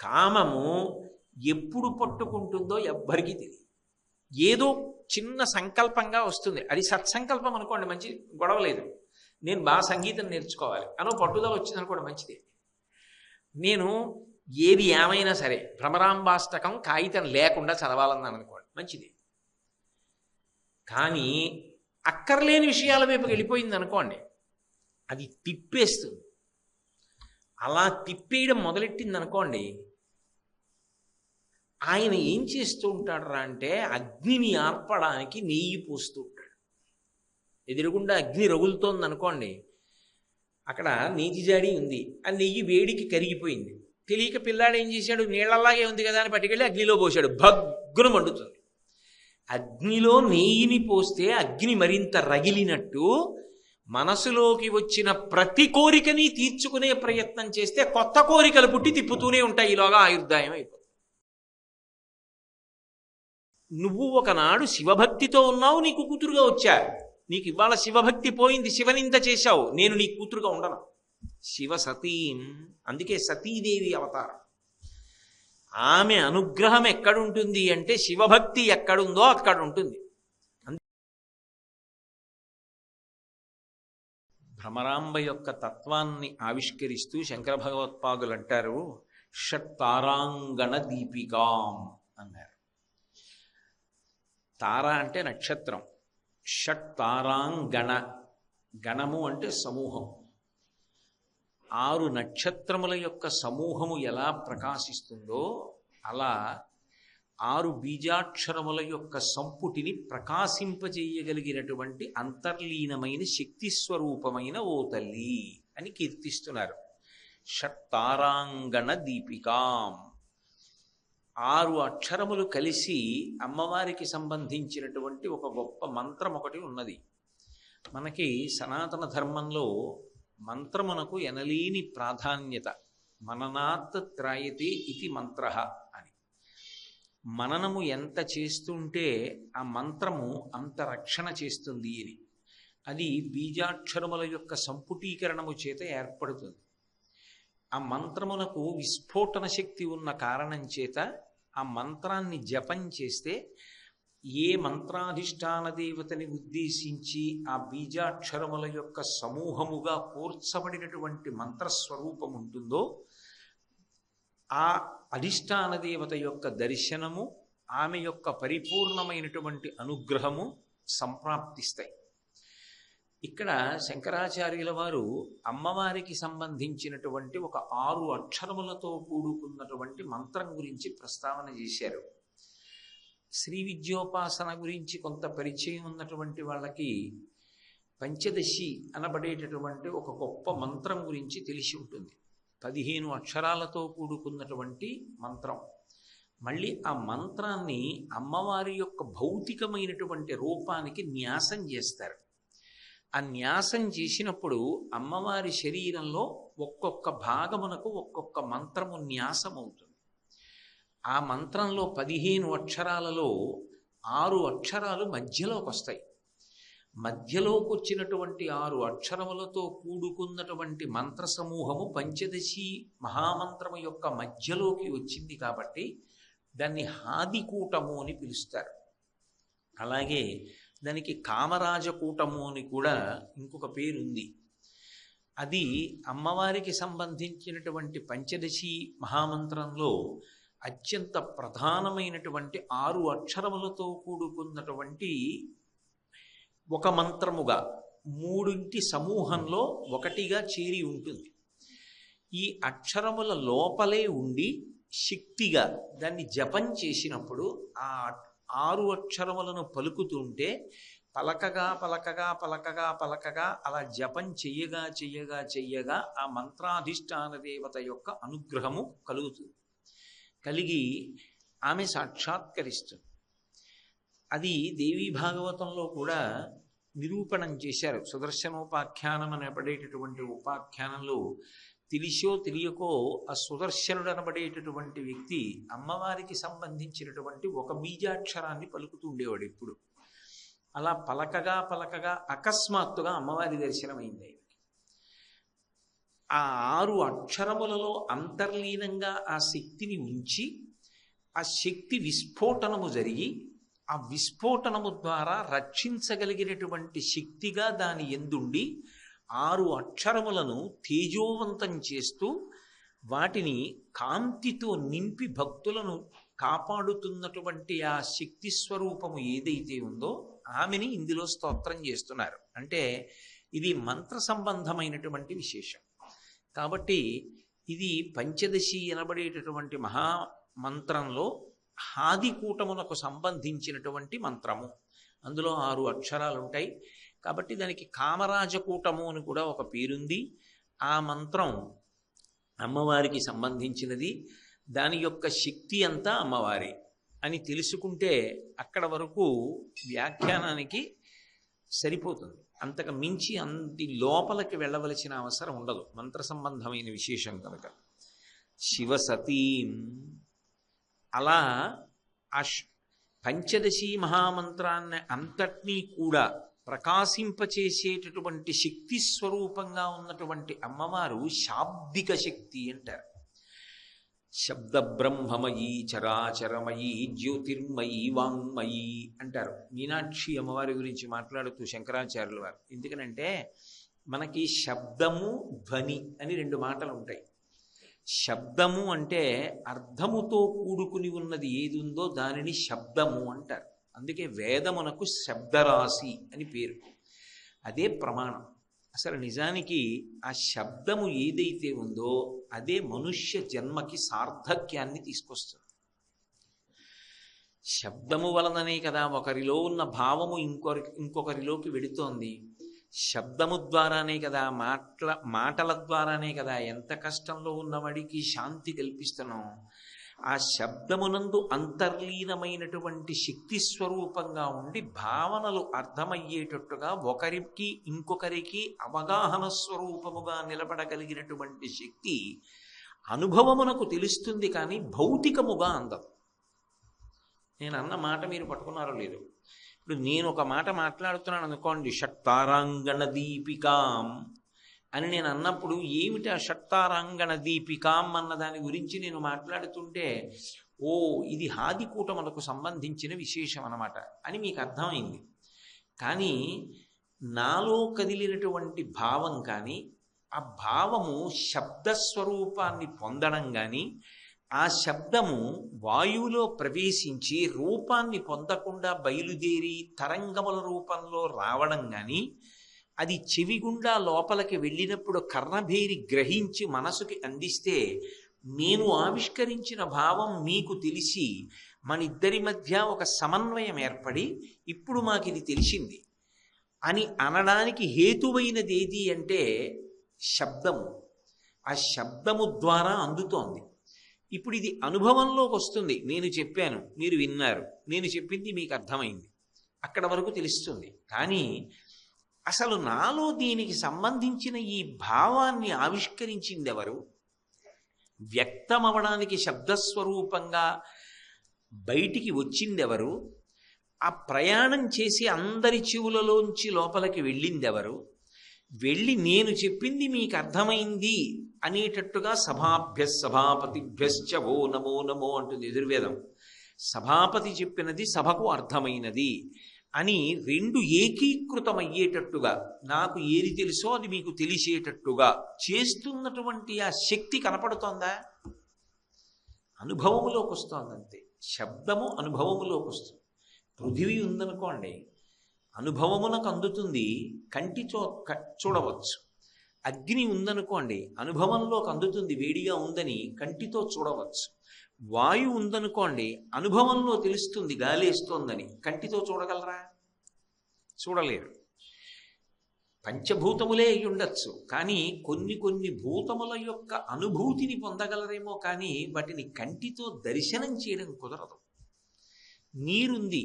కామము ఎప్పుడు పట్టుకుంటుందో ఎవ్వరికీ తెలియదు. ఏదో చిన్న సంకల్పంగా వస్తుంది, అది సత్సంకల్పం అనుకోండి, మంచి గొడవ లేదు. నేను బాగా సంగీతం నేర్చుకోవాలి అనో పట్టుదల వచ్చింది అనుకోండి, మంచిది. నేను ఏది ఏమైనా సరే భ్రమరాంబాష్టకం కాగితం లేకుండా చదవాలన్నాను అనుకోండి, మంచిది. కానీ అక్కర్లేని విషయాల వైపుకి వెళ్ళిపోయింది అనుకోండి, అది తిప్పేస్తుంది. అలా తిప్పేయడం మొదలెట్టింది అనుకోండి, ఆయన ఏం చేస్తూ ఉంటాడు అంటే అగ్నిని ఆర్పడానికి నెయ్యి పోస్తూ ఉంటాడు. ఎదురుగుండా అగ్ని రగులుతోంది అనుకోండి, అక్కడ నీటి జాడి ఉంది, ఆ నెయ్యి వేడికి కరిగిపోయింది. తెలియక పిల్లాడు ఏం చేశాడు, నీళ్ళలాగే ఉంది కదా అని పట్టుకెళ్ళి అగ్నిలో పోశాడు, భగ్గున మండుతుంది. అగ్నిలో నెయ్యిని పోస్తే అగ్ని మరింత రగిలినట్టు మనసులోకి వచ్చిన ప్రతి కోరికని తీర్చుకునే ప్రయత్నం చేస్తే కొత్త కోరికలు పుట్టి తిప్పుతూనే ఉంటాయి, ఈలోగా ఆయుర్దాయం అయిపోతుంది. నువ్వు ఒకనాడు శివభక్తితో ఉన్నావు, నీకు కూతురుగా వచ్చా. నీకు ఇవాళ శివభక్తి పోయింది, శివనింద చేశావు, నేను నీ కూతురుగా ఉండను. శివ సతీం, అందుకే సతీదేవి అవతారం. ఆమె అనుగ్రహం ఎక్కడుంటుంది అంటే శివభక్తి ఎక్కడుందో అక్కడ ఉంటుంది. భ్రమరాంబ యొక్క తత్వాన్ని ఆవిష్కరిస్తూ శంకర భగవత్పాదులు అంటారు, షట్తారాంగణ దీపికాం అన్నారు. తార అంటే నక్షత్రం, షట్తారాంగణ, గణము అంటే సమూహం. 6 నక్షత్రముల యొక్క సమూహము ఎలా ప్రకాశిస్తుందో అలా 6 బీజాక్షరముల యొక్క సంపుటిని ప్రకాశింపజేయగలిగినటువంటి అంతర్లీనమైన శక్తి స్వరూపమైన ఓ తల్లి అని కీర్తిస్తున్నారు. షట్తారాంగణ దీపికాం, 6 అక్షరములు కలిసి అమ్మవారికి సంబంధించినటువంటి ఒక గొప్ప మంత్రం ఒకటి ఉన్నది. మనకి సనాతన ధర్మంలో మంత్రమునకు ఎనలేని ప్రాధాన్యత. మననాత్ త్రాయతే ఇది మంత్ర అని. మననము ఎంత చేస్తుంటే ఆ మంత్రము అంత రక్షణ చేస్తుంది అని. అది బీజాక్షరముల యొక్క సంపుటీకరణము చేత ఏర్పడుతుంది. ఆ మంత్రమునకు విస్ఫోటన శక్తి ఉన్న కారణం చేత ఆ మంత్రాన్ని జపం చేస్తే ఏ మంత్రాధిష్టాన దేవతని ఉద్దేశించి ఆ బీజాక్షరముల యొక్క సమూహముగా కూర్చబడినటువంటి మంత్రస్వరూపం ఉంటుందో ఆ అధిష్టాన దేవత యొక్క దర్శనము, ఆమె యొక్క పరిపూర్ణమైనటువంటి అనుగ్రహము సంప్రాప్తిస్తాయి. ఇక్కడ శంకరాచార్యుల వారు అమ్మవారికి సంబంధించినటువంటి ఒక 6 అక్షరములతో కూడుకున్నటువంటి మంత్రం గురించి ప్రస్తావన చేశారు. శ్రీ విద్యోపాసన గురించి కొంత పరిచయం ఉన్నటువంటి వాళ్ళకి పంచదశి అనబడేటటువంటి ఒక గొప్ప మంత్రం గురించి తెలిసి ఉంటుంది. 15 అక్షరాలతో కూడుకున్నటువంటి మంత్రం. మళ్ళీ ఆ మంత్రాన్ని అమ్మవారి యొక్క భౌతికమైనటువంటి రూపానికి న్యాసం చేస్తారు. ఆ న్యాసం చేసినప్పుడు అమ్మవారి శరీరంలో ఒక్కొక్క భాగమునకు ఒక్కొక్క మంత్రము న్యాసం అవుతుంది. ఆ మంత్రంలో 15 అక్షరాలలో 6 అక్షరాలు మధ్యలోకి వస్తాయి. మధ్యలోకి వచ్చినటువంటి 6 అక్షరములతో కూడుకున్నటువంటి మంత్ర సమూహము పంచదశి మహామంత్రము యొక్క మధ్యలోకి వచ్చింది కాబట్టి దాన్ని హాదికూటము అని పిలుస్తారు. అలాగే దానికి కామరాజకూటము అని కూడా ఇంకొక పేరు ఉంది. అది అమ్మవారికి సంబంధించినటువంటి పంచదశి మహామంత్రంలో అత్యంత ప్రధానమైనటువంటి 6 అక్షరములతో కూడుకున్నటువంటి ఒక మంత్రముగా 3 సమూహంలో ఒకటిగా చేరి ఉంటుంది. ఈ అక్షరముల లోపలే ఉండి శక్తిగా దాన్ని జపం చేసినప్పుడు ఆ 6 అక్షరములను పలుకుతుంటే పలకగా పలకగా పలకగా పలకగా అలా జపం చెయ్యగా చెయ్యగా చెయ్యగా ఆ మంత్రాధిష్టాన దేవత యొక్క అనుగ్రహము కలుగుతుంది. కలిగి ఆమె సాక్షాత్కరిస్తుంది. అది దేవీ భాగవతంలో కూడా నిరూపణం చేశారు. సుదర్శనోపాఖ్యానం అనబడేటటువంటి ఉపాఖ్యానంలో తెలిసో తెలియకో ఆ సుదర్శనుడు అనబడేటటువంటి వ్యక్తి అమ్మవారికి సంబంధించినటువంటి ఒక బీజాక్షరాన్ని పలుకుతూ ఉండేవాడు ఎప్పుడు. అలా పలకగా పలకగా అకస్మాత్తుగా అమ్మవారి దర్శనమైంది. ఆ 6 అక్షరములలో అంతర్లీనంగా ఆ శక్తిని ఉంచి ఆ శక్తి విస్ఫోటనము జరిగి ఆ విస్ఫోటనము ద్వారా రక్షించగలిగినటువంటి శక్తిగా దాని ఎందుండి 6 అక్షరములను తేజోవంతం చేస్తూ వాటిని కాంతితో నింపి భక్తులను కాపాడుతున్నటువంటి ఆ శక్తి స్వరూపము ఏదైతే ఉందో ఆమెని ఇందులో స్తోత్రం చేస్తున్నారు. అంటే ఇది మంత్ర సంబంధమైనటువంటి విశేషం కాబట్టి ఇది పంచదశి అనబడేటటువంటి మహామంత్రంలో హాదికూటమునకు సంబంధించినటువంటి మంత్రము. అందులో 6 అక్షరాలు ఉంటాయి కాబట్టి దానికి కామరాజకూటము అని కూడా ఒక పేరుంది. ఆ మంత్రం అమ్మవారికి సంబంధించినది, దాని యొక్క శక్తి అంతా అమ్మవారి అని తెలుసుకుంటే అక్కడ వరకు వ్యాఖ్యానానికి సరిపోతుంది. అంతకు మించి అంది లోపలికి వెళ్ళవలసిన అవసరం ఉండదు, మంత్ర సంబంధమైన విశేషం కనుక. శివసతీం అలా ఆ పంచదశి మహామంత్రాన్ని అంతటినీ కూడా ప్రకాశింపచేసేటటువంటి శక్తి స్వరూపంగా ఉన్నటువంటి అమ్మవారు శాబ్దిక శక్తి అంటారు. శబ్ద బ్రహ్మమయీ చరాచరమయీ జ్యోతిర్మయీ వాంగ్మయీ అంటారు మీనాక్షి అమ్మవారి గురించి మాట్లాడుతూ శంకరాచార్యుల వారు. ఎందుకనంటే మనకి శబ్దము ధ్వని అని 2 మాటలు ఉంటాయి. శబ్దము అంటే అర్థముతో కూడుకుని ఉన్నది ఏది ఉందో దానిని శబ్దము అంటారు. అందుకే వేదమునకు శబ్దరాశి అని పేరు. అదే ప్రమాణం. అసలు నిజానికి ఆ శబ్దము ఏదైతే ఉందో అదే మనుష్య జన్మకి సార్థక్యాన్ని తీసుకొస్తుంది. శబ్దము వలననే కదా ఒకరిలో ఉన్న భావము ఇంకొకరిలోకి వెడుతోంది. శబ్దము ద్వారానే కదా మాటల ద్వారానే కదా ఎంత కష్టంలో ఉన్నవాడికి శాంతి కల్పిస్తున్నాం. ఆ శబ్దమునందు అంతర్లీనమైనటువంటి శక్తి స్వరూపంగా ఉండి భావనలు అర్థమయ్యేటట్టుగా ఒకరికి ఇంకొకరికి అవగాహన స్వరూపముగా నిలబడగలిగినటువంటి శక్తి అనుభవమునకు తెలుస్తుంది, కానీ భౌతికముగా అందదు. నేను అన్న మాట మీరు పట్టుకున్నారో లేదు. ఇప్పుడు నేను ఒక మాట మాట్లాడుతున్నాను అనుకోండి, షట్తారాంగణ దీపికాం అని నేను అన్నప్పుడు ఏమిటి ఆ షట్తారాంగణ దీపికాం అన్న దాని గురించి నేను మాట్లాడుతుంటే ఓ ఇది హాదికూటములకు సంబంధించిన విశేషం అన్నమాట అని మీకు అర్థమైంది. కానీ నాలో కదిలినటువంటి భావం కానీ ఆ భావము శబ్దస్వరూపాన్ని పొందడం కానీ ఆ శబ్దము వాయువులో ప్రవేశించి రూపాన్ని పొందకుండా బయలుదేరి తరంగముల రూపంలో రావడం కానీ అది చెవిగుండా లోపలికి వెళ్ళినప్పుడు కర్ణభేరి గ్రహించి మనసుకి అందిస్తే నేను ఆవిష్కరించిన భావం మీకు తెలిసి మన ఇద్దరి మధ్య ఒక సమన్వయం ఏర్పడి ఇప్పుడు మాకు ఇది తెలిసింది అని అనడానికి హేతువైనది ఏది అంటే శబ్దము. ఆ శబ్దము ద్వారా అందుతోంది. ఇప్పుడు ఇది అనుభవంలోకి వస్తుంది. నేను చెప్పాను, మీరు విన్నారు, నేను చెప్పింది మీకు అర్థమైంది, అక్కడ వరకు తెలుస్తుంది. కానీ అసలు నాలో దీనికి సంబంధించిన ఈ భావాన్ని ఆవిష్కరించింది ఎవరు? వ్యక్తమవడానికి శబ్దస్వరూపంగా బయటికి వచ్చిందెవరు? ఆ ప్రయాణం చేసి అందరి చెవులలోంచి లోపలికి వెళ్ళిందెవరు? వెళ్ళి నేను చెప్పింది మీకు అర్థమైంది అనేటట్టుగా సభాపతిభ్యశ్చ ఓ నమో నమో అంటుంది యజుర్వేదం. సభాపతి చెప్పినది సభకు అర్థమైనది అని 2 ఏకీకృతమయ్యేటట్టుగా నాకు ఏది తెలుసో అది మీకు తెలిసేటట్టుగా చేస్తున్నటువంటి ఆ శక్తి కనపడుతోందా? అనుభవములోకి వస్తోందంతే. శబ్దము అనుభవములోకి వస్తుంది. పృథివీ ఉందనుకోండి, అనుభవమునకు అందుతుంది, కంటితో చూడవచ్చు. అగ్ని ఉందనుకోండి, అనుభవంలోకి అందుతుంది, వేడిగా ఉందని కంటితో చూడవచ్చు. వాయువు ఉందనుకోండి, అనుభవంలో తెలుస్తుంది గాలేస్తోందని, కంటితో చూడగలరా? చూడలేరు. పంచభూతములే అయి ఉండొచ్చు, కానీ కొన్ని భూతముల యొక్క అనుభూతిని పొందగలరేమో కానీ వాటిని కంటితో దర్శనం చేయడం కుదరదు. నీరుంది,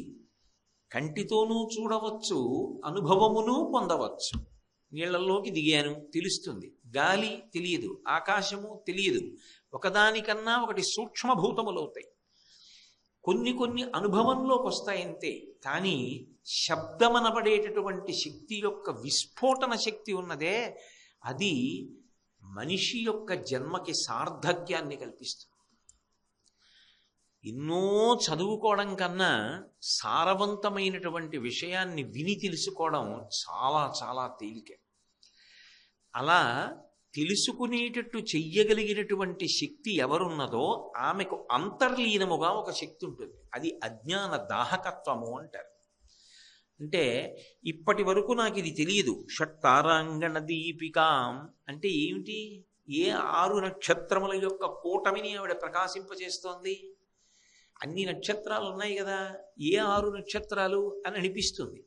కంటితోనూ చూడవచ్చు, అనుభవమును పొందవచ్చు. నీళ్లలోకి దిగాను తెలుస్తుంది, గాలి తెలియదు, ఆకాశము తెలియదు. ఒకదానికన్నా ఒకటి సూక్ష్మభూతములవుతాయి. కొన్ని అనుభవంలోకి వస్తాయంతే. కానీ శబ్దమనబడేటటువంటి శక్తి యొక్క విస్ఫోటన శక్తి ఉన్నదే, అది మనిషి యొక్క జన్మకి సార్థక్యాన్ని కల్పిస్తుంది. ఎన్నో చదువుకోవడం కన్నా సారవంతమైనటువంటి విషయాన్ని విని తెలుసుకోవడం చాలా చాలా తేలిక. అలా తెలుసుకునేటట్టు చెయ్యగలిగినటువంటి శక్తి ఎవరున్నదో ఆమెకు అంతర్లీనముగా ఒక శక్తి ఉంటుంది. అది అజ్ఞాన దాహకత్వము అంటారు. అంటే ఇప్పటి వరకు నాకు ఇది తెలియదు. షట్తారాంగణ దీపికాం అంటే ఏమిటి? ఏ 6 నక్షత్రముల యొక్క కూటమిని ఆవిడ ప్రకాశింపజేస్తోంది? అన్ని నక్షత్రాలు ఉన్నాయి కదా, ఏ 6 నక్షత్రాలు అని అనిపిస్తుంది.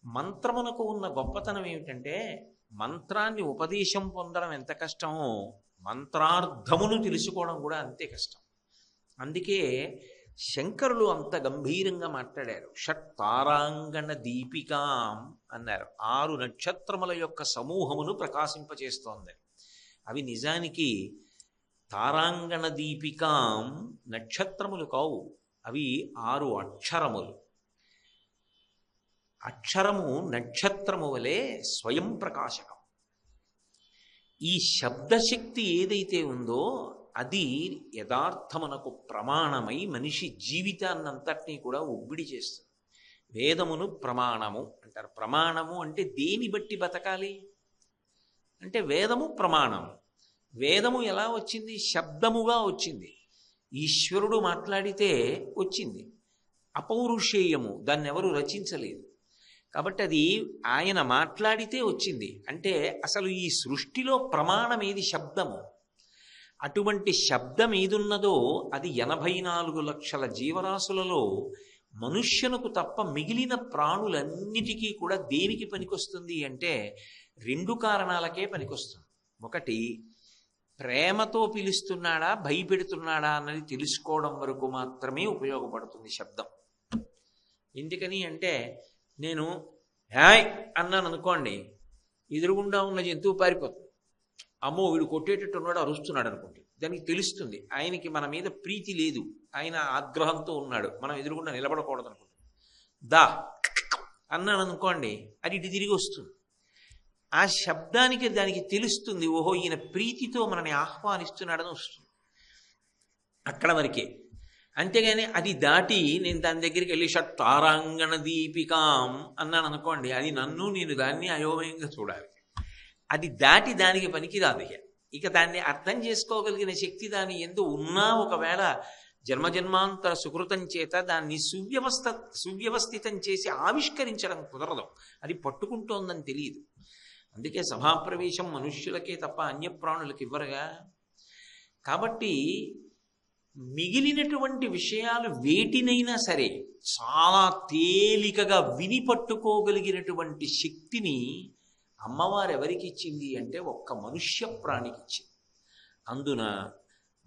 మంత్రమునకు ఉన్న గొప్పతనం ఏమిటంటే, మంత్రాన్ని ఉపదేశం పొందడం ఎంత కష్టమో మంత్రార్థమును తెలుసుకోవడం కూడా అంతే కష్టం. అందుకే శంకరులు అంత గంభీరంగా మాట్లాడారు. షట్తారాంగణ దీపికాం అన్నారు. 6 నక్షత్రముల యొక్క సమూహమును ప్రకాశింపచేస్తోంది. అవి నిజానికి తారాంగణ దీపికాం నక్షత్రములు కావు, అవి 6 అక్షరములు. అక్షరము నక్షత్రము వలె స్వయం ప్రకాశకం. ఈ శబ్దశక్తి ఏదైతే ఉందో అది యథార్థమునకు ప్రమాణమై మనిషి జీవితాన్నంతటినీ కూడా ఒబ్బిడి చేస్తుంది. వేదమును ప్రమాణము అంటారు. ప్రమాణము అంటే దేని బట్టి బతకాలి అంటే వేదము ప్రమాణము. వేదము ఎలా వచ్చింది? శబ్దముగా వచ్చింది. ఈశ్వరుడు మాట్లాడితే వచ్చింది. అపౌరుషేయము, దాన్ని ఎవరు రచించలేదు. కాబట్టి అది ఆయన మాట్లాడితే వచ్చింది. అంటే అసలు ఈ సృష్టిలో ప్రమాణం ఏది? శబ్దము. అటువంటి శబ్దం ఏదున్నదో అది 84 లక్షల జీవరాశులలో మనుష్యునకు తప్ప మిగిలిన ప్రాణులన్నిటికీ కూడా దేనికి పనికొస్తుంది అంటే 2 కారణాలకే పనికొస్తుంది. ఒకటి, ప్రేమతో పిలుస్తున్నాడా భయపెడుతున్నాడా అన్నది తెలుసుకోవడం వరకు మాత్రమే ఉపయోగపడుతుంది శబ్దం. ఎందుకని అంటే, నేను హాయ్ అన్నాను అనుకోండి, ఎదురుగుండా ఉన్న జంతువు పారిపోతుంది. అమ్మో వీడు కొట్టేటట్టు ఉన్నాడు, అరుస్తున్నాడు అనుకోండి, దానికి తెలుస్తుంది ఆయనకి మన మీద ప్రీతి లేదు, ఆయన ఆగ్రహంతో ఉన్నాడు, మనం ఎదురుగుండా నిలబడకూడదు అనుకుంటుంది. దా అన్నాను అనుకోండి, అది ఇటు తిరిగి వస్తుంది. ఆ శబ్దానికి దానికి తెలుస్తుంది, ఓహో ఈయన ప్రీతితో మనని ఆహ్వానిస్తున్నాడని వస్తుంది. అక్కడ వరకే. అంతేగాని అది దాటి నేను దాని దగ్గరికి వెళ్ళి షట్తారాంగణ దీపికాం అన్నాను అనుకోండి, అది నన్ను నేను దాన్ని అయోమయంగా చూడాలి. అది దాటి దానికి పనికిరాదు. ఇక దాన్ని అర్థం చేసుకోగలిగిన శక్తి దాని ఎందు ఉన్నా ఒకవేళ జన్మజన్మాంతర సుకృతం చేత దాన్ని సువ్యవస్థితం చేసి ఆవిష్కరించడం కుదరదు. అది పట్టుకుంటోందని తెలియదు. అందుకే సభాప్రవేశం మనుష్యులకే తప్ప అన్యప్రాణులకు ఇవ్వరుగా. కాబట్టి మిగిలినటువంటి విషయాలు వేటినైనా సరే చాలా తేలికగా విని పట్టుకోగలిగినటువంటి శక్తిని అమ్మవారు ఎవరికి ఇచ్చింది అంటే ఒక్క మనుష్య ప్రాణికి ఇచ్చింది. అందున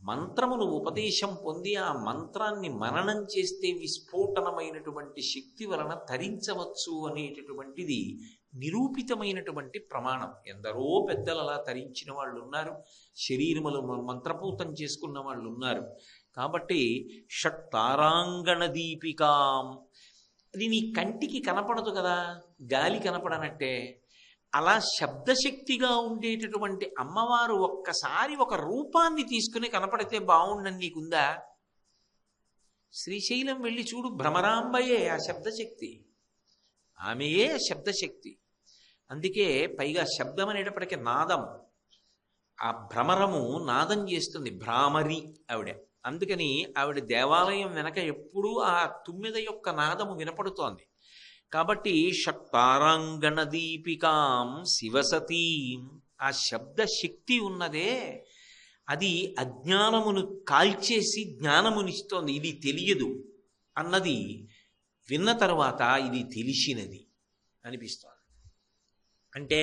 మంత్రమును ఉపదేశం పొంది ఆ మంత్రాన్ని మననం చేస్తే విస్ఫోటనమైనటువంటి శక్తి వలన తరించవచ్చు అనేటటువంటిది నిరూపితమైనటువంటి ప్రమాణం. ఎందరో పెద్దలు అలా తరించిన వాళ్ళు ఉన్నారు, శరీరములు మంత్రపూతం చేసుకున్న వాళ్ళు ఉన్నారు. కాబట్టి షట్తారాంగణ దీపికాం, అది నీ కంటికి కనపడదు కదా, గాలి కనపడనట్టే. అలా శబ్దశక్తిగా ఉండేటటువంటి అమ్మవారు ఒక్కసారి ఒక రూపాన్ని తీసుకుని కనపడితే బాగుండని నీకుందా? శ్రీశైలం వెళ్ళి చూడు, భ్రమరాంబయే ఆ శబ్దశక్తి, ఆమెయే శబ్దశక్తి. అందుకే పైగా శబ్దం అనేటప్పటికీ నాదం, ఆ భ్రమరము నాదం చేస్తుంది, భ్రామరి ఆవిడ. అందుకని ఆవిడ దేవాలయం వెనక ఎప్పుడూ ఆ తుమ్మెద యొక్క నాదము వినపడుతోంది. కాబట్టి షట్తారాంగణ దీపికాం శివసతీం, ఆ శబ్దశక్తి ఉన్నదే అది అజ్ఞానమును కాల్చేసి జ్ఞానమునిస్తోంది. ఇది తెలియదు అన్నది విన్న తర్వాత ఇది తెలిసినది అనిపిస్తోంది. అంటే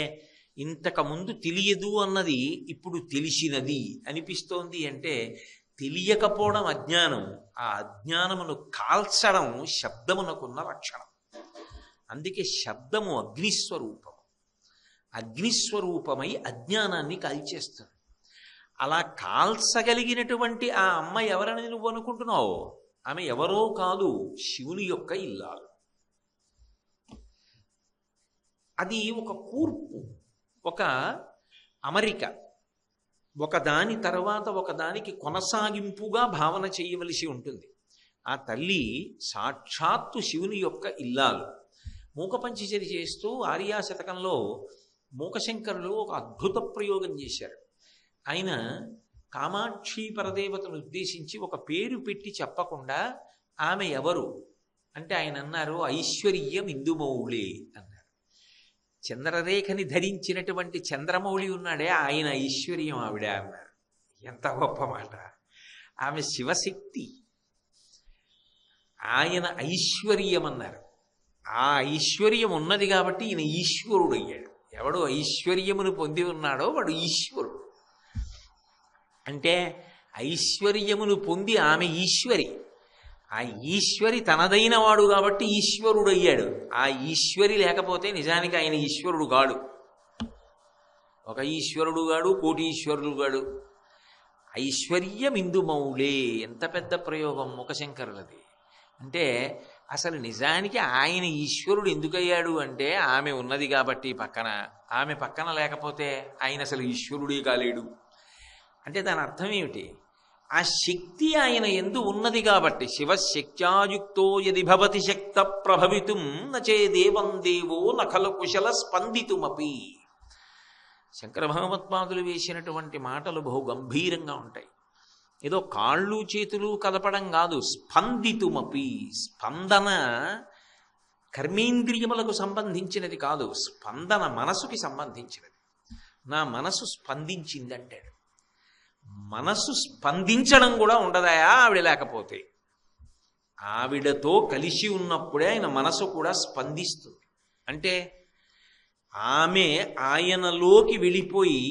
ఇంతకుముందు తెలియదు అన్నది ఇప్పుడు తెలిసినది అనిపిస్తోంది. అంటే తెలియకపోవడం అజ్ఞానం, ఆ అజ్ఞానమును కాల్చడం శబ్దమునకున్న లక్షణం. అందుకే శబ్దము అగ్నిస్వరూపం, అగ్నిస్వరూపమై అజ్ఞానాన్ని కాల్చేస్తుంది. అలా కాల్చగలిగినటువంటి ఆ అమ్మ ఎవరని నువ్వు అనుకుంటున్నావు? ఆమె ఎవరో కాదు, శివుని యొక్క ఇల్లాలు. అది ఒక కూర్పు, ఒక అమరిక. ఒకదాని తర్వాత ఒకదానికి కొనసాగింపుగా భావన చేయవలసి ఉంటుంది. ఆ తల్లి సాక్షాత్తు శివుని యొక్క ఇల్లాలు. మూకపంచచరి చేస్తూ ఆర్యాశతకంలో మూకశంకరులు ఒక అద్భుత ప్రయోగం చేశారు. ఆయన కామాక్షి పరదేవతను ఉద్దేశించి ఒక పేరు పెట్టి చెప్పకుండా ఆమె ఎవరు అంటే ఆయన అన్నారు, ఐశ్వర్యం ఇందుమౌళి అన్నారు. చంద్రరేఖని ధరించినటువంటి చంద్రమౌళి ఉన్నాడే ఆయన ఐశ్వర్యం ఆవిడ అన్నారు. ఎంత గొప్ప మాట! ఆమె శివశక్తి, ఆయన ఐశ్వర్యం అన్నారు. ఆ ఐశ్వర్యం ఉన్నది కాబట్టి ఈయన ఈశ్వరుడు అయ్యాడు. ఎవడు ఐశ్వర్యమును పొంది ఉన్నాడో వాడు ఈశ్వరుడు. అంటే ఐశ్వర్యమును పొంది ఆమె ఈశ్వరి, ఆ ఈశ్వరి తనదైన వాడు కాబట్టి ఈశ్వరుడు అయ్యాడు. ఆ ఈశ్వరి లేకపోతే నిజానికి ఆయన ఈశ్వరుడు గాడు. ఒక ఈశ్వరుడు గాడు, కోటి ఈశ్వరుడు గాడు. ఐశ్వర్యమిందుమౌళే, ఎంత పెద్ద ప్రయోగం ముఖశంకరులది. అంటే అసలు నిజానికి ఆయన ఈశ్వరుడు ఎందుకయ్యాడు అంటే ఆమె ఉన్నది కాబట్టి పక్కన, ఆమె పక్కన లేకపోతే ఆయన అసలు ఈశ్వరుడే కాలేడు. అంటే దాని అర్థం ఏమిటి? ఆ శక్తి ఆయన ఎందు ఉన్నది కాబట్టి. శివశక్త్యాయుక్తో యది భవతి శక్త ప్రభవితుం నచే దేవం దేవో నఖలు కుశల స్పందితుమపి. శంకర భగవత్పాదులు వేసినటువంటి మాటలు బహు గంభీరంగా ఉంటాయి. ఏదో కాళ్ళు చేతులు కదపడం కాదు, స్పందితుమపి. స్పందన కర్మేంద్రియములకు సంబంధించినది కాదు, స్పందన మనసుకి సంబంధించినది. నా మనసు స్పందించింది అంటాడు. మనసు స్పందించడం కూడా ఉండదాయా ఆవిడ లేకపోతే? ఆవిడతో కలిసి ఉన్నప్పుడే ఆయన మనసు కూడా స్పందిస్తుంది. అంటే ఆమె ఆయనలోకి వెళ్ళిపోయి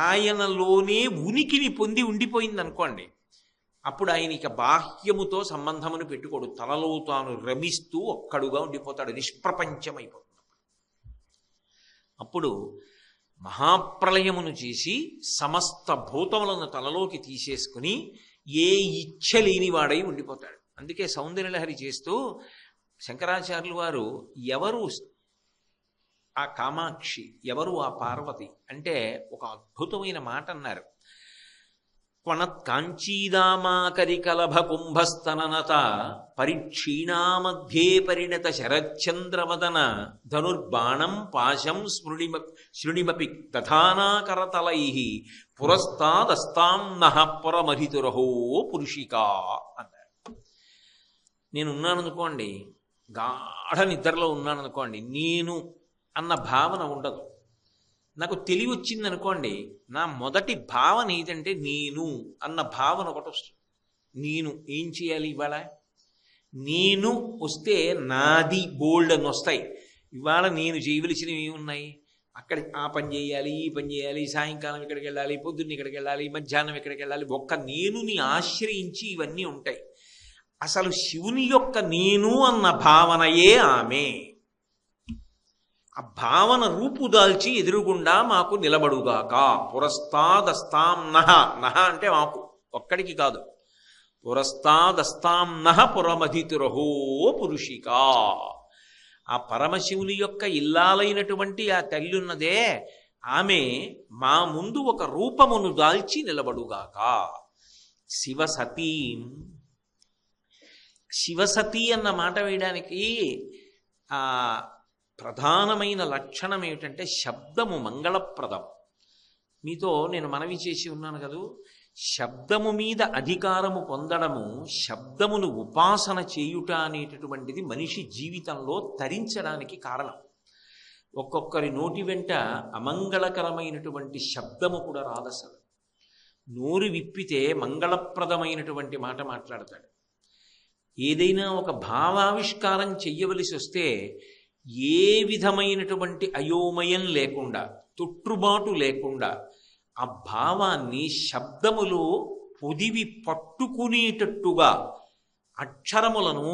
ఆయనలోనే ఉనికిని పొంది ఉండిపోయింది అనుకోండి, అప్పుడు ఆయన ఇక బాహ్యముతో సంబంధమును పెట్టుకోడు. తనలో తాను రమిస్తూ ఒక్కడుగా ఉండిపోతాడు, నిష్ప్రపంచమైపోతుంది. అప్పుడు మహాప్రళయమును చేసి సమస్త భూతములను తనలోకి తీసేసుకుని ఏ ఇచ్ఛ లేనివాడై ఉండిపోతాడు. అందుకే సౌందర్యలహరి చేస్తూ శంకరాచార్యులు వారు ఎవరు ఆ కామాక్షి, ఎవరు ఆ పార్వతి అంటే ఒక అద్భుతమైన మాట అన్నారు. క్వణత్కాంచీదామాకరికలభ కుంభస్తననత పరిక్షీణామధ్యే పరిణత శరచంద్రవదన ధనుర్బాణం పాశం శృణిమపి తథానాకరతలై పురస్తాదస్తాం నః పురమధితురహో పురుషికా అన్నారు. నేనున్నాననుకోండి, గాఢ నిద్రలో ఉన్నాననుకోండి, నేను అన్న భావన ఉండదు. నాకు తెలివి వచ్చిందనుకోండి, నా మొదటి భావన ఏదంటే నేను అన్న భావన ఒకటి వస్తుంది. నేను ఏం చేయాలి ఇవాళ? నేను వస్తే నాది బోల్డ్ అని వస్తాయి. ఇవాళ నేను చేయవలసినవి ఏమున్నాయి? అక్కడ ఆ పని చేయాలి, ఈ పని చేయాలి, సాయంకాలం ఇక్కడికి వెళ్ళాలి, పొద్దున్న ఇక్కడికి వెళ్ళాలి, మధ్యాహ్నం ఇక్కడికి వెళ్ళాలి. ఒక్క నేనుని ఆశ్రయించి ఇవన్నీ ఉంటాయి. అసలు శివుని యొక్క నేను అన్న భావనయే ఆమె. ఆ భావన రూపుదాల్చి ఎదురుగుండా మాకు నిలబడుగాక. పురస్తాదస్తాం నః, నః అంటే మాకు ఒక్కడికి కాదు, పురస్తాదస్తాం నః పురమధితురహో పురుషికా. ఆ పరమశివుని యొక్క ఇల్లాలైనటువంటి ఆ తల్లి ఉన్నదే, ఆమె మా ముందు ఒక రూపమును దాల్చి నిలబడుగాక. శివసతీం. శివసతీ అన్న మాట వేయడానికి ఆ ప్రధానమైన లక్షణం ఏమిటంటే శబ్దము మంగళప్రదం. మీతో నేను మనవి చేసి ఉన్నాను కదూ, శబ్దము మీద అధికారము పొందడము, శబ్దమును ఉపాసన చేయుట అనేటటువంటిది మనిషి జీవితంలో తరించడానికి కారణం. ఒక్కొక్కరి నోటి వెంట అమంగళకరమైనటువంటి శబ్దము కూడా రాదసలు. నోరు విప్పితే మంగళప్రదమైనటువంటి మాట మాట్లాడతాడు. ఏదైనా ఒక భావావిష్కారం చెయ్యవలసి వస్తే ఏ విధమైనటువంటి అయోమయం లేకుండా, తొట్టుబాటు లేకుండా ఆ భావాన్ని శబ్దములో పొదివి పట్టుకునేటట్టుగా అక్షరములను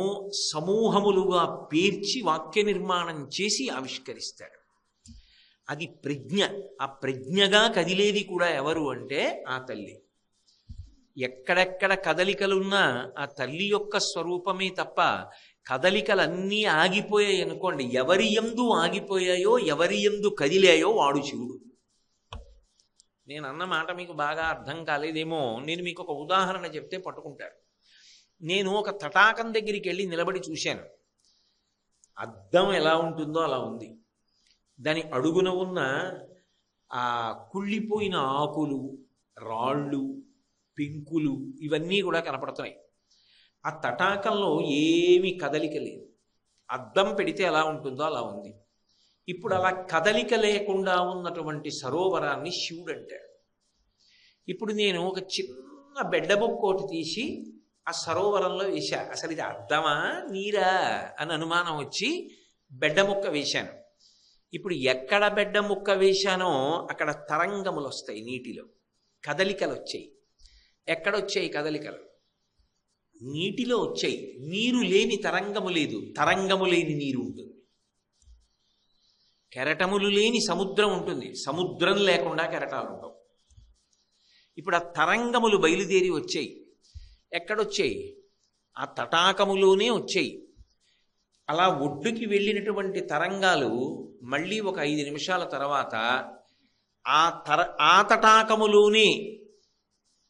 సమూహములుగా పేర్చి వాక్య నిర్మాణం చేసి ఆవిష్కరిస్తాడు. అది ప్రజ్ఞ. ఆ ప్రజ్ఞగా కదిలేది కూడా ఎవరు అంటే ఆ తల్లి. ఎక్కడెక్కడ కదలికలున్నా ఆ తల్లి యొక్క స్వరూపమే తప్ప కదలికలన్నీ ఆగిపోయాయి అనుకోండి, ఎవరి యందు ఆగిపోయాయో, ఎవరి యందు కదిలాయో వాడు శివుడు. నేను అన్న మాట మీకు బాగా అర్థం కాలేదేమో. నేను మీకు ఒక ఉదాహరణ చెప్తే పట్టుకుంటారు. నేను ఒక తటాకం దగ్గరికి వెళ్ళి నిలబడి చూశాను. అద్దం ఎలా ఉంటుందో అలా ఉంది. దాని అడుగున ఉన్న ఆ కుళ్ళిపోయిన ఆకులు, రాళ్ళు, పెంకులు ఇవన్నీ కూడా కనపడుతున్నాయి. ఆ తటాకంలో ఏమీ కదలిక లేదు. అద్దం పెడితే ఎలా ఉంటుందో అలా ఉంది. ఇప్పుడు అలా కదలిక లేకుండా ఉన్నటువంటి సరోవరాన్ని శివుడు అంటాడు. ఇప్పుడు నేను ఒక చిన్న బెడ్డబొక్కోటి తీసి ఆ సరోవరంలో వేశా. అసలు ఇది అద్దమా నీరా అని అనుమానం వచ్చి బెడ్డ ముక్క వేశాను. ఇప్పుడు ఎక్కడ బెడ్డ ముక్క వేశానో అక్కడ తరంగములు వస్తాయి, నీటిలో కదలికలు వచ్చాయి. ఎక్కడొచ్చాయి కదలికలు? నీటిలో వచ్చాయి. నీరు లేని తరంగము లేదు, తరంగము లేని నీరు ఉంటుంది. కెరటములు లేని సముద్రం ఉంటుంది, సముద్రం లేకుండా కెరటాలు ఉండవు. ఇప్పుడు ఆ తరంగములు బయలుదేరి వచ్చాయి. ఎక్కడొచ్చాయి? ఆ తటాకములోనే వచ్చాయి. అలా ఒడ్డుకి వెళ్ళినటువంటి తరంగాలు మళ్ళీ ఒక 5 నిమిషాల తర్వాత ఆ తటాకములోనే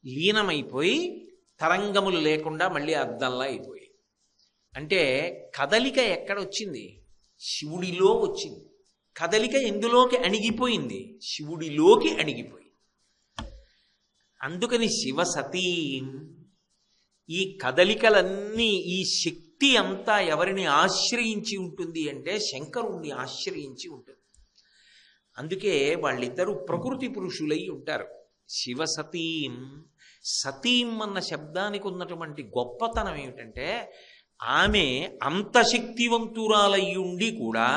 లీనమైపోయి తరంగములు లేకుండా మళ్ళీ అద్దంలా అయిపోయి. అంటే కదలిక ఎక్కడొచ్చింది? శివుడిలో వచ్చింది. కదలిక ఎందులోకి అణిగిపోయింది? శివుడిలోకి అణిగిపోయింది. అందుకని శివసతీం, ఈ కదలికలన్నీ, ఈ శక్తి అంతా ఎవరిని ఆశ్రయించి ఉంటుంది అంటే శంకరుణ్ణి ఆశ్రయించి ఉంటుంది. అందుకే వాళ్ళిద్దరూ ప్రకృతి పురుషులై ఉంటారు. శివసతీం, సతీం అన్న శబ్దానికి ఉన్నటువంటి గొప్పతనం ఏమిటంటే ఆమె అంత శక్తివంతురాలయ్యుండి కూడా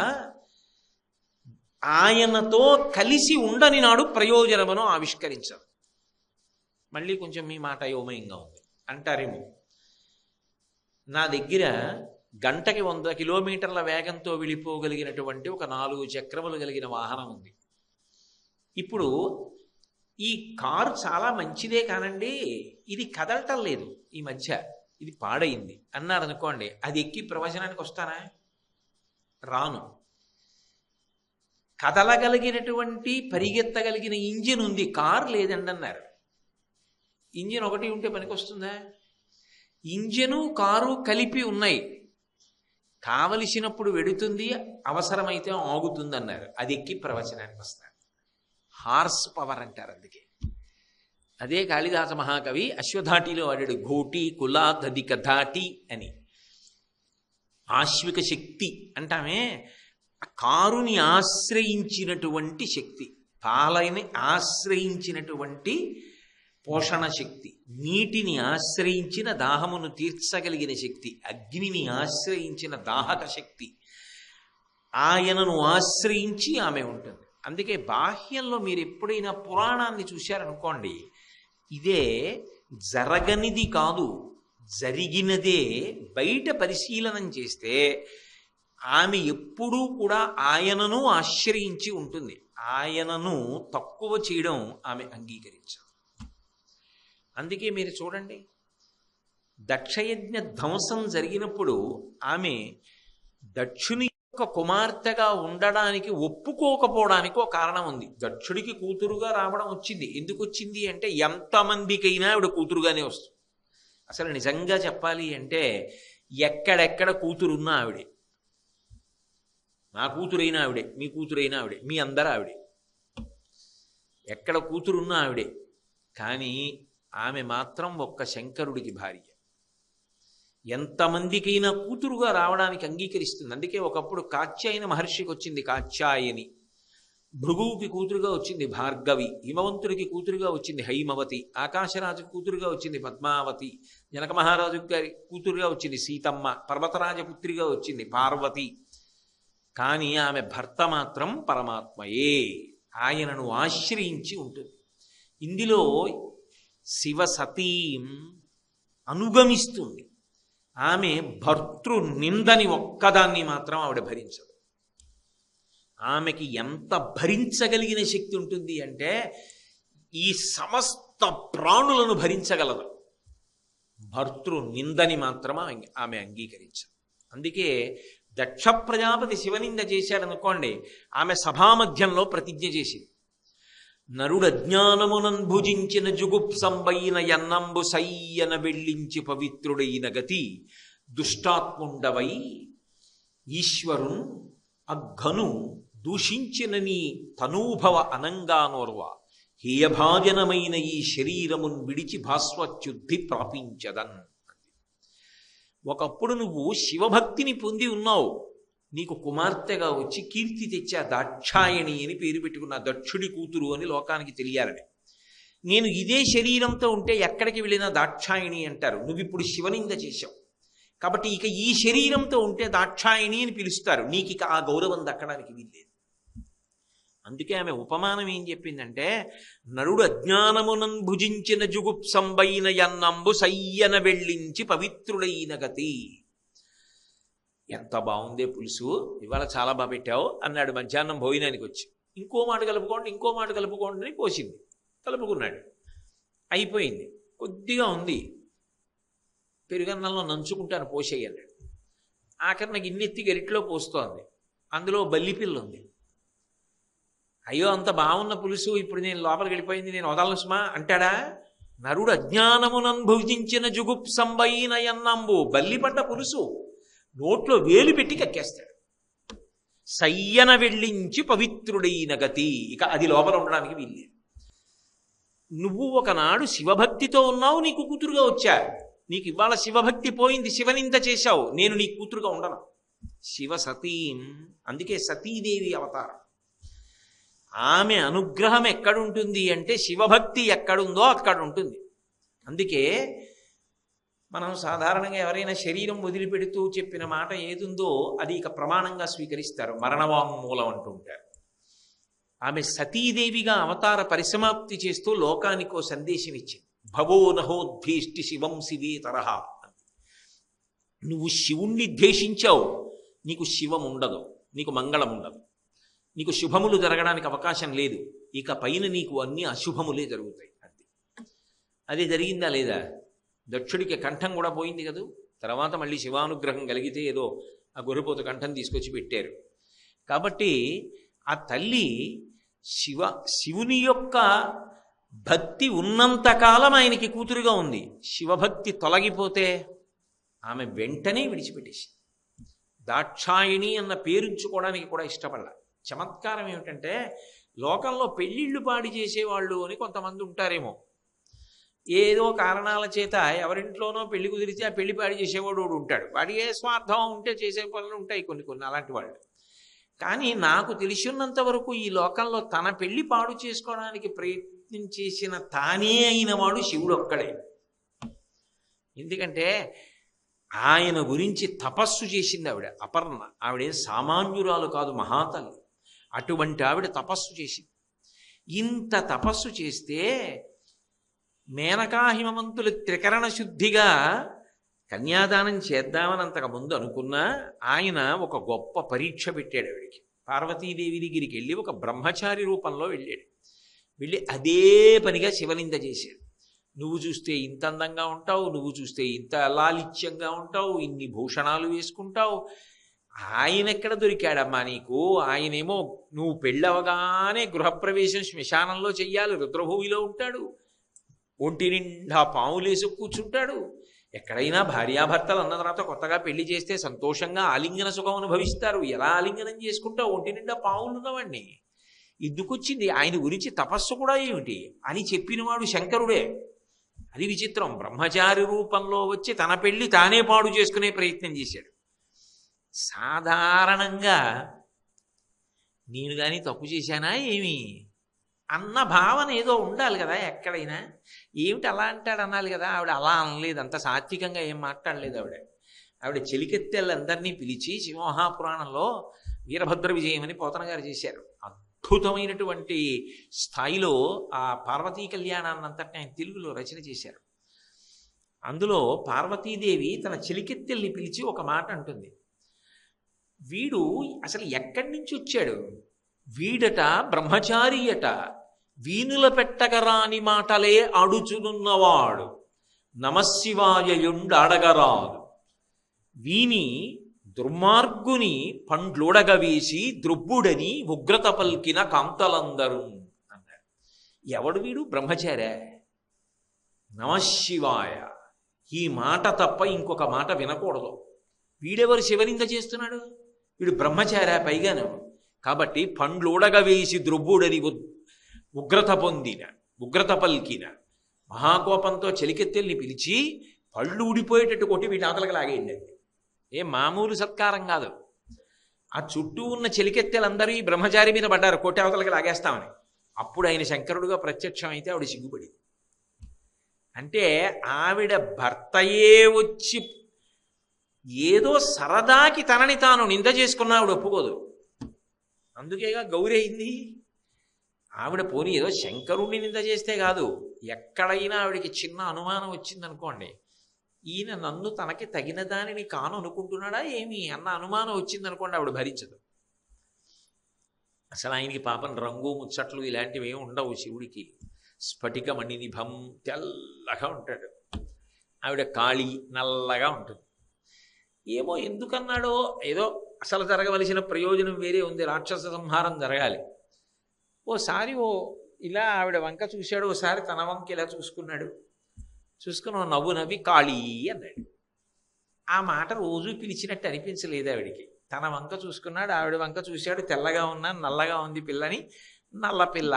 ఆయనతో కలిసి ఉండని నాడు ప్రయోజనమును ఆవిష్కరించారు. మళ్ళీ కొంచెం మీ మాట యోమయంగా ఉంది అంటారేమో. నా దగ్గర గంటకి 100 కిలోమీటర్ల వేగంతో వెళ్ళిపోగలిగినటువంటి ఒక 4 చక్రములు కలిగిన వాహనం ఉంది. ఇప్పుడు ఈ కారు చాలా మంచిదే కానండి, ఇది కదలటం లేదు ఈ మధ్య, ఇది పాడైంది అన్నారనుకోండి, అది ఎక్కి ప్రవచనానికి వస్తానా? రాను. కదలగలిగినటువంటి పరిగెత్తగలిగిన ఇంజిన్ ఉంది, కారు లేదండి అన్నారు. ఇంజిన్ ఒకటి ఉంటే పనికొస్తుందా? ఇంజను కారు కలిపి ఉన్నాయి, కావలసినప్పుడు వెడుతుంది, అవసరమైతే ఆగుతుంది అన్నారు. అది ఎక్కి ప్రవచనానికి వస్తారు. హార్స్ పవర్ అంటారు. అందుకే అదే కాళిదాస మహాకవి అశ్వధాటిలో వాడాడు, ఘోటి కులాధధిక ధాటి అని. ఆశ్విక శక్తి అంటామే, కారుని ఆశ్రయించినటువంటి శక్తి, పాలని ఆశ్రయించినటువంటి పోషణ శక్తి, నీటిని ఆశ్రయించిన దాహమును తీర్చగలిగిన శక్తి, అగ్నిని ఆశ్రయించిన దాహక శక్తి, ఆయనను ఆశ్రయించి ఆమె ఉంటుంది. అందుకే బాహ్యంలో మీరు ఎప్పుడైనా పురాణాన్ని చూశారనుకోండి, ఇదే జరగనిది కాదు, జరిగినదే బయట పరిశీలనం చేస్తే ఆమె ఎప్పుడూ కూడా ఆయనను ఆశ్రయించి ఉంటుంది. ఆయనను తక్కువ చేయడం ఆమె అంగీకరించదు. అందుకే మీరు చూడండి, దక్షయజ్ఞ ధ్వంసం జరిగినప్పుడు ఆమె దక్షుని యొక్క కుమార్తెగా ఉండడానికి ఒప్పుకోకపోవడానికి ఒక కారణం ఉంది. దక్షుడికి కూతురుగా రావడం వచ్చింది. ఎందుకు వచ్చింది అంటే ఎంతమందికైనా ఆవిడ కూతురుగానే వస్తుంది. అసలు నిజంగా చెప్పాలి అంటే ఎక్కడెక్కడ కూతురున్నా ఆవిడే. నా కూతురైనా ఆవిడే, మీ కూతురైనా ఆవిడే, మీ అందరూ ఆవిడే. ఎక్కడ కూతురున్నా ఆవిడే. కానీ ఆమె మాత్రం ఒక్క శంకరుడికి భార్య. ఎంతమందికైనా కూతురుగా రావడానికి అంగీకరిస్తుంది. అందుకే ఒకప్పుడు కాత్యాయన మహర్షికి వచ్చింది కాత్యాయని, భృగువుకి కూతురుగా వచ్చింది భార్గవి, హిమవంతుడికి కూతురుగా వచ్చింది హైమవతి, ఆకాశరాజుకి కూతురుగా వచ్చింది పద్మావతి, జనక మహారాజు గారి కూతురుగా వచ్చింది సీతమ్మ, పర్వతరాజపుత్రిగా వచ్చింది పార్వతి. కానీ ఆమె భర్త మాత్రం పరమాత్మయే, ఆయనను ఆశ్రయించి ఉంటుంది. ఇందులో శివసతీం అనుగమిస్తుంది. ఆమె భర్తృ నిందని ఒక్కదాన్ని మాత్రం ఆవిడ భరించదు. ఆమెకి ఎంత భరించగలిగిన శక్తి ఉంటుంది అంటే ఈ సమస్త ప్రాణులను భరించగలదు. భర్తృ నిందని మాత్రం ఆమె అంగీకరించదు. అందుకే దక్ష ప్రజాపతి శివనింద చేశాడనుకోండి, ఆమె సభామధ్యంలో ప్రతిజ్ఞ చేసింది, నరుడజ్ఞానమునన్ భుజించిన జుగుప్సంబైన యన్నంబు సయ్యన వెళ్ళించి పవిత్రుడైన గతి దుష్టాత్ముండవై ఈశ్వరున్ అఘను దూషించిన నీ తనూభవ అనంగానోర్వ హేయభాజనమైన ఈ శరీరమున్ విడిచి భాస్వచ్యుద్ధి ప్రాపించదన్. ఒకప్పుడు నువ్వు శివభక్తిని పొంది ఉన్నావు, నీకు కుమార్తెగా వచ్చి కీర్తి తెచ్చా, దాక్షాయణి అని పేరు పెట్టుకున్న, దక్షుడి కూతురు అని లోకానికి తెలియాలని. నేను ఇదే శరీరంతో ఉంటే ఎక్కడికి వెళ్ళినా దాక్షాయణి అంటారు. నువ్వు ఇప్పుడు శివనింద చేశావు కాబట్టి ఇక ఈ శరీరంతో ఉంటే దాక్షాయణి అని పిలుస్తారు, నీకు ఇక ఆ గౌరవం దక్కడానికి వీల్లేదు. అందుకే ఆమె ఉపమానం ఏం చెప్పిందంటే, నరుడు అజ్ఞానమునన్ భుజించిన జుగుప్సంబైన యన్నంబు సయ్యన వెళ్ళించి పవిత్రుడైన గతి. ఎంత బాగుందే పులుసు, ఇవాళ చాలా బాగా పెట్టావు అన్నాడు మధ్యాహ్నం భోజనానికి వచ్చి. ఇంకో మాట కలుపుకోండి, ఇంకో మాట కలుపుకోండి అని పోసింది. కలుపుకున్నాడు, అయిపోయింది. కొద్దిగా ఉంది, పెరుగన్నంలో నంచుకుంటాను పోసేయన్నాడు. ఆఖరి నాకు ఇన్నెత్తి గరిట్లో పోస్తోంది, అందులో బల్లిపిల్ల ఉంది. అయ్యో అంత బాగున్న పులుసు ఇప్పుడు నేను లోపలికి వెళ్ళిపోయింది, నేను వదలను సుమా అంటాడా? నరుడు అజ్ఞానమునన్ భుజించిన జుగుప్సంబైన యన్నంబు, బల్లిపడ్డ పులుసు నోట్లో వేలు పెట్టి కక్కేస్తాడు. సయ్యన వెళ్ళించి పవిత్రుడైన గతి, ఇక అది లోపల ఉండడానికి వీల్లేదు. నువ్వు ఒకనాడు శివభక్తితో ఉన్నావు, నీకు కూతురుగా వచ్చా. నీకు ఇవాళ శివభక్తి పోయింది, శివనింద చేశావు, నేను నీ కూతురుగా ఉండను. శివ సతీం, అందుకే సతీదేవి అవతారం. ఆమె అనుగ్రహం ఎక్కడుంటుంది అంటే శివభక్తి ఎక్కడుందో అక్కడ ఉంటుంది. అందుకే మనం సాధారణంగా ఎవరైనా శరీరం వదిలిపెడుతూ చెప్పిన మాట ఏదుందో అది ఇక ప్రమాణంగా స్వీకరిస్తారు, మరణవాంగ్మూలం అంటూ ఉంటారు. ఆమె సతీదేవిగా అవతార పరిసమాప్తి చేస్తూ లోకానికో సందేశం ఇచ్చింది. భవో నహోద్భీష్టి శివం శివే తరహ. నువ్వు శివుణ్ణి ద్వేషించావు, నీకు శివం ఉండదు, నీకు మంగళం ఉండదు, నీకు శుభములు జరగడానికి అవకాశం లేదు. ఇక పైన నీకు అన్ని అశుభములే జరుగుతాయి. అంతే. అది జరిగిందా లేదా? దక్షుడికి కంఠం కూడా పోయింది కదూ. తర్వాత మళ్ళీ శివానుగ్రహం కలిగితే ఏదో ఆ గొర్రెపోత కంఠం తీసుకొచ్చి పెట్టారు. కాబట్టి ఆ తల్లి శివుని యొక్క భక్తి ఉన్నంతకాలం ఆయనకి కూతురుగా ఉంది. శివభక్తి తొలగిపోతే ఆమె వెంటనే విడిచిపెట్టేసింది. దాక్షాయిణి అన్న పేరుంచుకోవడానికి కూడా ఇష్టపడాలి. చమత్కారం ఏమిటంటే, లోకంలో పెళ్ళిళ్ళు పాడి చేసేవాళ్ళు అని కొంతమంది ఉంటారేమో, ఏదో కారణాల చేత ఎవరింట్లోనో పెళ్లి కుదిరితే ఆ పెళ్లి పాడి చేసేవాడు ఉంటాడు. వాడికి ఏ స్వార్థం ఉంటే చేసే పనులు ఉంటాయి కొన్ని అలాంటి వాళ్ళు. కానీ నాకు తెలిసినంత వరకు ఈ లోకంలో తన పెళ్లి పాడు చేసుకోవడానికి ప్రయత్నం చేసిన తానే అయిన వాడు శివుడు ఒక్కడే. ఎందుకంటే ఆయన గురించి తపస్సు చేసింది ఆవిడ, అపర్ణ. ఆవిడేం సామాన్యురాలు కాదు, మహాతల్లి. అటువంటి ఆవిడ తపస్సు చేసింది. ఇంత తపస్సు చేస్తే మేనకా హిమవంతులు త్రికరణ శుద్ధిగా కన్యాదానం చేద్దామని అంతకు ముందు అనుకున్నా ఆయన ఒక గొప్ప పరీక్ష పెట్టాడు ఆవిడికి. పార్వతీదేవి దగ్గరికి వెళ్ళి ఒక బ్రహ్మచారి రూపంలో వెళ్ళాడు. వెళ్ళి అదే పనిగా శివనింద చేశాడు. నువ్వు చూస్తే ఇంత అందంగా ఉంటావు, నువ్వు చూస్తే ఇంత లాలిత్యంగా ఉంటావు, ఇన్ని భూషణాలు వేసుకుంటావు, ఆయన ఎక్కడ దొరికాడమ్మా నీకు? ఆయనేమో నువ్వు పెళ్ళవగానే గృహప్రవేశం శ్మశానంలో చెయ్యాలి, రుద్రభూమిలో ఉంటాడు, ఒంటి నిండా పాములేసి కూర్చుంటాడు. ఎక్కడైనా భార్యాభర్తలు అన్న తర్వాత కొత్తగా పెళ్లి చేస్తే సంతోషంగా ఆలింగన సుఖం అనుభవిస్తారు. ఎలా ఆలింగనం చేసుకుంటావు? ఒంటి నిండా పాములు ఉన్నవాడిని. ఇద్దుకొచ్చింది ఆయన గురించి తపస్సు కూడా ఏమిటి అని చెప్పినవాడు శంకరుడే. అది విచిత్రం. బ్రహ్మచారి రూపంలో వచ్చి తన పెళ్లి తానే పాడు చేసుకునే ప్రయత్నం చేశాడు. సాధారణంగా నేను కానీ తప్పు చేశానా ఏమి అన్న భావన ఏదో ఉండాలి కదా ఎక్కడైనా. ఏమిటి అలా అంటాడు అనాలి కదా. ఆవిడ అలా అనలేదు, అంత సాత్వికంగా ఏం మాట్లాడలేదు. ఆవిడ చెలికెత్తెళ్ళందరినీ పిలిచి శివమహాపురాణంలో వీరభద్ర విజయం అని పోతన గారు చేశారు. అద్భుతమైనటువంటి స్థాయిలో ఆ పార్వతీ కళ్యాణాన్నంతటిని ఆయన తెలుగులో రచన చేశారు. అందులో పార్వతీదేవి తన చెలికెత్తెల్ని పిలిచి ఒక మాట అంటుంది. వీడు అసలు ఎక్కడి నుంచి వచ్చాడు? వీడట బ్రహ్మచారి అట, వీణుల పెట్టగరాని మాటలే అడుచునున్నవాడు, నమశివాయయుండడగరాదు, వీని దుర్మార్గుని పండ్లుడగవేసి ద్రుబ్బుడని ఉగ్రత పల్కిన కాంతలందరూ అన్నాడు. ఎవడు వీడు? బ్రహ్మచారే. నమశివాయ ఈ మాట తప్ప ఇంకొక మాట వినకూడదు. వీడెవరు శివనింద చేస్తున్నాడు? వీడు బ్రహ్మచారా పైగాను. కాబట్టి పండ్లుడగ వేసి ద్రొబ్బుడని ఉగ్రత పల్కిన మహాకోపంతో చెలికెత్తెల్ని పిలిచి పళ్ళు ఊడిపోయేటట్టు కొట్టి వీడి ఆతలకు లాగేయండి. ఏం మామూలు సత్కారం కాదు. ఆ చుట్టూ ఉన్న చెలికెత్తెలందరూ ఈ బ్రహ్మచారి మీద పడ్డారు, కొట్టి అవతలకి లాగేస్తామని. అప్పుడు ఆయన శంకరుడుగా ప్రత్యక్షం అయితే ఆవిడ సిగ్గుపడి, అంటే ఆవిడ భర్తయే వచ్చి ఏదో సరదాకి తనని తాను నింద చేసుకున్న ఆవిడ ఒప్పుకోదు. అందుకేగా గౌరి అయింది. ఆవిడ పోనీ ఏదో శంకరుణ్ణి నింద చేస్తే కాదు, ఎక్కడైనా ఆవిడికి చిన్న అనుమానం వచ్చిందనుకోండి, ఈయన నన్ను తనకి తగిన దానిని కాను అనుకుంటున్నాడా ఏమి అన్న అనుమానం వచ్చిందనుకోండి, ఆవిడ భరించదు. అసలు ఆయనకి పాపం రంగు ముచ్చట్లు ఇలాంటివి ఏమి ఉండవు. శివుడికి స్ఫటిక మణినిభం తెల్లగా ఉంటాడు, ఆవిడ కాళీ నల్లగా ఉంటుంది. ఏమో ఎందుకన్నాడో, ఏదో అసలు జరగవలసిన ప్రయోజనం వేరే ఉంది, రాక్షస సంహారం జరగాలి. ఓసారి ఇలా ఆవిడ వంక చూశాడు, ఓసారి తన వంక ఇలా చూసుకున్నాడు. చూసుకుని నవ్వు నవ్వి కాళీ అన్నాడు. ఆ మాట రోజు పిలిచినట్టు అనిపించలేదు ఆవిడికి. తన వంక చూసుకున్నాడు, ఆవిడ వంక చూశాడు. తెల్లగా ఉన్నా నల్లగా ఉంది పిల్లని, నల్ల పిల్ల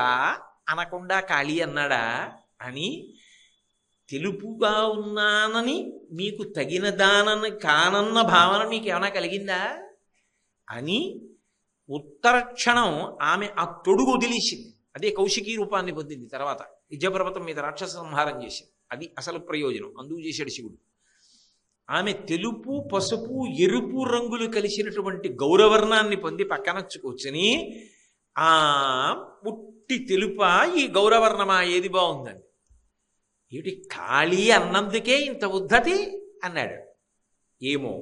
అనకుండా కాళీ అన్నాడా అని, తెలుపుగా ఉన్నానని మీకు తగిన దానని కానన్న భావన మీకు ఏమైనా కలిగిందా అని ఉత్తర క్షణం ఆమె ఆ తొడుగు వదిలేసింది. అదే కౌశికీ రూపాన్ని పొందింది. తర్వాత విద్యాపర్వతం మీద రాక్షస సంహారం చేసింది. అది అసలు ప్రయోజనం, అందుకు చేశాడు శివుడు. ఆమె తెలుపు పసుపు ఎరుపు రంగులు కలిసినటువంటి గౌరవర్ణాన్ని పొంది పక్కన కూర్చుని, ఆ పుట్టి తెలుప ఈ గౌరవర్ణమా ఏది బాగుందండి, ఏమిటి ఖాళీ అన్నందుకే ఇంత ఉద్ధతి అన్నాడు. ఏమో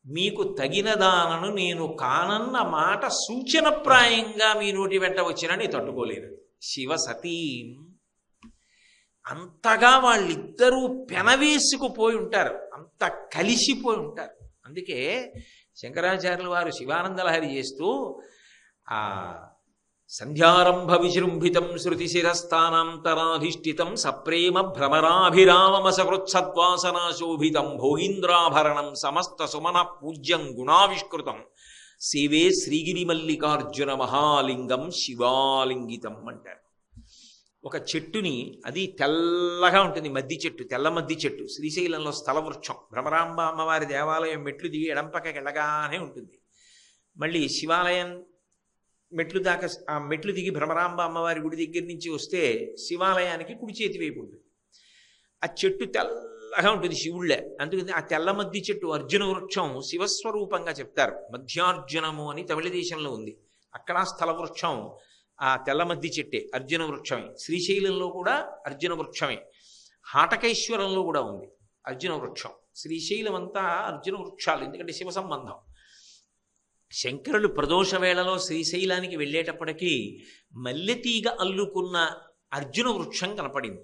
మీకు తగిన దానను నేను కానన్న మాట సూచనప్రాయంగా మీ నోటి వెంట వచ్చినా నేను తట్టుకోలేను. శివ సతీం అంతగా వాళ్ళిద్దరూ పెనవేసుకుపోయి ఉంటారు, అంత కలిసిపోయి ఉంటారు. అందుకే శంకరాచార్యుల వారు శివానందలహరి చేస్తూ ఆ సంధ్యారంభ విజృంభితం శృతిశిరస్థానాంతరాధిష్ఠితం సప్రేమ భ్రమరాభిరామమసకృత్సద్వాసనాశోభితం భోగీంద్రాభరణం సమస్త సుమన పూజ్యం గుణావిష్కృతం సేవే శ్రీగిరి మల్లికార్జున మహాలింగం శివాలింగితం అంటారు. ఒక చెట్టుని, అది తెల్లగా ఉంటుంది, మద్ది చెట్టు, తెల్ల మద్ది చెట్టు, శ్రీశైలంలో స్థలవృక్షం. భ్రమరాంబ అమ్మవారి దేవాలయం మెట్లు దిగి ఎడంపక్కకి వెళ్ళగానే ఉంటుంది. మళ్ళీ శివాలయం మెట్లు దాకా, ఆ మెట్లు దిగి భ్రమరాంబ అమ్మవారి గుడి దగ్గర నుంచి వస్తే శివాలయానికి కుడి చేతి వైపు ఉంటుంది. ఆ చెట్టు తెల్లగా ఉంటుంది శివుళ్ళే. అందుకని ఆ తెల్ల మద్ది చెట్టు అర్జున వృక్షం శివస్వరూపంగా చెప్తారు. మధ్యార్జునము అని తమిళ దేశంలో ఉంది, అక్కడ స్థల వృక్షం ఆ తెల్ల మద్ది చెట్టే, అర్జున వృక్షమే. శ్రీశైలంలో కూడా అర్జున వృక్షమే, హాటకేశ్వరంలో కూడా ఉంది అర్జున వృక్షం. శ్రీశైలం అంతా అర్జున వృక్షాలు, ఎందుకంటే శివ సంబంధం. శంకరులు ప్రదోష వేళలో శ్రీశైలానికి వెళ్ళేటప్పటికీ మల్లెతీగ అల్లుకున్న అర్జున వృక్షం కనపడింది.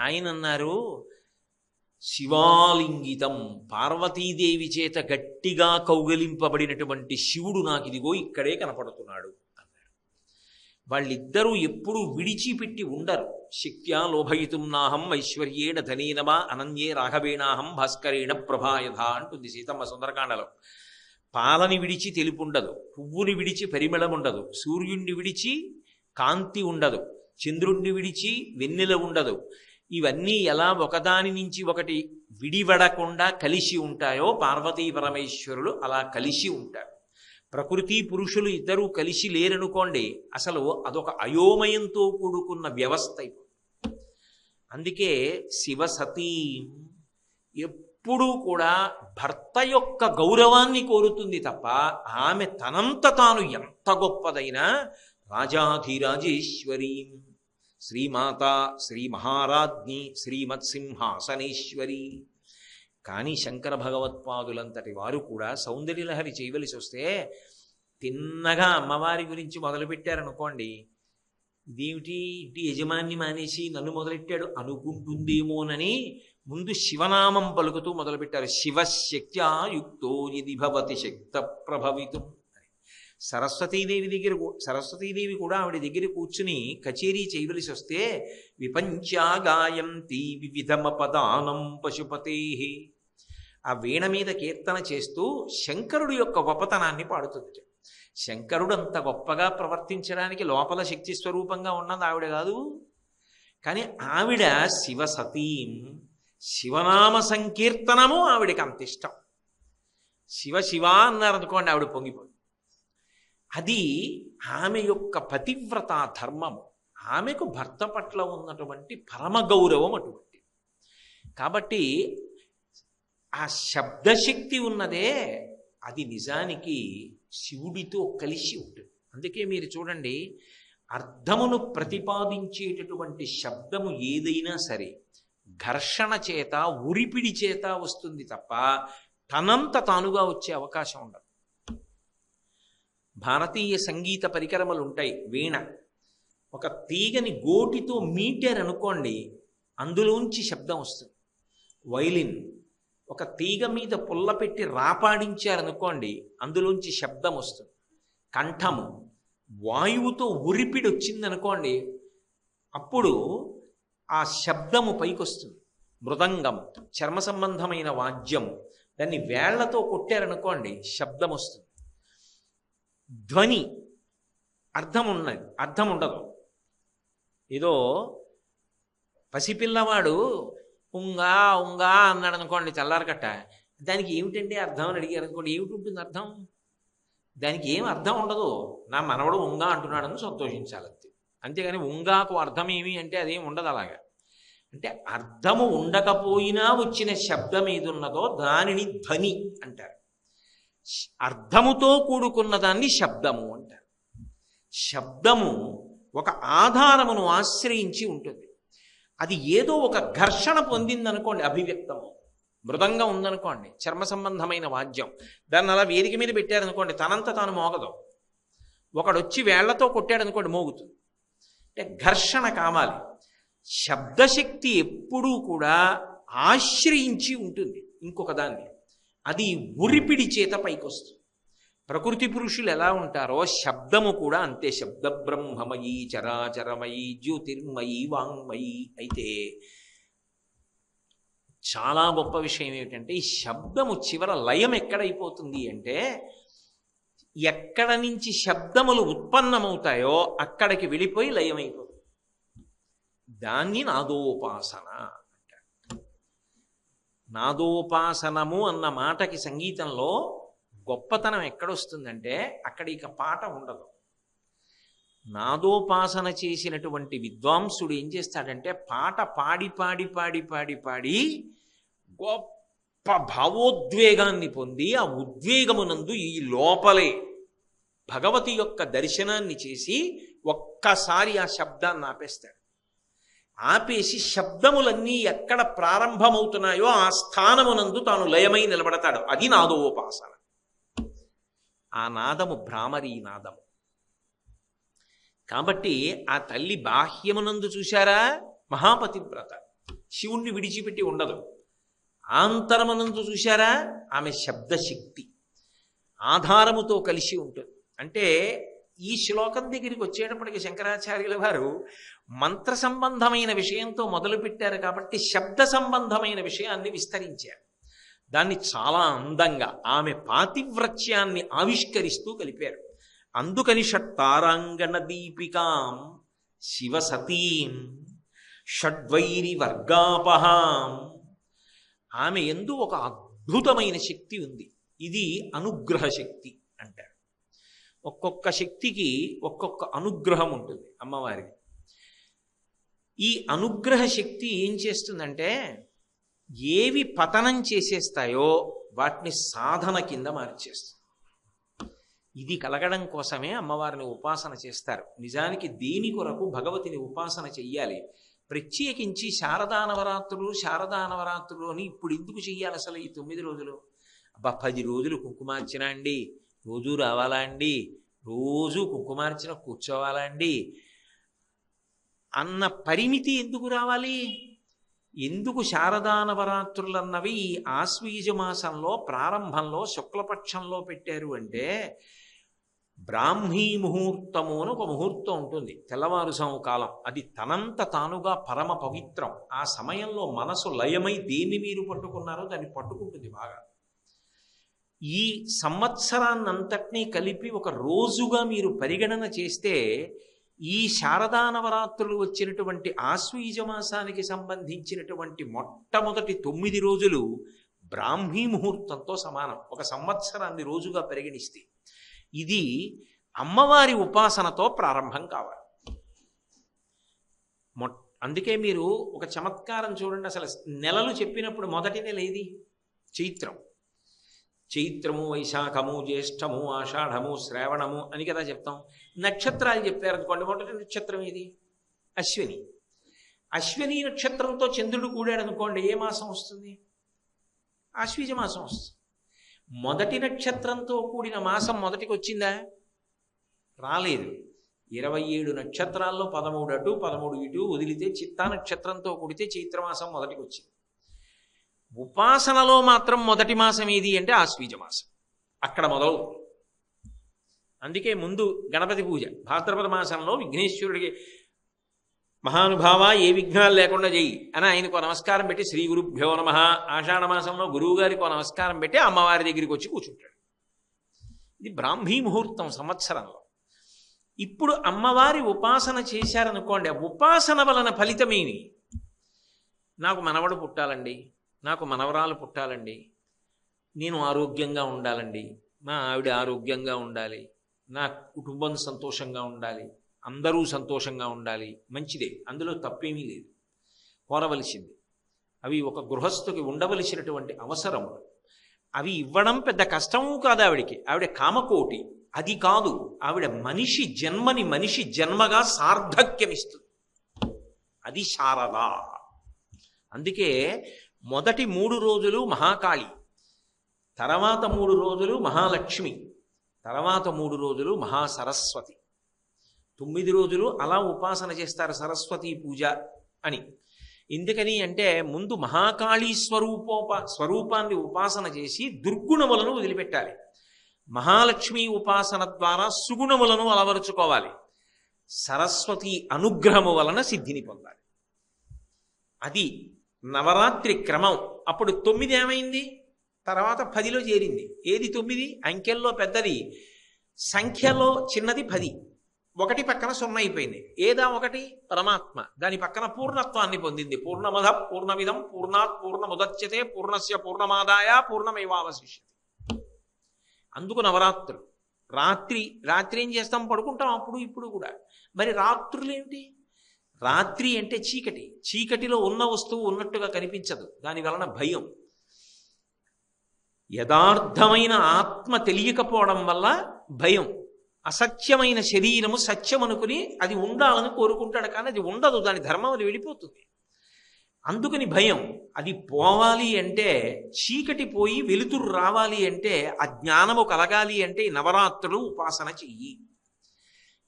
ఆయన అన్నారు, శివాలింగితం, పార్వతీదేవి చేత గట్టిగా కౌగలింపబడినటువంటి శివుడు నాకు ఇదిగో ఇక్కడే కనపడుతున్నాడు అన్నారు. వాళ్ళిద్దరూ ఎప్పుడూ విడిచిపెట్టి ఉండరు. శక్త్యా లోభయితుం నాహం ఐశ్వర్యేణ ధనేనవా అనన్యే రాఘవేణాహం భాస్కరేణ ప్రభాయధ అంటుంది సీతమ్మ సుందరకాండలో. పాలని విడిచి తెలుపుండదు, పువ్వుని విడిచి పరిమళం ఉండదు, సూర్యుణ్ణి విడిచి కాంతి ఉండదు, చంద్రుణ్ణి విడిచి వెన్నెల ఉండదు. ఇవన్నీ ఎలా ఒకదాని నుంచి ఒకటి విడివడకుండా కలిసి ఉంటాయో పార్వతీ పరమేశ్వరులు అలా కలిసి ఉంటారు. ప్రకృతి పురుషులు ఇద్దరూ కలిసి లేరనుకోండి, అసలు అదొక అయోమయంతో కూడుకున్న వ్యవస్థ. అందుకే శివ సతీం ఎప్పుడూ కూడా భర్త యొక్క గౌరవాన్ని కోరుతుంది తప్ప ఆమె తనంత తాను ఎంత గొప్పదైనా రాజాధిరాజేశ్వరీం శ్రీమాత శ్రీ మహారాజ్ఞి శ్రీమత్సింహాసనేశ్వరి. కానీ శంకర భగవత్పాదులంతటి వారు కూడా సౌందర్యలహరి చేయవలసి వస్తే తిన్నగా అమ్మవారి గురించి మొదలుపెట్టారనుకోండి, ఇదేమిటి ఇంటి యజమాన్ని మానేసి నన్ను మొదలెట్టాడు అనుకుంటుందేమోనని ముందు శివనామం పలుకుతూ మొదలుపెట్టారు. శివశక్త్యా యుక్తో యది భవతి శక్త ప్రభవితం. సరస్వతీదేవి కూడా ఆవిడ దగ్గర కూర్చుని కచేరీ చేయవలసి వస్తే విపంచాగాయంతి వివిధమపదానం పశుపతే, ఆ వీణ మీద కీర్తన చేస్తూ శంకరుడు యొక్క గొప్పతనాన్ని పాడుతుంది. శంకరుడు అంత గొప్పగా ప్రవర్తించడానికి లోపల శక్తి స్వరూపంగా ఉన్నది ఆవిడ కాదు. కానీ ఆవిడ శివసతీం, శివనామ సంకీర్తనము ఆవిడకి అంత ఇష్టం. శివ శివ అన్నారనుకోండి ఆవిడ పొంగిపోయి. అది ఆమె యొక్క పతివ్రత ధర్మము, ఆమెకు భర్త పట్ల ఉన్నటువంటి పరమ గౌరవం అటువంటి. కాబట్టి ఆ శబ్దశక్తి ఉన్నదే అది నిజానికి శివుడితో కలిసి ఉంటుంది. అందుకే మీరు చూడండి, అర్థమును ప్రతిపాదించేటటువంటి శబ్దము ఏదైనా సరే ఘర్షణ చేత ఉరిపిడి చేత వస్తుంది తప్ప తనంత తానుగా వచ్చే అవకాశం ఉండదు. భారతీయ సంగీత పరికరములు ఉంటాయి. వీణ ఒక తీగని గోటితో మీటారనుకోండి, అందులోంచి శబ్దం వస్తుంది. వైలిన్ ఒక తీగ మీద పుల్ల పెట్టి రాపాడించారనుకోండి, అందులోంచి శబ్దం వస్తుంది. కంఠము వాయువుతో ఉరిపిడి వచ్చిందనుకోండి, అప్పుడు ఆ శబ్దము పైకొస్తుంది. మృదంగం చర్మ సంబంధమైన వాద్యము, దాన్ని వేళ్లతో కొట్టారనుకోండి శబ్దం వస్తుంది. ధ్వని అర్థం ఉండదు. ఏదో పసిపిల్లవాడు ఉంగా ఉంగా అన్నాడు అనుకోండి తెల్లారకట్ట, దానికి ఏమిటండి అర్థం అని అడిగారు అనుకోండి, ఏమిటి ఉంటుంది అర్థం? దానికి ఏం అర్థం ఉండదు. నా మనవడు ఉంగా అంటున్నాడని సంతోషించాలి అంతే. అంతేగాని ఉంగాకు అర్థం ఏమి అంటే అదేం ఉండదు. అలాగా అంటే అర్థము ఉండకపోయినా వచ్చిన శబ్దం ఏది ఉన్నదో దానిని ధ్వని అంటారు. అర్థముతో కూడుకున్న దాన్ని శబ్దము అంటారు. శబ్దము ఒక ఆధారమును ఆశ్రయించి ఉంటుంది. అది ఏదో ఒక ఘర్షణ పొందిందనుకోండి అభివ్యక్తము. మృదంగం ఉందనుకోండి, చర్మ సంబంధమైన వాద్యం, దాన్ని అలా వేదిక మీద పెట్టారనుకోండి తనంత తాను మోగదు. ఒకడొచ్చి వేళ్లతో కొట్టాడనుకోండి మోగుతుంది. అంటే ఘర్షణ కావాలి. శబ్దశక్తి ఎప్పుడూ కూడా ఆశ్రయించి ఉంటుంది ఇంకొక దాన్ని. అది ఉరిపిడి చేత పైకొస్తుంది. ప్రకృతి పురుషులు ఎలా ఉంటారో శబ్దము కూడా అంతే. శబ్ద బ్రహ్మమయీ చరాచరమయీ జ్యోతిర్మయీ వాంగ్మయీ. అయితే చాలా గొప్ప విషయం ఏమిటంటే, ఈ శబ్దము చివర లయం ఎక్కడైపోతుంది అంటే, ఎక్కడ నుంచి శబ్దములు ఉత్పన్నమవుతాయో అక్కడికి వెళ్ళిపోయి లయమైపోతుంది. దాన్ని నాదోపాసన అంటారు. నాదోపాసనము అన్న మాటకి సంగీతంలో గొప్పతనం ఎక్కడొస్తుందంటే, అక్కడ ఇక పాట ఉండదు. నాదోపాసన చేసినటువంటి విద్వాంసుడు ఏం చేస్తాడంటే, పాట పాడి పాడి పాడి పాడి పాడి గొప్ప భావోద్వేగాన్ని పొంది, ఆ ఉద్వేగమునందు ఈ లోపలే భగవతి యొక్క దర్శనాన్ని చేసి ఒక్కసారి ఆ శబ్దాన్ని ఆపేస్తాడు. ఆపేసి శబ్దములన్నీ ఎక్కడ ప్రారంభమవుతున్నాయో ఆ స్థానమునందు తాను లయమై నిలబడతాడు. అది నాదోపాసన. ఆ నాదము భ్రామరీ నాదము. కాబట్టి ఆ తల్లి బాహ్యమునందు చూశారా మహాపతివ్రత, శివుణ్ణి విడిచిపెట్టి ఉండదు. ఆంతరమునందు చూశారా ఆమె శబ్దశక్తి ఆధారముతో కలిసి ఉంటుంది. అంటే ఈ శ్లోకం దగ్గరికి వచ్చేటప్పటికి శంకరాచార్యుల వారు మంత్ర సంబంధమైన విషయంతో మొదలుపెట్టారు కాబట్టి శబ్ద సంబంధమైన విషయాన్ని విస్తరించారు. దాన్ని చాలా అందంగా ఆమె పాతివ్రత్యాన్ని ఆవిష్కరిస్తూ కలిపారు. అందుకని షట్తారాంగణ దీపికాం శివసతీం షడ్వైరి వర్గాపహాం. ఆమె యందు ఒక అద్భుతమైన శక్తి ఉంది. ఇది అనుగ్రహ శక్తి అంటారు. ఒక్కొక్క శక్తికి ఒక్కొక్క అనుగ్రహం ఉంటుంది అమ్మవారికి. ఈ అనుగ్రహ శక్తి ఏం చేస్తుందంటే, ఏవి పతనం చేసేస్తాయో వాటిని సాధన కింద మార్చేస్తుంది. ఇది కలగడం కోసమే అమ్మవారిని ఉపాసన చేస్తారు. నిజానికి దేని కొరకు భగవతిని ఉపాసన చెయ్యాలి? ప్రత్యేకించి శారదా నవరాత్రులు అని ఇప్పుడు ఎందుకు చెయ్యాలి అసలు ఈ 9 రోజులు? అబ్బా 10 రోజులు కుంకుమార్చన అండి, రోజు రావాలా అండి, రోజు కుంకుమార్చన కూర్చోవాలా అండి అన్న పరిమితి ఎందుకు రావాలి? ఎందుకు శారదా నవరాత్రులన్నవి ఈ ఆశ్వీజ మాసంలో ప్రారంభంలో శుక్లపక్షంలో పెట్టారు అంటే, బ్రాహ్మీ ముహూర్తము అని ఒక ముహూర్తం ఉంటుంది, తెల్లవారుజాము కాలం. అది తనంత తానుగా పరమ పవిత్రం. ఆ సమయంలో మనసు లయమై దేన్ని మీరు పట్టుకున్నారో దాన్ని పట్టుకుంటుంది బాగా. ఈ సంవత్సరాన్నంతటినీ కలిపి ఒక రోజుగా మీరు పరిగణన చేస్తే ఈ శారదా నవరాత్రులు వచ్చినటువంటి ఆశ్వీజ మాసానికి సంబంధించినటువంటి మొట్టమొదటి 9 రోజులు బ్రాహ్మీ ముహూర్తంతో సమానం, ఒక సంవత్సరాన్ని రోజుగా పరిగణిస్తే. ఇది అమ్మవారి ఉపాసనతో ప్రారంభం కావాలి. అందుకే మీరు ఒక చమత్కారం చూడండి. అసలు నెలలు చెప్పినప్పుడు మొదటి నెల ఏది? చైత్రం. చైత్రము, వైశాఖము, జ్యేష్ఠము, ఆషాఢము, శ్రావణము అని కదా చెప్తాం. నక్షత్రాలు చెప్పారనుకోండి, మొదటి నక్షత్రం ఏది? అశ్విని. అశ్విని నక్షత్రంతో చంద్రుడు కూడాడు అనుకోండి, ఏ మాసం వస్తుంది? ఆశ్వీజ మాసం వస్తుంది. మొదటి నక్షత్రంతో కూడిన మాసం మొదటికి వచ్చిందా? రాలేదు. 27 నక్షత్రాల్లో 13 అటు 13 ఇటు వదిలితే చిత్తా నక్షత్రంతో కూడితే చైత్రమాసం మొదటికి వచ్చింది. ఉపాసనలో మాత్రం మొదటి మాసం ఏది అంటే ఆశ్వీజ మాసం. అక్కడ మొదలు. అందుకే ముందు గణపతి పూజ భాద్రపద మాసంలో విఘ్నేశ్వరుడికి మహానుభావ ఏ విఘ్నాలు లేకుండా చెయ్యి అని ఆయనకు నమస్కారం పెట్టి శ్రీ గురుభ్యో నమః, ఆషాఢ మాసంలో గురువు గారికి నమస్కారం పెట్టి అమ్మవారి దగ్గరికి వచ్చి కూర్చుంటాడు. ఇది బ్రాహ్మీ ముహూర్తం సంవత్సరంలో. ఇప్పుడు అమ్మవారి ఉపాసన చేశారనుకోండి, ఆ ఉపాసన వలన ఫలితమేమి? నాకు మనవడు పుట్టాలండి, నాకు మనవరాలు పుట్టాలండి, నేను ఆరోగ్యంగా ఉండాలండి, మా ఆవిడ ఆరోగ్యంగా ఉండాలి, నా కుటుంబం సంతోషంగా ఉండాలి, అందరూ సంతోషంగా ఉండాలి. మంచిదే, అందులో తప్పేమీ లేదు, కోరవలసింది. అవి ఒక గృహస్థుకి ఉండవలసినటువంటి అవసరములు. అవి ఇవ్వడం పెద్ద కష్టము కాదు ఆవిడికి. ఆవిడ కామకోటి. అది కాదు, ఆవిడ మనిషి జన్మని మనిషి జన్మగా సార్థక్యమిస్తుంది. అది శారద. అందుకే మొదటి 3 రోజులు మహాకాళి, తర్వాత 3 రోజులు మహాలక్ష్మి, తర్వాత 3 రోజులు మహాసరస్వతి. 9 రోజులు అలా ఉపాసన చేస్తారు సరస్వతీ పూజ అని. ఎందుకని అంటే ముందు మహాకాళీ స్వరూపాన్ని ఉపాసన చేసి దుర్గుణములను వదిలిపెట్టాలి. మహాలక్ష్మి ఉపాసన ద్వారా సుగుణములను అలవరుచుకోవాలి. సరస్వతి అనుగ్రహము వలన సిద్ధిని పొందాలి. అది నవరాత్రి క్రమం. అప్పుడు 9 ఏమైంది? తర్వాత 10లో చేరింది. ఏది 9? అంకెల్లో పెద్దది, సంఖ్యలో చిన్నది 10. 1 పక్కన 0 అయిపోయింది. ఏదా 1? పరమాత్మ. దాని పక్కన పూర్ణత్వాన్ని పొందింది. పూర్ణమద పూర్ణమిదం పూర్ణాత్ పూర్ణముదచ్యతే పూర్ణస్య పూర్ణమాదాయ పూర్ణమేవావశిష్యతే. అందుకు నవరాత్రులు. రాత్రి ఏం చేస్తాం? పడుకుంటాం అప్పుడు ఇప్పుడు కూడా. మరి రాత్రులు ఏమిటి? రాత్రి అంటే చీకటి. చీకటిలో ఉన్న వస్తువు ఉన్నట్టుగా కనిపించదు, దాని వలన భయం. యథార్థమైన ఆత్మ తెలియకపోవడం వల్ల భయం. అసత్యమైన శరీరము సత్యం అనుకుని అది ఉండాలని కోరుకుంటాడు, కానీ అది ఉండదు, దాని ధర్మం అది వెళ్ళిపోతుంది. అందుకని భయం. అది పోవాలి అంటే, చీకటి పోయి వెలుతురు రావాలి అంటే, ఆ జ్ఞానము కలగాలి అంటే ఈ నవరాత్రులు ఉపాసన చెయ్యి.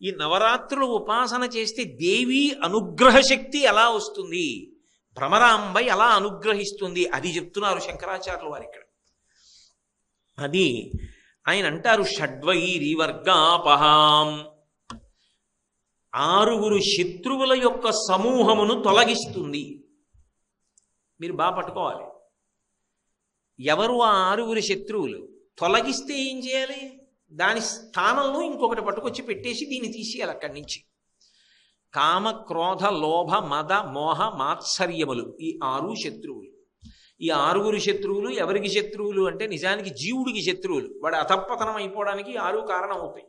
ఈ నవరాత్రులు ఉపాసన చేస్తే దేవి అనుగ్రహ శక్తి ఎలా వస్తుంది, భ్రమరాంబ ఎలా అనుగ్రహిస్తుంది, అది చెప్తున్నారు శంకరాచార్యులు వారు ఇక్కడ. అది ఆయన అంటారు, షడ్వైరివర్గాపహాం, 6 శత్రువుల యొక్క సమూహమును తొలగిస్తుంది. మీరు బాగా పట్టుకోవాలి. ఎవరు ఆ 6 శత్రువులు? తొలగిస్తే ఏం చేయాలి? దాని స్థానంలో ఇంకొకటి పట్టుకొచ్చి పెట్టేసి దీన్ని తీసేయాలి అక్కడి నుంచి. కామ, క్రోధ, లోభ, మద, మోహ, మాత్సర్యములు, ఈ 6 శత్రువులు. ఈ 6 శత్రువులు ఎవరికి శత్రువులు అంటే నిజానికి జీవుడికి శత్రువులు. వాడు అధపతనం అయిపోవడానికి 6 కారణం అవుతాయి.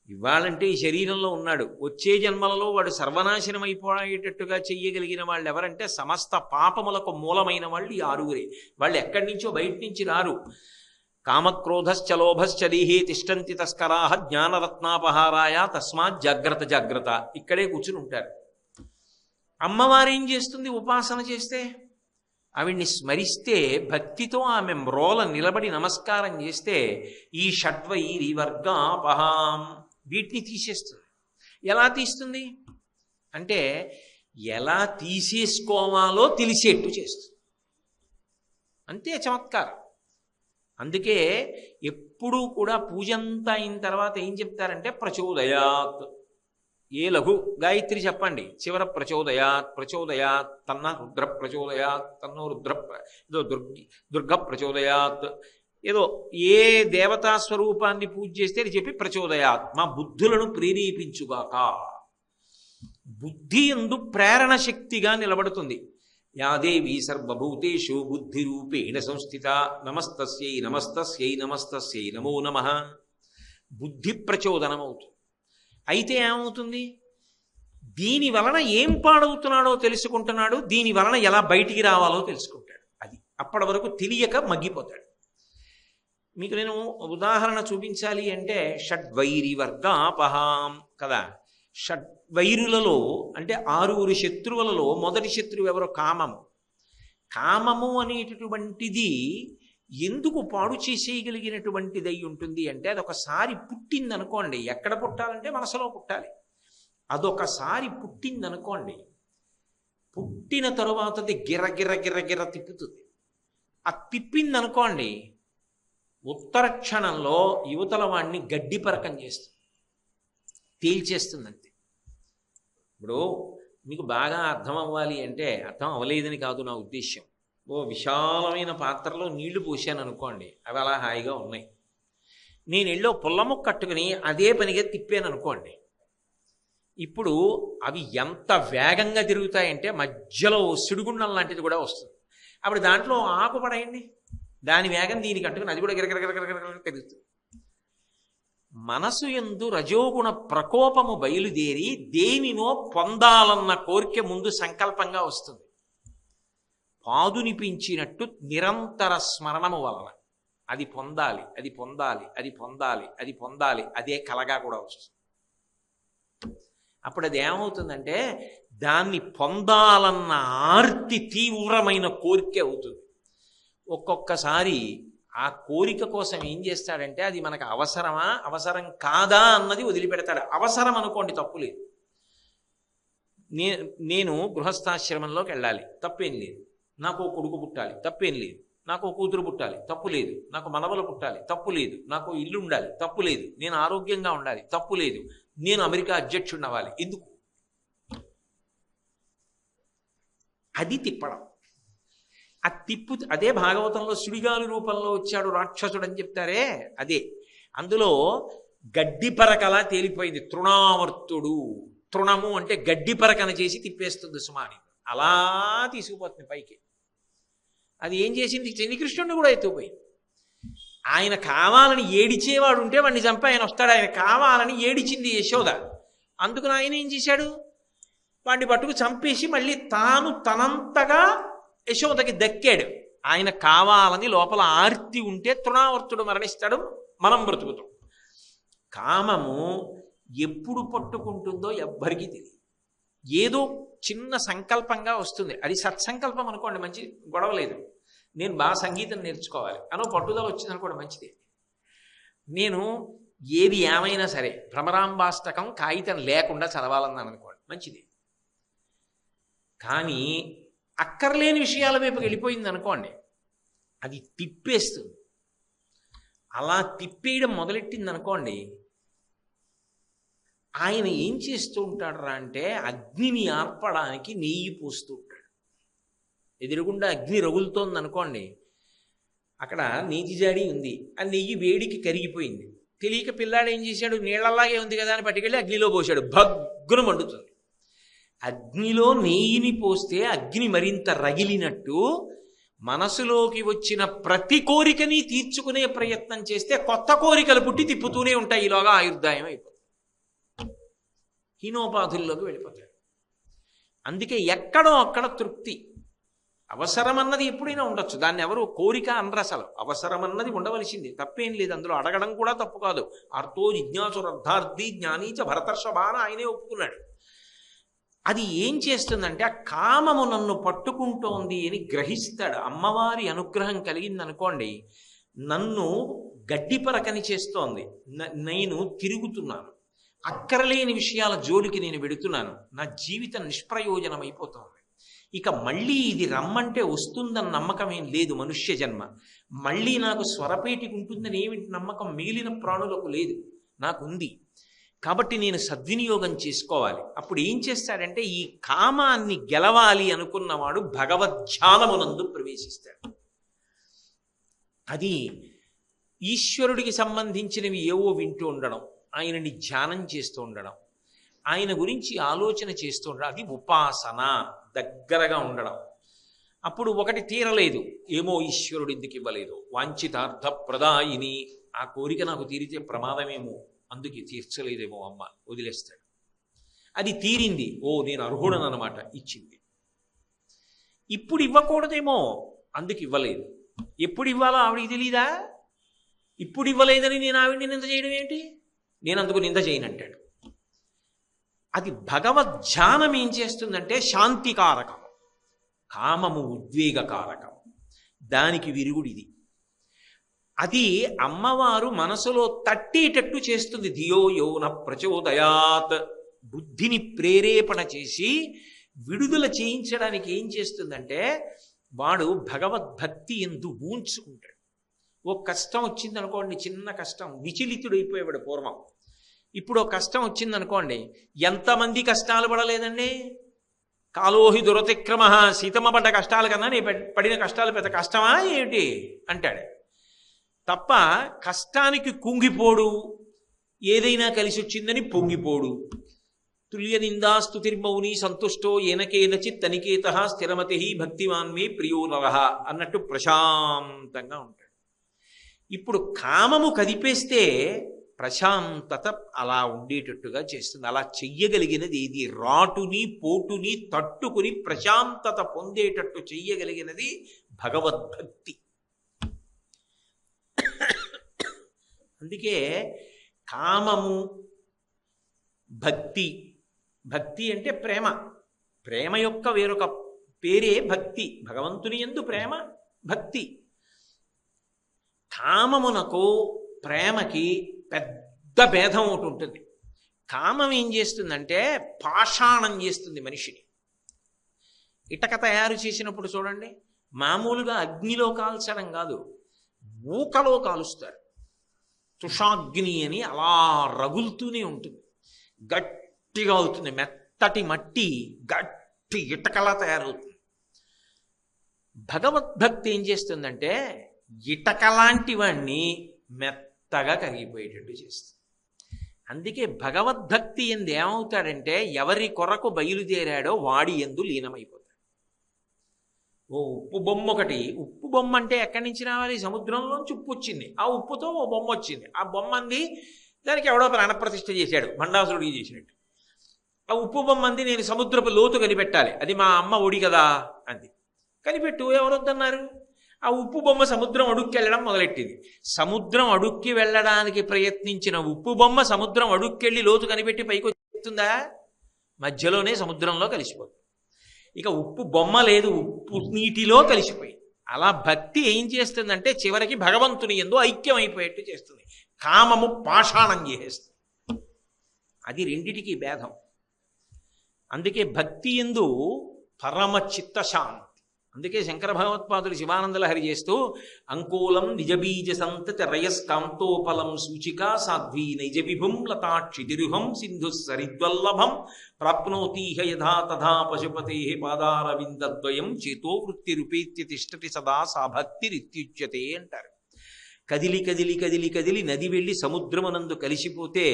ఇవ్వాలంటే ఈ శరీరంలో ఉన్నాడు, వచ్చే జన్మలలో వాడు సర్వనాశనం అయిపోయేటట్టుగా చెయ్యగలిగిన వాళ్ళు ఎవరంటే సమస్త పాపములకు మూలమైన వాళ్ళు ఈ 6. వాళ్ళు ఎక్కడి నుంచో బయట నుంచి రారు. కామక్రోధశ్చ లోభశ్చ దేహే తిష్టంతి తస్కరాహ జ్ఞానరత్నాపహారాయ తస్మాత్ జాగ్రత్త జాగ్రత్త. ఇక్కడే కూర్చుని ఉంటారు. అమ్మవారు ఏం చేస్తుంది? ఉపాసన చేస్తే, ఆవిడ్ని స్మరిస్తే, భక్తితో ఆమె మ్రోల నిలబడి నమస్కారం చేస్తే ఈ షడ్వైరివర్గాపహాం వీటిని తీసేస్తుంది. ఎలా తీస్తుంది అంటే ఎలా తీసేసుకోవాలో తెలిసేట్టు చేస్తుంది. అంతే చమత్కారం. అందుకే ఎప్పుడూ కూడా పూజ అంతా అయిన తర్వాత ఏం చెప్తారంటే ప్రచోదయాత్. ఏ లఘు గాయత్రి చెప్పండి, చివర ప్రచోదయాత్ ప్రచోదయాత్ తన్న రుద్ర ప్రచోదయాత్ తన్నో ఏదో దుర్గ ప్రచోదయాత్, ఏదో ఏ దేవతా స్వరూపాన్ని పూజ చేస్తే అది చెప్పి ప్రచోదయాత్, మా బుద్ధులను ప్రేరేపించుగాక. బుద్ధి యందు ప్రేరణ శక్తిగా నిలబడుతుంది. యాదేవి సర్వభూతేషు బుద్ధి రూపేణ సంస్థిత నమస్తస్యై నమస్తస్యై నమస్తస్యై నమో నమః. బుద్ధి ప్రచోదనం అవుతుంది. అయితే ఏమవుతుంది, దీని వలన ఏం పాడవుతున్నాడో తెలుసుకుంటున్నాడు, దీని వలన ఎలా బయటికి రావాలో తెలుసుకుంటాడు. అది అప్పటి వరకు తెలియక మగ్గిపోతాడు. మీకు నేను ఉదాహరణ చూపించాలి అంటే షడ్వైరి వర్గాపహాం కదా. షడ్వైరులలో అంటే 6 శత్రువులలో మొదటి శత్రువు ఎవరో కామము. కామము అనేటటువంటిది ఎందుకు పాడు చేసేయగలిగినటువంటిది అయి ఉంటుంది అంటే, అదొకసారి పుట్టిందనుకోండి, ఎక్కడ పుట్టాలంటే మనసులో పుట్టాలి. అదొకసారి పుట్టిందనుకోండి, పుట్టిన తరువాత అది గిర్ర గిర్ర గిర్ర తిప్పుతుంది. ఆ తిప్పిందనుకోండి, ఉత్తర క్షణంలో యువతల వాడిని గడ్డిపరకం చేస్తుంది, తేల్చేస్తుందంతే. ఇప్పుడు మీకు బాగా అర్థం అవ్వాలి అంటే, అర్థం అవ్వలేదని కాదు నా ఉద్దేశ్యం, ఓ విశాలమైన పాత్రలో నీళ్లు పోసాను అనుకోండి, అవి అలా హాయిగా ఉన్నాయి. నేను వెళ్ళో పుల్లముక్క కట్టుకుని అదే పనిగా తిప్పాను అనుకోండి, ఇప్పుడు అవి ఎంత వేగంగా తిరుగుతాయంటే మధ్యలో సిడుగుండం లాంటిది కూడా వస్తుంది. అప్పుడు దాంట్లో ఆకు పడేయండి, దాని వేగం దీనికి కట్టుకుని అది కూడా గిరగిరగిరగిరగిర తిరుగుతుంది. మనసు యందు రజోగుణ ప్రకోపము బయలుదేరి దేనినో పొందాలన్న కోరిక ముందు సంకల్పంగా వస్తుంది. పాదునిపించినట్టు నిరంతర స్మరణము వలన అది పొందాలి, అది పొందాలి, అది పొందాలి, అది పొందాలి, అదే కలగా కూడా వస్తుంది. అప్పుడు అది ఏమవుతుందంటే, దాన్ని పొందాలన్న ఆర్తి తీవ్రమైన కోరిక అవుతుంది. ఒక్కొక్కసారి ఆ కోరిక కోసం ఏం చేస్తాడంటే, అది మనకు అవసరమా అవసరం కాదా అన్నది వదిలిపెడతాడు. అవసరం అనుకోండి, తప్పులేదు. నేను గృహస్థాశ్రమంలోకి వెళ్ళాలి, తప్పేం లేదు. నాకు కొడుకు పుట్టాలి, తప్పేం లేదు. నాకు కూతురు పుట్టాలి, తప్పు లేదు. నాకు మనవలు పుట్టాలి, తప్పు లేదు. నాకు ఇల్లు ఉండాలి, తప్పు లేదు. నేను ఆరోగ్యంగా ఉండాలి, తప్పు లేదు. నేను అమెరికా అధ్యక్షుడిని అవ్వాలి, ఎందుకు? అది తిప్పడం. ఆ తిప్పు అదే భాగవతంలో సుడిగాలి రూపంలో వచ్చాడు రాక్షసుడు అని చెప్తారే, అదే. అందులో గడ్డిపరకలా తేలిపోయింది. తృణావర్తుడు, తృణము అంటే గడ్డిపరకన చేసి తిప్పేస్తుంది సుమాని, అలా తీసుకుపోతుంది పైకి. అది ఏం చేసింది, శనికృష్ణుడిని కూడా ఎత్తుకుపోయింది. ఆయన కావాలని ఏడిచేవాడు ఉంటే వాడిని చంపి ఆయన వస్తాడు. ఆయన కావాలని ఏడిచింది యశోద, అందుకని ఆయన ఏం చేశాడు, వాడిని పట్టుకు చంపేసి మళ్ళీ తాను తనంతగా యశోదకి దక్కాడు. ఆయన కావాలని లోపల ఆర్తి ఉంటే తృణావర్తుడు మరణిస్తాడు, మనం బ్రతుకుతాం. కామము ఎప్పుడు పట్టుకుంటుందో ఎవ్వరికీ తెలియదు. ఏదో చిన్న సంకల్పంగా వస్తుంది, అది సత్సంకల్పం అనుకోండి, మంచి గొడవ లేదు. నేను బాగా సంగీతం నేర్చుకోవాలి అనో పట్టుదల వచ్చింది అనుకోండి, మంచిది. నేను ఏది ఏమైనా సరే భ్రమరాంబాష్టకం కాగితం లేకుండా చదవాలన్నాను అనుకోండి, మంచిది. కానీ అక్కర్లేని విషయాల వైపు వెళ్ళిపోయింది అనుకోండి, అది తిప్పేస్తుంది. అలా తిప్పేయడం మొదలెట్టింది అనుకోండి, ఆయన ఏం చేస్తూ ఉంటాడు అంటే, అగ్నిని ఆర్పడానికి నెయ్యి పోస్తూ ఉంటాడు. ఎదురుగుండా అగ్ని రగులుతోంది అనుకోండి, అక్కడ నీటి జాడి ఉంది, ఆ నెయ్యి వేడికి కరిగిపోయింది. తెలియక పిల్లాడు ఏం చేశాడు, నీళ్ళలాగే ఉంది కదా అని పట్టుకెళ్ళి అగ్నిలో పోశాడు, భగ్గున మండుతుంది. అగ్నిలో నెయ్యిని పోస్తే అగ్ని మరింత రగిలినట్టు, మనసులోకి వచ్చిన ప్రతి కోరికని తీర్చుకునే ప్రయత్నం చేస్తే కొత్త కోరికలు పుట్టి తిప్పుతూనే ఉంటాయి. ఈలోగా ఆయుర్దాయం అయిపోతుంది, హీనోపాధుల్లోకి వెళ్ళిపోతాడు. అందుకే ఎక్కడో అక్కడ తృప్తి. అవసరం అన్నది ఎప్పుడైనా ఉండొచ్చు, దాన్ని ఎవరు కోరిక అనరు. అసలు అవసరం అన్నది ఉండవలసింది, తప్పేం లేదు. అందులో అడగడం కూడా తప్పు కాదు. అర్థో జిజ్ఞాసురర్థార్థి జ్ఞానీచ భరతర్షభాన ఆయనే ఒప్పుకున్నాడు. అది ఏం చేస్తుందంటే, ఆ కామము నన్ను పట్టుకుంటోంది అని గ్రహిస్తాడు. అమ్మవారి అనుగ్రహం కలిగిందనుకోండి, నన్ను గడ్డిపరకని చేస్తోంది, నేను తిరుగుతున్నాను, అక్కరలేని విషయాల జోలికి నేను వెడుతున్నాను, నా జీవితం నిష్ప్రయోజనం అయిపోతుంది. ఇక మళ్ళీ ఇది రమ్మంటే వస్తుందన్న నమ్మకం ఏం లేదు మనుష్య జన్మ. మళ్ళీ నాకు స్వరపేటికి ఉంటుందని ఏమిటి నమ్మకం మిగిలిన ప్రాణులకు లేదు, నాకుంది. కాబట్టి నేను సద్వినియోగం చేసుకోవాలి. అప్పుడు ఏం చేస్తాడంటే ఈ కామాన్ని గెలవాలి అనుకున్నవాడు భగవద్ధ్యానమునందు ప్రవేశిస్తాడు. అది ఈశ్వరుడికి సంబంధించినవి ఏవో వింటూ ఉండడం, ఆయనని ధ్యానం చేస్తూ ఉండడం, ఆయన గురించి ఆలోచన చేస్తూ ఉండడం, అది ఉపాసన, దగ్గరగా ఉండడం. అప్పుడు ఒకటి తీరలేదు, ఏమో ఈశ్వరుడు ఎందుకు ఇవ్వలేదు, వాంఛితార్థ ప్రదాయిని, ఆ కోరిక నాకు తీరితే ప్రమాదమేమో అందుకే తీర్చలేదేమో అమ్మ, వదిలేస్తాడు. అది తీరింది, ఓ నేను అర్హుడను అనమాట, ఇచ్చింది. ఇప్పుడు ఇవ్వకూడదేమో అందుకు ఇవ్వలేదు. ఎప్పుడు ఇవ్వాలో ఆవిడికి తెలీదా? ఇప్పుడు ఇవ్వలేదని నేను ఆవిడ్ని నింద చేయడం ఏంటి, నేను అందుకు నింద చేయనంటాడు. అది భగవద్ధ్యానం ఏం చేస్తుందంటే శాంతికారకం, కామము ఉద్వేగకారకం, దానికి విరుగుడిది. అది అమ్మవారు మనసులో తట్టేటట్టు చేస్తుంది. ధియో యౌన ప్రచోదయాత్, బుద్ధిని ప్రేరేపణ చేసి విడుదల చేయించడానికి ఏం చేస్తుందంటే వాడు భగవద్భక్తి ఎందు ఊంచుకుంటాడు. ఓ కష్టం వచ్చిందనుకోండి, చిన్న కష్టం, విచలితుడైపోయేవాడు పూర్వం. ఇప్పుడు ఓ కష్టం వచ్చిందనుకోండి, ఎంతమంది కష్టాలు పడలేదండి. కాలోహి దురతిక్రమ, సీతమ్మ పడ్డ కష్టాల కన్నా నీ పడిన కష్టాలు పెద్ద కష్టమా ఏమిటి అంటాడు తప్ప, కష్టానికి కుంగిపోడు, ఏదైనా కలిసి వచ్చిందని పొంగిపోడు. తుల్య నిందాస్తుతిర్మౌని సంతుష్టో ఏనకేనచిత్ తనికేత స్థిరమతి భక్తిమాన్మే ప్రియో నరః అన్నట్టు ప్రశాంతంగా ఉంటాడు. ఇప్పుడు కామము కదిపేస్తే ప్రశాంతత అలా ఉండేటట్టుగా చేస్తుంది. అలా చెయ్యగలిగినది ఏది? రాటుని పోటుని తట్టుకుని ప్రశాంతత పొందేటట్టు చెయ్యగలిగినది భగవద్భక్తి. అందుకే కామము, భక్తి. భక్తి అంటే ప్రేమ, ప్రేమ యొక్క వేరొక పేరే భక్తి. భగవంతుని యందు ప్రేమ భక్తి. కామమునకు ప్రేమకి పెద్ద భేదం ఒకటి ఉంటుంది. కామం ఏం చేస్తుందంటే పాషాణం చేస్తుంది మనిషిని. ఇటక తయారు చేసినప్పుడు చూడండి, మామూలుగా అగ్నిలో కాల్చడం కాదు, ఊకలో కాలుస్తారు. తుషాగ్ని అని అలా రగులుతూనే ఉంటుంది, గట్టిగా అవుతుంది. మెత్తటి మట్టి గట్టి ఇటకలా తయారవుతుంది. భగవద్భక్తి ఏం చేస్తుందంటే ఇటక లాంటి వాణ్ణి మెత్తగా కరిగిపోయేటట్టు చేస్తుంది. అందుకే భగవద్భక్తి ఎందు ఏమవుతాడంటే ఎవరి కొరకు బయలుదేరాడో వాడి ఎందు లీనమైపోతాడు. ఓ ఉప్పు బొమ్మ ఒకటి, ఉప్పు బొమ్మ అంటే ఎక్కడి నుంచి రావాలి? సముద్రంలోంచి ఉప్పు వచ్చింది, ఆ ఉప్పుతో ఓ బొమ్మ వచ్చింది. ఆ బొమ్మ అంది, దానికి ఎవడో ప్రాణప్రతిష్ఠ చేశాడు, మండాసురుడికి చేసినట్టు. ఆ ఉప్పు బొమ్మ అంది, నేను సముద్రపు లోతు కనిపెట్టాలి, అది మా అమ్మ ఒడి కదా అంది. కనిపెట్టు, ఎవరొద్దన్నారు? ఆ ఉప్పు బొమ్మ సముద్రం అడుక్కి వెళ్ళడం మొదలెట్టింది. సముద్రం అడుక్కి వెళ్ళడానికి ప్రయత్నించిన ఉప్పు బొమ్మ సముద్రం అడుక్కెళ్ళి లోతు కనిపెట్టి పైకి వచ్చేస్తుందా? మధ్యలోనే సముద్రంలో కలిసిపోతుంది. ఇక ఉప్పు బొమ్మ లేదు, ఉప్పు నీటిలో కలిసిపోయింది. అలా భక్తి ఏం చేస్తుందంటే చివరికి భగవంతుని యందు ఐక్యమైపోయేట్టు చేస్తుంది. కామము పాషాణం చేసేస్తుంది. అది రెండిటికి భేదం. అందుకే భక్తి యందు పరమ చిత్తశాంతి. అందుకే శంకర భగవత్పాదులు శివానందలహరి చేస్తూ అంకోలం నిజబీజ సంతతి రయస్కాంతోపలం సూచికా సాధ్వీ నైజ విభుం లతాక్షితిరుహం సింధు సరిద్వల్లభం ప్రాప్నోతీహ యథా తథా పశుపతే పాదారవిందద్వయం చేతో వృత్తిరుపేత్య తిష్టతి సదా సా భక్తిరిత్యుచ్యతే అంటారు. కదిలి కదిలి కదిలి కదిలి నది వెళ్ళి సముద్రమునందు కలిసిపోతే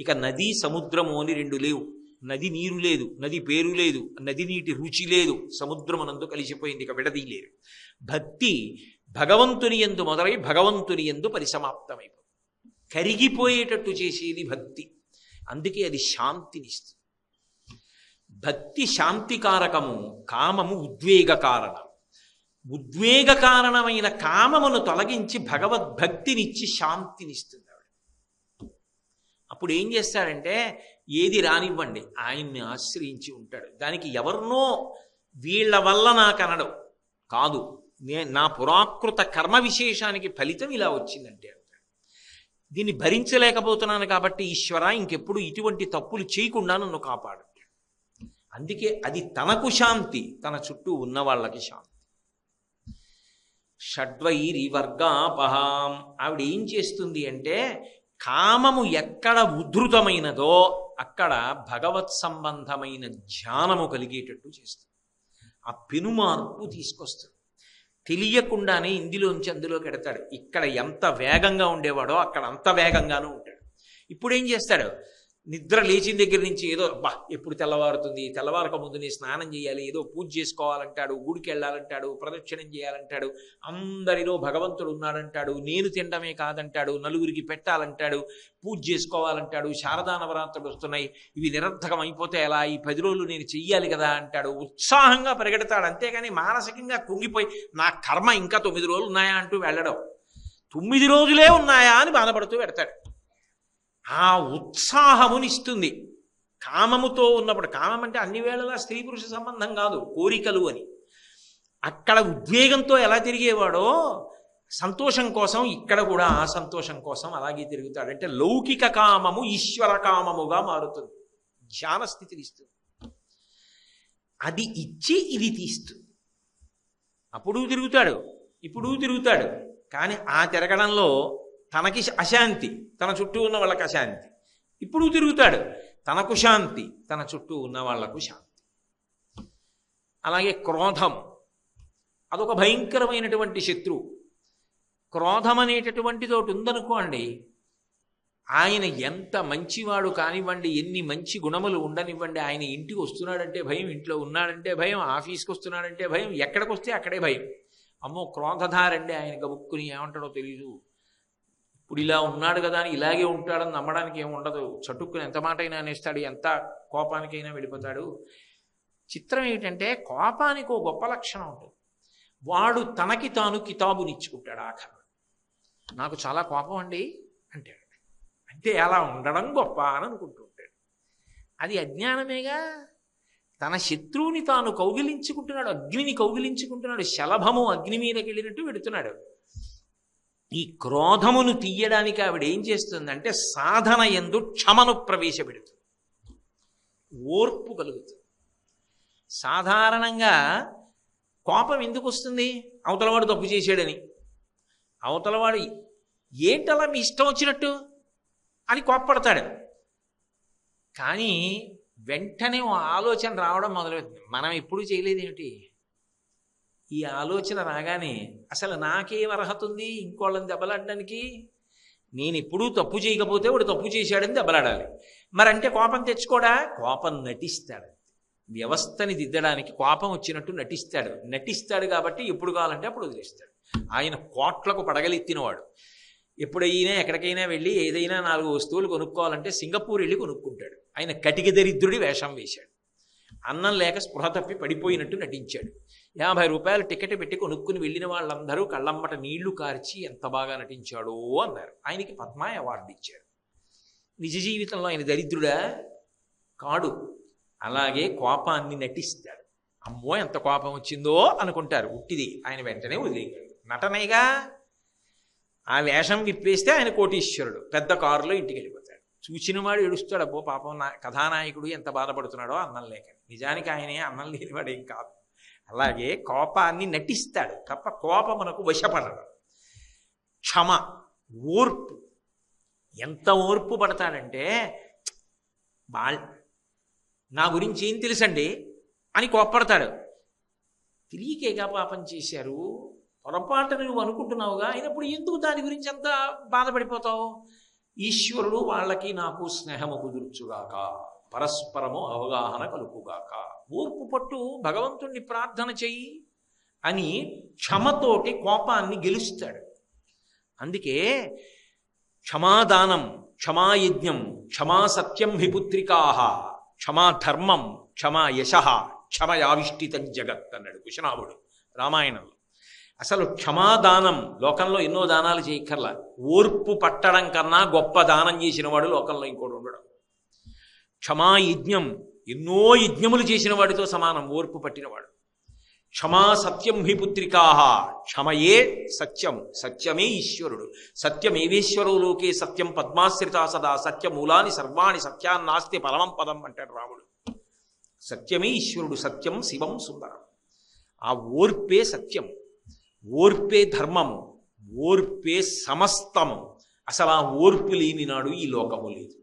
ఇక నది సముద్రము అని రెండు లేవు. నది నీరు లేదు, నది పేరు లేదు, నది నీటి రుచి లేదు, సముద్రమునందు కలిసిపోయింది, ఇక విడదీయలేరు. భక్తి భగవంతుని యందు మొదలై భగవంతుని యందు పరిసమాప్తమైపోతుంది. కరిగిపోయేటట్టు చేసేది భక్తి. అందుకే అది శాంతినిస్తుంది. భక్తి శాంతికారకము, కామము ఉద్వేగకారణం. ఉద్వేగకారణమైన కామమును తొలగించి భగవద్భక్తినిచ్చి శాంతినిస్తుంది. అప్పుడు ఏం చేస్తాడంటే ఏది రానివ్వండి, ఆయన్ని ఆశ్రయించి ఉంటాడు. దానికి ఎవరినో వీళ్ళ వల్ల నాకు అనడం కాదు, నా పురాకృత కర్మ విశేషానికి ఫలితం ఇలా వచ్చిందంటే అంటాడు. దీన్ని భరించలేకపోతున్నాను కాబట్టి ఈశ్వర ఇంకెప్పుడు ఇటువంటి తప్పులు చేయకుండా నన్ను కాపాడు. అందుకే అది తనకు శాంతి, తన చుట్టూ ఉన్న వాళ్ళకి శాంతి. షడ్వైరివర్గాపహాం. ఆవిడ ఏం చేస్తుంది అంటే కామము ఎక్కడ ఉద్ధృతమైనదో అక్కడ భగవత్ సంబంధమైన ధ్యానము కలిగేటట్టు చేస్తుంది. ఆ పెనుమార్పు తీసుకొస్తుంది. తెలియకుండానే ఇందులోంచి అందులోకి ఎడతాడు. ఇక్కడ ఎంత వేగంగా ఉండేవాడో అక్కడ అంత వేగంగానూ ఉంటాడు. ఇప్పుడు ఏం చేస్తాడు? నిద్ర లేచిన దగ్గర నుంచి ఏదో ఎప్పుడు తెల్లవారుతుంది, తెల్లవారక ముందు నేను స్నానం చేయాలి, ఏదో పూజ చేసుకోవాలంటాడు, గుడికి వెళ్ళాలంటాడు, ప్రదక్షిణం చేయాలంటాడు, అందరిలో భగవంతుడు ఉన్నాడంటాడు, నేను తినడమే కాదంటాడు, నలుగురికి పెట్టాలంటాడు, పూజ చేసుకోవాలంటాడు, శారదా నవరాత్రులు వస్తున్నాయి, ఇవి నిరర్థకం అయిపోతే ఎలా, ఈ 10 రోజులు నేను చెయ్యాలి కదా అంటాడు. ఉత్సాహంగా పరిగెడతాడు. అంతేగాని మానసికంగా కుంగిపోయి నా కర్మ ఇంకా 9 రోజులు ఉన్నాయా అంటూ వెళ్ళడం. 9 రోజులే ఉన్నాయా అని బాధపడుతూ పెడతాడు. ఆ ఉత్సాహమునిస్తుంది కామముతో ఉన్నప్పుడు. కామం అంటే అన్ని వేళలా స్త్రీ పురుష సంబంధం కాదు, కోరికలు అని. అక్కడ ఉద్వేగంతో ఎలా తిరిగేవాడో సంతోషం కోసం ఇక్కడ కూడా ఆ సంతోషం కోసం అలాగే తిరుగుతాడు. అంటే లౌకిక కామము ఈశ్వర కామముగా మారుతుంది, ధ్యాన స్థితిని ఇస్తుంది. అది ఇచ్చి ఇది తీస్తుంది. అప్పుడు తిరుగుతాడు, ఇప్పుడు తిరుగుతాడు. కానీ ఆ తిరగడంలో తనకి అశాంతి, తన చుట్టూ ఉన్న వాళ్ళకి అశాంతి. ఇప్పుడు తిరుగుతాడు, తనకు శాంతి, తన చుట్టూ ఉన్న వాళ్లకు శాంతి. అలాగే క్రోధం, అదొక భయంకరమైనటువంటి శత్రువు. క్రోధం అనేటటువంటిది ఒకటి ఉందనుకోండి, ఆయన ఎంత మంచివాడు కానివ్వండి, ఎన్ని మంచి గుణములు ఉండనివ్వండి, ఆయన ఇంటికి వస్తున్నాడంటే భయం, ఇంట్లో ఉన్నాడంటే భయం, ఆఫీస్కి వస్తున్నాడంటే భయం, ఎక్కడికి వస్తే అక్కడే భయం. అమ్మో క్రోధధారండి ఆయన గబుక్కుని ఏమంటాడో తెలీదు, ఇప్పుడు ఇలా ఉన్నాడు కదా అని ఇలాగే ఉంటాడని నమ్మడానికి ఏమి ఉండదు. చటుక్కుని ఎంత మాట అయినా అనేస్తాడు, ఎంత కోపానికైనా వెళ్ళిపోతాడు. చిత్రం ఏంటంటే కోపానికి ఓ గొప్ప లక్షణం ఉంటుంది. వాడు తనకి తాను కితాబునిచ్చుకుంటాడు. ఆఖరు నాకు చాలా కోపం అండి అంటాడు. అంటే అలా ఉండడం గొప్ప అని అనుకుంటూ ఉంటాడు. అది అజ్ఞానమేగా. తన శత్రువుని తాను కౌగిలించుకుంటున్నాడు, అగ్నిని కౌగిలించుకుంటున్నాడు. శలభము అగ్ని మీదకి వెళ్ళినట్టు పెడుతున్నాడు. ఈ క్రోధమును తీయడానికి ఆవిడ ఏం చేస్తుందంటే సాధన యందు క్షమను ప్రవేశపెడుతుంది, ఓర్పు కలుగుతుంది. సాధారణంగా కోపం ఎందుకు వస్తుంది? అవతలవాడు తప్పు చేశాడని, అవతలవాడు ఏంటలా మీ ఇష్టం వచ్చినట్టు అని కోప్పడతాడు. కానీ వెంటనే ఆలోచన రావడం మొదలవుతుంది, మనం ఎప్పుడూ చేయలేదేమిటి? ఈ ఆలోచన రాగానే అసలు నాకేం అర్హత ఉంది ఇంకోళ్ళని దెబ్బలాడడానికి? నేను ఎప్పుడూ తప్పు చేయకపోతే వాడు తప్పు చేశాడని దెబ్బలాడాలి. మరంటే కోపం తెచ్చుకోడా? కోపం నటిస్తాడు. వ్యవస్థని దిద్దడానికి కోపం వచ్చినట్టు నటిస్తాడు కాబట్టి ఎప్పుడు కావాలంటే అప్పుడు వదిలేస్తాడు. ఆయన కోట్లకు పడగలెత్తినవాడు. ఎప్పుడైనా ఎక్కడికైనా వెళ్ళి ఏదైనా 4 వస్తువులు కొనుక్కోవాలంటే సింగపూర్ వెళ్ళి కొనుక్కుంటాడు. ఆయన కటిక దరిద్రుడి వేషం వేశాడు. అన్నం లేక స్పృహ తప్పి పడిపోయినట్టు నటించాడు. 50 రూపాయలు టికెట్ పెట్టి కొనుక్కుని వెళ్ళిన వాళ్ళందరూ కళ్ళమ్మట నీళ్లు కార్చి ఎంత బాగా నటించాడో అన్నారు. ఆయనకి పద్మ అవార్డు ఇచ్చారు. నిజ జీవితంలో ఆయన దరిద్రుడా? కాడు. అలాగే కోపాన్ని నటిస్తాడు. అమ్మో ఎంత కోపం వచ్చిందో అనుకుంటారు, ఉట్టిది. ఆయన వెంటనే వదిలేయగలడు, నటనేగా. ఆ వేషం విప్పేస్తే ఆయన కోటీశ్వరుడు, పెద్ద కారులో ఇంటికి వెళ్ళిపోతాడు. చూసినవాడు ఏడుస్తాడు, అబ్బో పాపం కథానాయకుడు ఎంత బాధపడుతున్నాడో అన్నం లేక. నిజానికి ఆయనే అన్నం లేనివాడు ఏం కాదు. అలాగే కోపాన్ని నటిస్తాడు తప్ప కోపమునకు వశపడడు. క్షమ, ఓర్పు. ఎంత ఓర్పు పడతాడంటే నా గురించి ఏం తెలుసండి అని కోప్పడతాడు. తెలియకేగా పాపం చేశారు, పొరపాటును నువ్వు అనుకుంటున్నావుగా, అయినప్పుడు ఎందుకు దాని గురించి అంత బాధపడిపోతావు? ఈశ్వరుడు వాళ్ళకి నాకు స్నేహము కుదుర్చుగాక, పరస్పరము అవగాహన కలుగుగాక. ఓర్పు పట్టు, భగవంతుణ్ణి ప్రార్థన చెయ్యి అని క్షమతోటి కోపాన్ని గెలుస్తాడు. అందుకే క్షమాదానం, క్షమాయజ్ఞం, క్షమా సత్యం హి పుత్రికాః, క్షమా ధర్మం, క్షమా యశః, క్షమయావిష్టితం జగత్ అన్నాడు కుశనాభుడు రామాయణంలో. అసలు క్షమాదానం, లోకంలో ఎన్నో దానాలు చేయక్కర్లా, ఓర్పు పట్టడం కన్నా గొప్ప దానం చేసిన వాడు లోకంలో ఇంకోటి ఉండడం. క్షమాయజ్ఞం, ఎన్నో యజ్ఞములు చేసిన వాడితో సమానం ఓర్పు పట్టినవాడు. క్షమా సత్యం హి పుత్రికాః, క్షమయే సత్యం, సత్యమే ఈశ్వరుడు. సత్యమేవేశ్వరో లోకే సత్యం పద్మాశ్రితా సదా, సత్యమూలాని సర్వాణి సత్యాన్నాస్తి పరమం పదం అంటాడు రాముడు. సత్యమే ఈశ్వరుడు, సత్యం శివం సుందరం. ఆ ఓర్పే సత్యం, ఓర్పే ధర్మము, ఓర్పే సమస్తము. అసలు ఆ ఓర్పు లేని నాడు ఈ లోకము లేదు.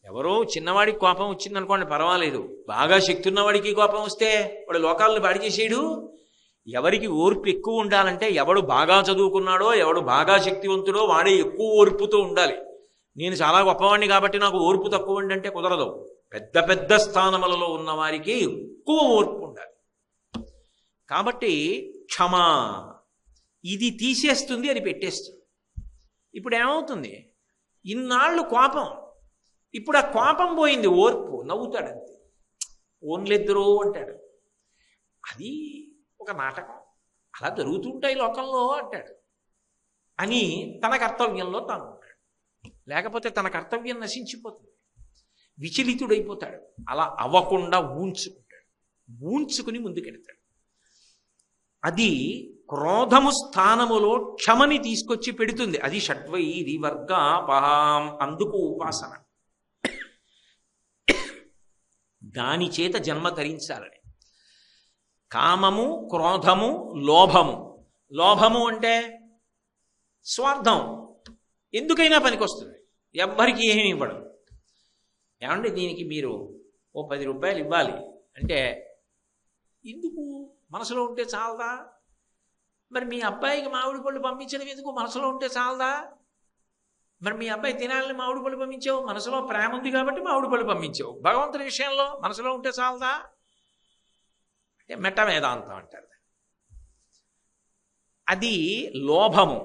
ఎవరో చిన్నవాడికి కోపం వచ్చిందనుకోండి పర్వాలేదు, బాగా శక్తి ఉన్నవాడికి కోపం వస్తే వాడు లోకాలను పాడి చేసేయడు. ఎవరికి ఓర్పు ఎక్కువ ఉండాలంటే ఎవడు బాగా చదువుకున్నాడో, ఎవడు బాగా శక్తివంతుడో వాడే ఎక్కువ ఓర్పుతో ఉండాలి. నేను చాలా గొప్పవాడిని కాబట్టి నాకు ఓర్పు తక్కువ అంటే కుదరదు. పెద్ద పెద్ద స్థానములలో ఉన్న వారికి ఎక్కువ ఓర్పు ఉండాలి. కాబట్టి క్షమా ఇది తీసేస్తుంది, అది పెట్టేస్తుంది. ఇప్పుడు ఏమవుతుంది, ఇన్నాళ్ళు కోపం, ఇప్పుడు ఆ కోపం పోయింది, ఓర్పు, నవ్వుతాడంతే. ఓన్లెద్దరూ అంటాడు. అది ఒక నాటకం, అలా జరుగుతుంటాయి లోకంలో అంటాడు అని తన కర్తవ్యంలో తాను ఉంటాడు. లేకపోతే తన కర్తవ్యం నశించిపోతుంది, విచలితుడైపోతాడు. అలా అవ్వకుండా ఊంచుకుంటాడు, ఊంచుకుని ముందుకెడతాడు. అది క్రోధము స్థానములో క్షమని తీసుకొచ్చి పెడుతుంది. అది షడ్వైరి వర్గాపహాం, అందుకు ఉపాసన. దాని చేత జన్మ ధరించాలని. కామము, క్రోధము, లోభము. లోభము అంటే స్వార్థం, ఎందుకైనా పనికొస్తుంది, ఎవ్వరికి ఏమీ ఇవ్వడం. ఏమంటే దీనికి మీరు ఓ 10 రూపాయలు ఇవ్వాలి అంటే ఎందుకు, మనసులో ఉంటే చాలదా? మరి మీ అబ్బాయికి మామిడి పళ్ళు పంపించడం ఎందుకు, మనసులో ఉంటే చాలదా? మరి మీ అబ్బాయి తినాలని మామిడి పళ్ళు పంపించావు, మనసులో ప్రేమ ఉంది కాబట్టి మామిడి పళ్ళు పంపించావు. భగవంతుని విషయంలో మనసులో ఉంటే చాలదా అంటే మెట్ట వేదాంతం అంటారు. అది లోభము.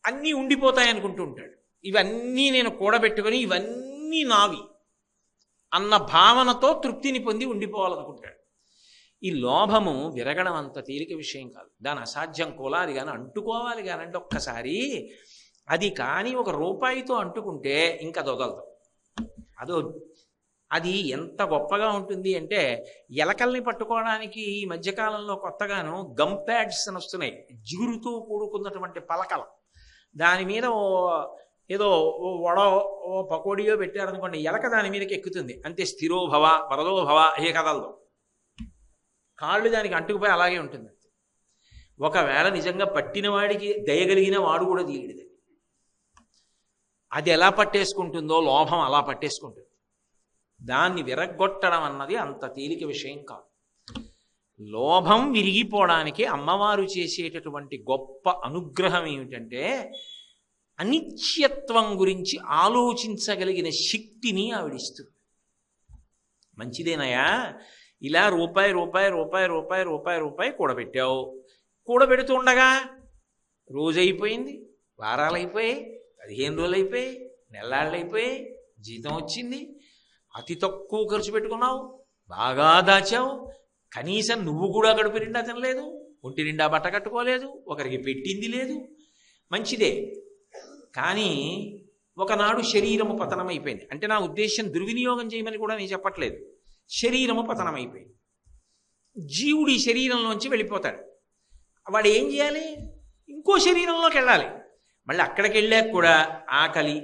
అన్నీ ఉండిపోతాయి అనుకుంటూ ఉంటాడు. ఇవన్నీ నేను కూడబెట్టుకొని ఇవన్నీ నావి అన్న భావనతో తృప్తిని పొంది ఉండిపోవాలనుకుంటాడు. ఈ లోభము విరగడం అంత తేలిక విషయం కాదు. దాని అసాధ్యం కోలాలి కానీ అంటుకోవాలి కానంటే ఒక్కసారి అది కానీ ₹1 అంటుకుంటే ఇంకా దొదలదు. అది ఎంత గొప్పగా ఉంటుంది అంటే, ఎలకల్ని పట్టుకోవడానికి ఈ మధ్యకాలంలో కొత్తగాను గమ్ ప్యాడ్స్ అని వస్తున్నాయి, జిగురుతో కూడుకున్నటువంటి పలకలు. దాని మీద ఏదో వడో ఓ పకోడియో పెట్టారనుకోండి, ఎలక దాని మీదకి ఎక్కుతుంది అంతే. స్థిరోభవ వరదోభవ ఏ కదలదు, కాళ్ళు దానికి అంటుకుపోయి అలాగే ఉంటుంది. ఒకవేళ నిజంగా పట్టిన వాడికి దయగలిగిన వాడు కూడా తీయడిది. అది ఎలా పట్టేసుకుంటుందో లోభం అలా పట్టేసుకుంటుంది. దాన్ని విరగ్గొట్టడం అన్నది అంత తేలిక విషయం కాదు. లోభం విరిగిపోవడానికి అమ్మవారు చేసేటటువంటి గొప్ప అనుగ్రహం ఏమిటంటే, అనిత్యత్వం గురించి ఆలోచించగలిగిన శక్తిని ఆవిడిస్తుంది. మంచిదేనయా, ఇలా రూపాయి కూడబెట్టావు. కూడబెడుతూ ఉండగా రోజైపోయింది, వారాలైపోయాయి, 15 రోజులు అయిపోయాయి, నెల్లాళ్ళు అయిపోయాయి, జీతం వచ్చింది, అతి తక్కువ ఖర్చు పెట్టుకున్నావు, బాగా దాచావు, కనీసం నువ్వు కూడా కడుపు నిండా తినలేదు, ఒంటి నిండా బట్ట కట్టుకోలేదు, ఒకరికి పెట్టింది లేదు. మంచిదే, కానీ ఒకనాడు శరీరము పతనమైపోయింది. అంటే నా ఉద్దేశం దుర్వినియోగం చేయమని కూడా నేను చెప్పట్లేదు. శరీరము పతనమైపోయింది, జీవుడు ఈ శరీరంలోంచి వెళ్ళిపోతాడు. వాడు ఏం చేయాలి, ఇంకో శరీరంలోకి వెళ్ళాలి. మళ్ళీ అక్కడికి వెళ్ళాక కూడా ఆకలి,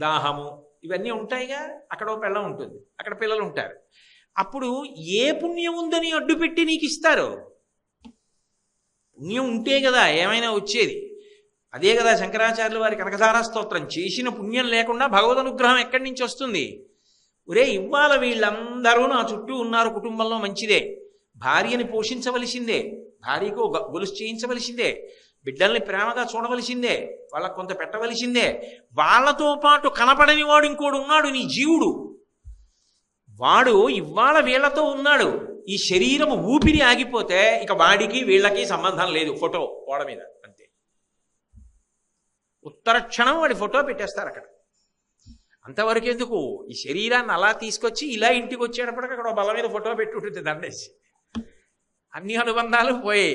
దాహము ఇవన్నీ ఉంటాయిగా. అక్కడ ఒక పిల్ల ఉంటుంది, అక్కడ పిల్లలు ఉంటారు. అప్పుడు ఏ పుణ్యం ఉందని అడ్డుపెట్టి నీకు ఇస్తారు? పుణ్యం ఉంటే కదా ఏమైనా వచ్చేది. అదే కదా శంకరాచార్యుల వారి కనకధారా స్తోత్రం, చేసిన పుణ్యం లేకుండా భగవద్ అనుగ్రహం ఎక్కడి నుంచి వస్తుంది? ఒరే, ఇవాళ వీళ్ళందరూ నా చుట్టూ ఉన్నారు, కుటుంబంలో మంచిదే, భార్యని పోషించవలసిందే, భార్యకు గొలుసు చేయించవలసిందే, బిడ్డల్ని ప్రేమగా చూడవలసిందే, వాళ్ళకు కొంత పెట్టవలసిందే. వాళ్ళతో పాటు కనపడని వాడు ఇంకోడు ఉన్నాడు, నీ జీవుడు. వాడు ఇవాళ వీళ్లతో ఉన్నాడు. ఈ శరీరము ఊపిరి ఆగిపోతే ఇక వాడికి వీళ్ళకి సంబంధం లేదు. ఫోటో గోడ మీద అంతే, ఉత్తర క్షణం వాడి ఫోటో పెట్టేస్తారు అక్కడ. అంతవరకు ఎందుకు, ఈ శరీరాన్ని అలా తీసుకొచ్చి ఇలా ఇంటికి వచ్చేటప్పటికి అక్కడ బల్ల మీద ఫోటో పెట్టి ఉంటుంది దండేసి, అన్ని అనుబంధాలు పోయి.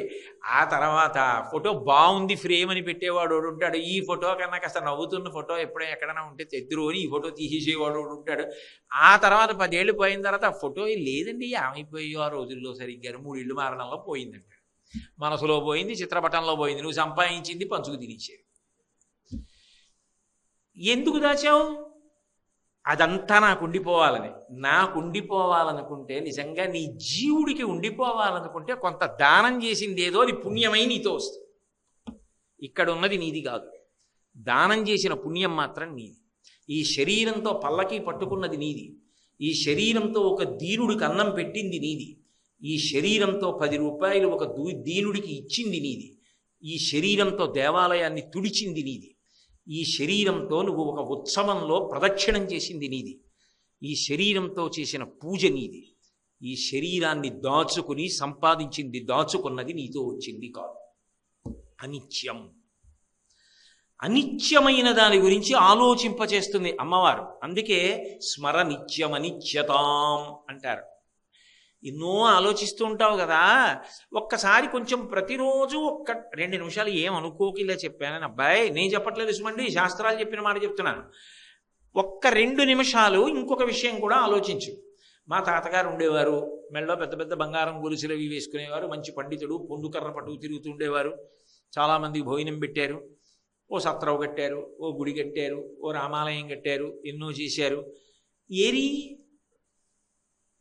ఆ తర్వాత ఫోటో బాగుంది ఫ్రేమ్ అని పెట్టేవాడు ఉంటాడు. ఈ ఫోటో కన్నా కాస్త నవ్వుతున్న ఫోటో ఎప్పుడైనా ఎక్కడైనా ఉంటే తెద్దురు అని ఈ ఫోటో తీసేసేవాడు ఉంటాడు. ఆ తర్వాత 10 ఏళ్ళు పోయిన తర్వాత ఆ ఫోటో లేదండి ఏమైపోయో ఆ రోజుల్లో సరిగ్గా 3 ఇళ్ళు మారడంలో పోయిందంటాడు. మనసులో పోయింది, చిత్రపటంలో పోయింది, నువ్వు సంపాదించింది పంచుకు తినిచ్చేది. ఎందుకు దాచావు? అదంతా నాకు ఉండిపోవాలనుకుంటే నిజంగా నీ జీవుడికి ఉండిపోవాలనుకుంటే కొంత దానం చేసింది ఏదో అది పుణ్యమై నీతో వస్తుంది. ఇక్కడ ఉన్నది నీది కాదు, దానం చేసిన పుణ్యం మాత్రం నీది. ఈ శరీరంతో పల్లకి పట్టుకున్నది నీది, ఈ శరీరంతో ఒక దీనుడికి అన్నం పెట్టింది నీది, ఈ శరీరంతో 10 రూపాయలు ఒక దీనుడికి ఇచ్చింది నీది, ఈ శరీరంతో దేవాలయాన్ని తుడిచింది నీది, ఈ శరీరంతో నువ్వు ఒక ఉత్సవంలో ప్రదక్షిణం చేసింది నీది, ఈ శరీరంతో చేసిన పూజ నీది. ఈ శరీరాన్ని దాచుకుని సంపాదించింది దాచుకున్నది నీతో వచ్చింది కాదు. అనిత్యం. అనిత్యమైన దాని గురించి ఆలోచింపచేస్తుంది అమ్మవారు. అందుకే స్మర నిత్యమనిత్యతాం అంటారు. ఎన్నో ఆలోచిస్తూ ఉంటావు కదా, ఒక్కసారి కొంచెం ప్రతిరోజు 1-2 నిమిషాలు ఏమనుకోకి ఇలా చెప్పానని. అబ్బాయి నేను చెప్పట్లేదు సుమండి, శాస్త్రాలు చెప్పిన మాట చెప్తున్నాను. 1-2 నిమిషాలు ఇంకొక విషయం కూడా ఆలోచించు. మా తాతగారు ఉండేవారు, మెళ్ళలో పెద్ద పెద్ద బంగారం గొలుసులు అవి వేసుకునేవారు, మంచి పండితుడు, పొందుకర్ర పట్టుకు తిరుగుతుండేవారు, చాలామందికి భోజనం పెట్టారు, ఓ సత్రం కట్టారు, ఓ గుడి కట్టారు, ఓ రామాలయం కట్టారు, ఎన్నో చేశారు. ఏరి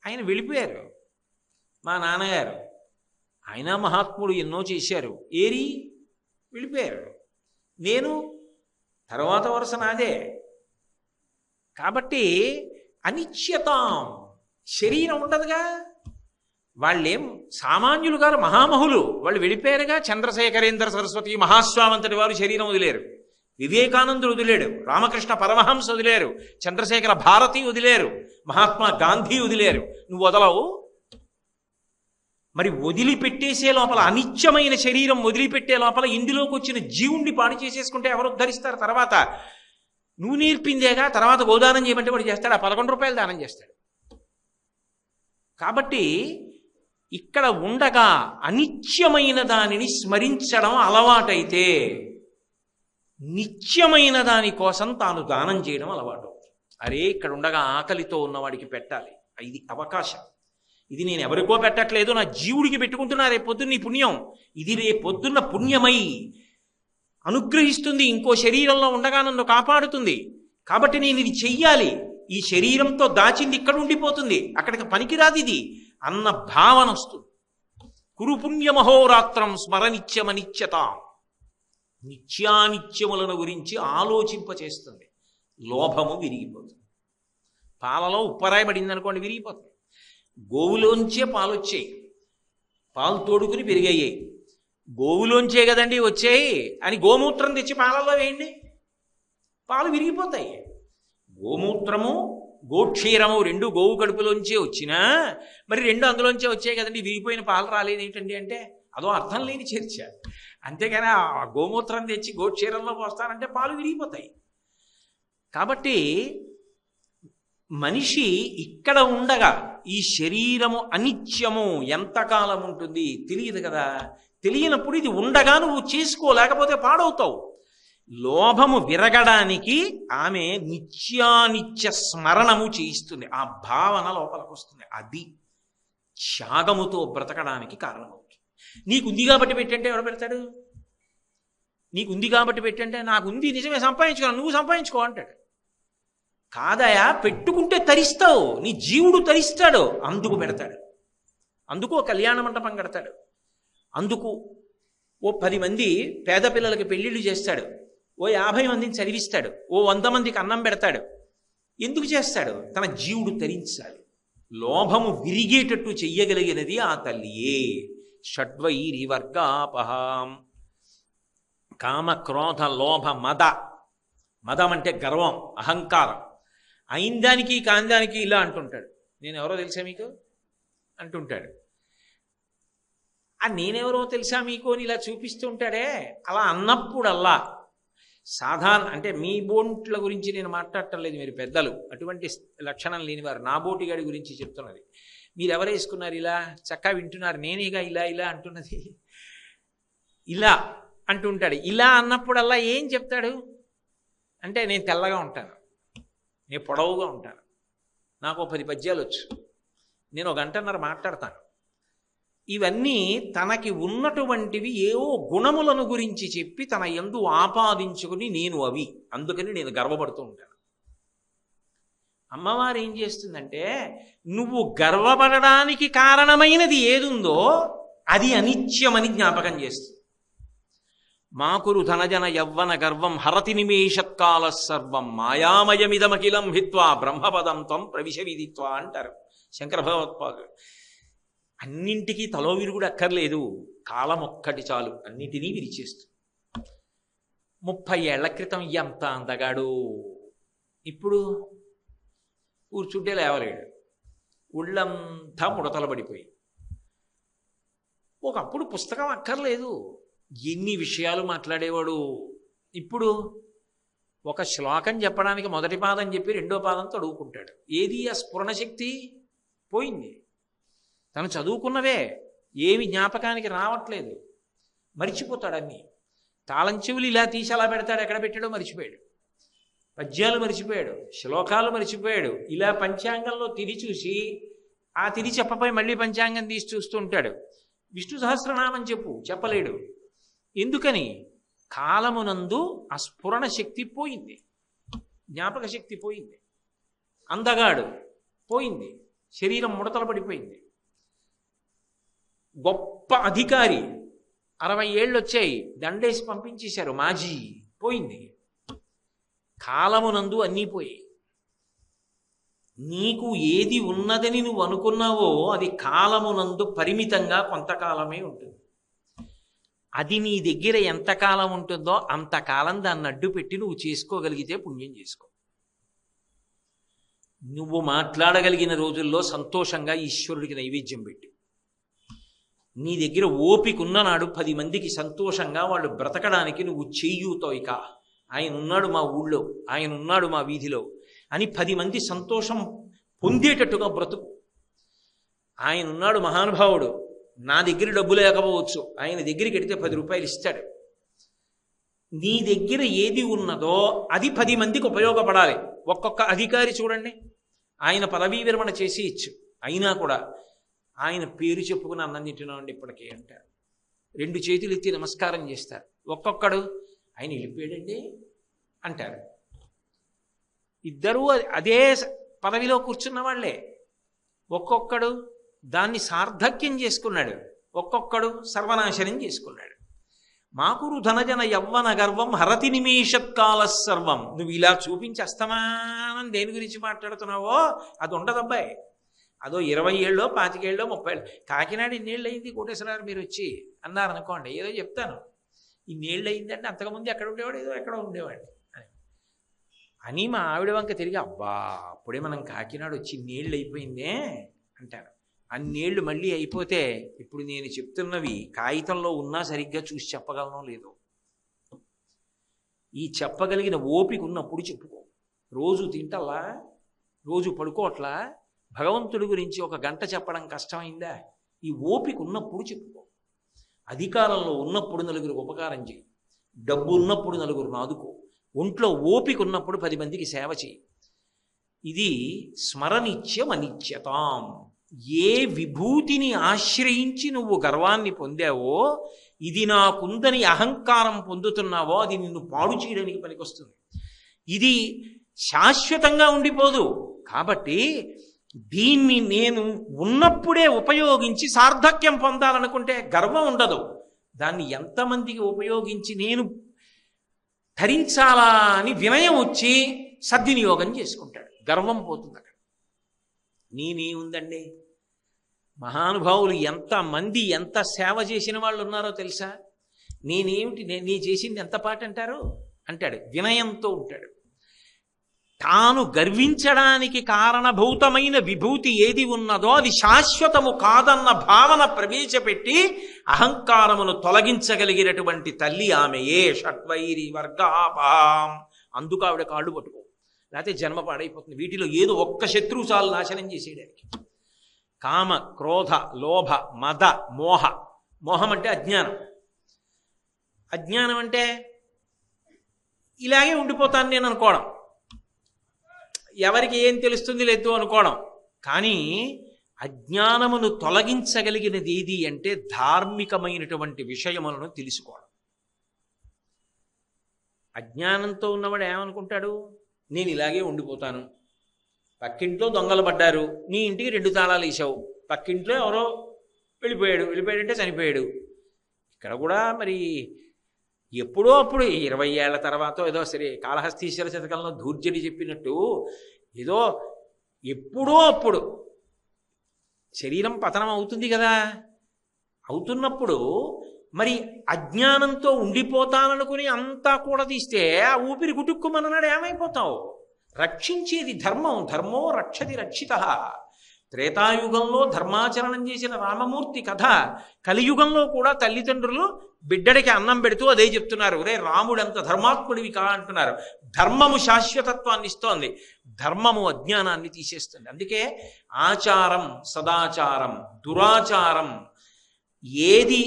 ఆయన వెళ్ళిపోయారు. మా నాన్నగారు ఆయన మహాత్ముడు, ఎన్నో చేశారు, ఏరి వెళ్ళిపోయారు. నేను తర్వాత వరుస నాదే. కాబట్టి అనిశ్యతాం. శరీరం ఉండదుగా. వాళ్ళేం సామాన్యులు గారు, మహామహులు. వాళ్ళు వెళ్ళిపోయారుగా. చంద్రశేఖరేంద్ర సరస్వతి మహాస్వామంతటి వారు శరీరం వదిలేరు, వివేకానందుడు వదిలేడు, రామకృష్ణ పరమహంస వదిలేరు, చంద్రశేఖర భారతి వదిలేరు, మహాత్మా గాంధీ వదిలేరు. నువ్వు వదలవు. మరి వదిలిపెట్టేసే లోపల, అనిత్యమైన శరీరం వదిలిపెట్టే లోపల ఇందులోకి వచ్చిన జీవుణ్ణి పాడు చేసేసుకుంటే ఎవరు ఉద్ధరిస్తారు? తర్వాత నువ్వు నేర్పిందేగా. తర్వాత గోదానం చేయమంటే వాడు చేస్తాడు, ఆ 11 రూపాయలు దానం చేస్తాడు. కాబట్టి ఇక్కడ ఉండగా అనిత్యమైన దానిని స్మరించడం అలవాటైతే నిత్యమైన దాని కోసం తాను దానం చేయడం అలవాటు. అరే ఇక్కడ ఉండగా ఆకలితో ఉన్నవాడికి పెట్టాలి, ఇది అవకాశం. ఇది నేను ఎవరికో పెట్టట్లేదు, నా జీవుడికి పెట్టుకుంటున్నా. రేపొద్దున్న నీ పుణ్యం ఇది, రేపొద్దున్న పుణ్యమై అనుగ్రహిస్తుంది, ఇంకో శరీరంలో ఉండగా నన్ను కాపాడుతుంది. కాబట్టి నేను ఇది చెయ్యాలి. ఈ శరీరంతో దాచింది ఇక్కడ ఉండిపోతుంది, అక్కడికి పనికిరాదు ఇది అన్న భావన వస్తుంది. కురు పుణ్యమహోరాత్రం స్మరనిత్యమనిత్యత. నిత్యానిత్యములను గురించి ఆలోచింపచేస్తుంది. లోభము విరిగిపోతుంది. పాలలో ఉప్పరాయి పడింది అనుకోండి, విరిగిపోతుంది. గోవులోంచే పాలు వచ్చాయి, పాలు తోడుకుని పెరిగాయి. గోవులోంచే కదండి వచ్చాయి అని గోమూత్రం తెచ్చి పాలల్లో వేయండి, పాలు విరిగిపోతాయి. గోమూత్రము గోక్షీరము 2 గోవు కడుపులోంచే వచ్చినా మరి 2 అందులోంచే వచ్చాయి కదండి, విరిగిపోయిన పాలు రాలేదు ఏంటండి అంటే అదో అర్థం లేని చర్చ. అంతేగాని ఆ గోమూత్రం తెచ్చి గోక్షీరంలో పోస్తానంటే పాలు విరిగిపోతాయి. కాబట్టి మనిషి ఇక్కడ ఉండగా ఈ శరీరము అనిత్యము, ఎంతకాలం ఉంటుంది తెలియదు కదా. తెలియనప్పుడు ఇది ఉండగా నువ్వు చేసుకోలేకపోతే పాడవుతావు. లోభము విరగడానికి ఆమె నిత్యానిత్య స్మరణము చేయిస్తుంది. ఆ భావన లోపలికి వస్తుంది. అది త్యాగముతో బ్రతకడానికి కారణమవుతుంది. నీకుంది కాబట్టి పెట్టంటే ఎవరు పెడతాడు? నీకుంది కాబట్టి పెట్టంటే నాకుంది నిజమే, సంపాదించుకున్నాను, నువ్వు సంపాదించుకో అంటాడు. కాదయా, పెట్టుకుంటే తరిస్తావు, నీ జీవుడు తరిస్తాడు, అందుకు పెడతాడు. అందుకు కళ్యాణ మంటపం కడతాడు, అందుకు ఓ 10 మంది పేద పిల్లలకి పెళ్లిళ్ళు చేస్తాడు, ఓ 50 మందిని చదివిస్తాడు, ఓ 100 మందికి అన్నం పెడతాడు. ఎందుకు చేస్తాడు? తన జీవుడు తరించాలి. లోభము విరిగేటట్టు చెయ్యగలిగినది ఆ తల్లియే. షడ్వైరివర్గాపహాం. కామ క్రోధ లోభ మద. మదం అంటే గర్వం, అహంకారం. అయిందానికి కాందానికి ఇలా అంటుంటాడు. నేను ఎవరో తెలుసా మీకు అంటుంటాడు. ఆ నేనెవరో తెలుసా మీకు అని ఇలా చూపిస్తూ ఉంటాడే. అలా అన్నప్పుడల్లా సాధారణ, అంటే మీ బోట్ల గురించి నేను మాట్లాడటం లేదు, మీరు పెద్దలు, అటువంటి లక్షణం లేనివారు. నా బోటిగాడి గురించి చెప్తున్నది. మీరు ఎవరు వేసుకున్నారు ఇలా, చక్కగా వింటున్నారు, నేనేగా ఇలా ఇలా అంటున్నది. ఇలా అంటుంటాడు. ఇలా అన్నప్పుడల్లా ఏం చెప్తాడు అంటే, నేను తెల్లగా ఉంటాను, నేను పొడవుగా ఉంటాను, నాకు 10 పద్యాలు వచ్చు, నేను 1 గంటన్నర మాట్లాడతాను. ఇవన్నీ తనకి ఉన్నటువంటివి ఏవో గుణములను గురించి చెప్పి తన యందు ఆపాదించుకుని నేను అవి, అందుకని నేను గర్వపడుతూ ఉంటాను. అమ్మవారు ఏం చేస్తుందంటే నువ్వు గర్వపడడానికి కారణమైనది ఏదుందో అది అనిత్యమని జ్ఞాపకం చేస్తుంది. మాకురు ధనజన యవ్వన గర్వం హరతి నిమేషత్కాల సర్వం మాయామయమిదమఖిలం హిత్వా బ్రహ్మపదం త్వం ప్రవిశ విదిత్వా అంటారు శంకర భగవత్పాదులు. అన్నింటికీ తలో విరుగుడు అక్కర్లేదు, కాలం ఒక్కటి చాలు అన్నిటినీ విరిచేస్తుంది. 30 ఏళ్ల క్రితం ఎంత అందగాడు, ఇప్పుడు కూర్చుంటే లేవలేడు, ఒళ్ళంతా ముడతలు పడిపోయి. ఒకప్పుడు పుస్తకం అక్కర్లేదు, ఎన్ని విషయాలు మాట్లాడేవాడు. ఇప్పుడు ఒక శ్లోకం చెప్పడానికి మొదటి పాదం చెప్పి రెండో పాదం తడువుకుంటాడు. ఏది ఆ స్ఫురణ శక్తి పోయింది. తను చదువుకున్నవే ఏమి జ్ఞాపకానికి రావట్లేదు, మరిచిపోతాడు. అన్నీ తాళం చెవులు ఇలా తీసి అలా పెడతాడు, ఎక్కడ పెట్టాడో మరిచిపోయాడు. పద్యాలు మరిచిపోయాడు, శ్లోకాలు మరిచిపోయాడు. ఇలా పంచాంగంలో తిరి చూసి ఆ తిరి చెప్పపోయి మళ్ళీ పంచాంగం తీసి చూస్తూ ఉంటాడు. విష్ణు సహస్రనామం చెప్పలేడు. ఎందుకని? కాలమునందు ఆ స్ఫురణ శక్తి పోయింది, జ్ఞాపక శక్తి పోయింది. అందగాడు పోయింది, శరీరం ముడతలు పడిపోయింది. గొప్ప అధికారి 60 ఏళ్ళు వచ్చాయి, దండేసి పంపించేశారు, మాజీ పోయింది. కాలమునందు అన్నీ పోయాయి. నీకు ఏది ఉన్నదని నువ్వు అనుకున్నావో అది కాలమునందు పరిమితంగా కొంతకాలమే ఉంటుంది. అది నీ దగ్గర ఎంతకాలం ఉంటుందో అంతకాలం దాన్ని అడ్డు పెట్టి నువ్వు చేసుకోగలిగితే పుణ్యం చేసుకో. నువ్వు మాట్లాడగలిగిన రోజుల్లో సంతోషంగా ఈశ్వరుడికి నైవేద్యం పెట్టి, నీ దగ్గర ఓపిక ఉన్ననాడు 10 మందికి సంతోషంగా వాళ్ళు బ్రతకడానికి నువ్వు చెయ్యూతో, ఇక ఆయన ఉన్నాడు మా ఊళ్ళో, ఆయన ఉన్నాడు మా వీధిలో అని 10 మంది సంతోషం పొందేటట్టుగా బ్రతుకు. ఆయన ఉన్నాడు మహానుభావుడు, నా దగ్గర డబ్బు లేకపోవచ్చు, ఆయన దగ్గరికి వెడితే 10 రూపాయలు ఇస్తాడు. నీ దగ్గర ఏది ఉన్నదో అది 10 మందికి ఉపయోగపడాలి. ఒక్కొక్క అధికారి చూడండి, ఆయన పదవీ విరమణ చేసి ఇచ్చు, అయినా కూడా ఆయన పేరు చెప్పుకుని అన్నం తింటున్నామండి ఇప్పటికే అంటారు. 2 చేతులు ఎత్తి నమస్కారం చేస్తారు. ఒక్కొక్కడు ఆయన వెళ్ళిపోయాడండి అంటారు. ఇద్దరూ అదే పదవిలో కూర్చున్న వాళ్ళే. ఒక్కొక్కడు దాన్ని సార్థక్యం చేసుకున్నాడు, ఒక్కొక్కడు సర్వనాశనం చేసుకున్నాడు. మాకురు ధనజన యవ్వన గర్వం హరతి నిమేషత్కాల సర్వం. నువ్వు ఇలా చూపించి అస్తమానం దేని గురించి మాట్లాడుతున్నావో అది ఉండదబ్బాయి. అదో 20 ఏళ్ళో 25 ఏళ్ళో 30 ఏళ్ళు. కాకినాడ ఇన్నేళ్ళు అయింది కోటేశ్వరరావు మీరు వచ్చి అన్నారనుకోండి, ఏదో చెప్తాను, ఇన్నేళ్ళు అయిందంటే అంతకుముందు ఎక్కడ ఉండేవాడు, ఏదో ఎక్కడో ఉండేవాడు అని మా ఆవిడ వంక తిరిగి, అబ్బా అప్పుడే మనం కాకినాడ వచ్చి ఇన్నేళ్ళు అయిపోయిందే అంటారు. అన్నేళ్ళు మళ్ళీ అయిపోతే ఇప్పుడు నేను చెప్తున్నవి కాగితంలో ఉన్నా సరిగ్గా చూసి చెప్పగలనో లేదో. ఈ చెప్పగలిగిన ఓపిక ఉన్నప్పుడు చెప్పుకో. రోజు తింటల్లా, రోజు పడుకోవట్లా, భగవంతుడి గురించి 1 గంట చెప్పడం కష్టమైందా? ఈ ఓపిక ఉన్నప్పుడు చెప్పుకో. అధికారంలో ఉన్నప్పుడు నలుగురికి ఉపకారం చేయి, డబ్బు ఉన్నప్పుడు నలుగురిని ఆదుకో, ఒంట్లో ఓపిక ఉన్నప్పుడు 10 మందికి సేవ చేయి. ఇది స్మరనిత్యం అనిత్యతాం. ఏ విభూతిని ఆశ్రయించి నువ్వు గర్వాన్ని పొందావో, ఇది నాకుందని అహంకారం పొందుతున్నావో అది నిన్ను పాడు చేయడానికి పనికొస్తుంది. ఇది శాశ్వతంగా ఉండిపోదు. కాబట్టి దీన్ని నేను ఉన్నప్పుడే ఉపయోగించి సార్థక్యం పొందాలనుకుంటే గర్వం ఉండదు. దాన్ని ఎంతమందికి ఉపయోగించి నేను ధరించాలా అని వినయం వచ్చి సద్వినియోగం చేసుకుంటాడు, గర్వం పోతుంది అక్కడ. నేనే ఉందండి, మహానుభావులు ఎంతమంది ఎంత సేవ చేసిన వాళ్ళు ఉన్నారో తెలుసా? నేనేమిటి, నీ చేసింది ఎంత పాట అంటారు అంటాడు, వినయంతో ఉంటాడు. తాను గర్వించడానికి కారణభూతమైన విభూతి ఏది ఉన్నదో అది శాశ్వతము కాదన్న భావన ప్రవేశపెట్టి అహంకారమును తొలగించగలిగినటువంటి తల్లి ఆమెయే. షట్వైరి వర్గాపాం. అందుకు ఆవిడ కాళ్ళు పట్టుకో, లేకపోతే జన్మ పాడైపోతుంది. వీటిలో ఏదో ఒక్క శత్రువు చాలు నాశనం చేసేయడానికి. కామ, క్రోధ, లోభ, మద, మోహ. మోహం అంటే అజ్ఞానం. అజ్ఞానం అంటే ఇలాగే ఉండిపోతాను నేను అనుకోవడం, ఎవరికి ఏం తెలుస్తుంది లేదు అనుకోవడం. కానీ అజ్ఞానమును తొలగించగలిగినది ఏది అంటే ధార్మికమైనటువంటి విషయములను తెలుసుకోవడం. అజ్ఞానంతో ఉన్నవాడు ఏమనుకుంటాడు, నేను ఇలాగే ఉండిపోతాను, పక్కింట్లో దొంగలు పడ్డారు, నీ ఇంటికి 2 తాళాలు వేసావు, పక్కింట్లో ఎవరో వెళ్ళిపోయాడంటే చనిపోయాడు. ఇక్కడ కూడా మరి ఎప్పుడో అప్పుడు 20 ఏళ్ల తర్వాత ఏదో సరే కాళహస్తీశ్వర శతకంలో ధూర్జటి చెప్పినట్టు ఏదో ఎప్పుడో అప్పుడు శరీరం పతనం అవుతుంది కదా. అవుతున్నప్పుడు మరి అజ్ఞానంతో ఉండిపోతాననుకుని అంతా కూడా తీస్తే ఆ ఊపిరి గుటుక్కుమన్నాడు, ఏమైపోతావు? రక్షించేది ధర్మం, ధర్మో రక్షతి రక్షితః. త్రేతాయుగంలో ధర్మాచరణం చేసిన రామమూర్తి కథ కలియుగంలో కూడా తల్లిదండ్రులు బిడ్డడికి అన్నం పెడుతూ అదే చెప్తున్నారు, రే రాముడంత ధర్మాత్ముడివి కా అంటున్నారు. ధర్మము శాశ్వతత్వాన్ని ఇస్తోంది, ధర్మము అజ్ఞానాన్ని తీసేస్తుంది. అందుకే ఆచారం సదాచారం, దురాచారం ఏది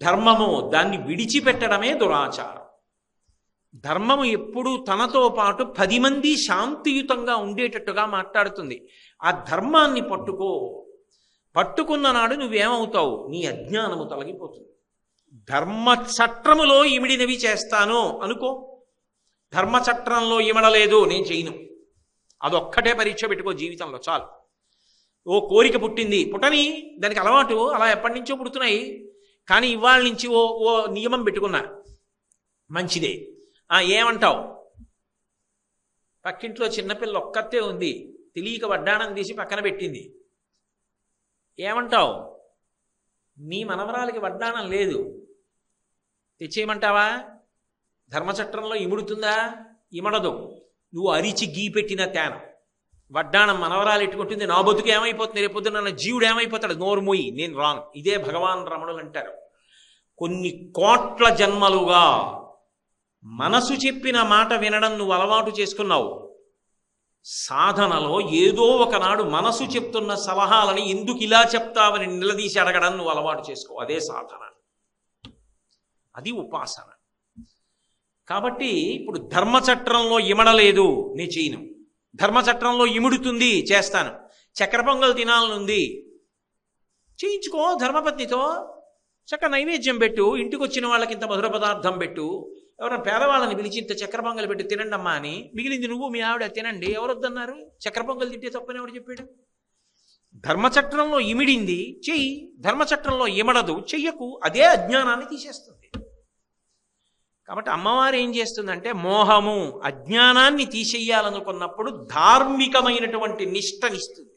ధర్మమో దాన్ని విడిచిపెట్టడమే దురాచారం. ధర్మము ఎప్పుడూ తనతో పాటు 10 మంది శాంతియుతంగా ఉండేటట్టుగా మాట్లాడుతుంది. ఆ ధర్మాన్ని పట్టుకున్న నాడు నువ్వేమవుతావు? నీ అజ్ఞానము తొలగిపోతుంది. ధర్మచట్రములో ఇమిడినవి చేస్తాను అనుకో, ధర్మచట్రంలో ఇమడలేదు నేను చేయను, అదొక్కటే పరీక్ష పెట్టుకో జీవితంలో చాలు. ఓ కోరిక పుట్టింది, పుట్టని, దానికి అలవాటు అలా ఎప్పటి నుంచో పుడుతున్నాయి, కానీ ఇవాళ నుంచి ఓ నియమం పెట్టుకున్నా, మంచిదే. ఏమంటావు? పక్కింట్లో చిన్నపిల్ల ఒక్కతే ఉంది, తెలియక వడ్డాణం తీసి పక్కన పెట్టింది, ఏమంటావు? నీ మనవరాలకి వడ్డాణం లేదు, తెచ్చేయమంటావా? ధర్మచట్రంలో ఇముడుతుందా? ఇమడదు. నువ్వు అరిచి గీ పెట్టిన తేన వడ్డాణం మనవరాలు ఎట్టుకుంటుంది, నా బతుకు ఏమైపోతుంది, రేపొద్దున నా జీవుడు ఏమైపోతాడు? నోరు మూయి, నేను రాను. ఇదే భగవాన్ రమణులు అంటారు, కొన్ని కోట్ల జన్మలుగా మనసు చెప్పిన మాట వినడం నువ్వు అలవాటు చేసుకున్నావు. సాధనలో ఏదో ఒకనాడు మనసు చెప్తున్న సలహాలని ఎందుకు ఇలా చెప్తావని నిలదీసి అడగడం నువ్వు అలవాటు చేసుకో, అదే సాధన, అది ఉపాసన. కాబట్టి ఇప్పుడు ధర్మచట్రంలో ఇమడలేదు, నే చేయను. ధర్మచట్రంలో ఇముడుతుంది, చేస్తాను. చక్కెర పొంగల్ తినాలనుంది, చేయించుకో ధర్మపత్నితో, చక్క నైవేద్యం పెట్టు, ఇంటికి వచ్చిన వాళ్ళకి ఇంత మధుర పదార్థం పెట్టు, ఎవరైనా పేదవాళ్ళని పిలిచి ఇంత చక్కెర పొంగల్ పెట్టి తినండి అమ్మా అని, మిగిలింది నువ్వు మీ ఆవిడ తినండి, ఎవరొద్దన్నారు? చక్కెర పొంగల్ తింటే తప్పని ఎవడు చెప్పాడు? ధర్మచట్రంలో ఇమిడింది చెయ్యి, ధర్మచట్రంలో ఇమడదు చెయ్యకు, అదే అజ్ఞానాన్ని తీసేస్తుంది. కాబట్టి అమ్మవారు ఏం చేస్తుందంటే మోహము అజ్ఞానాన్ని తీసేయాలనుకున్నప్పుడు ధార్మికమైనటువంటి నిష్టనిస్తుంది.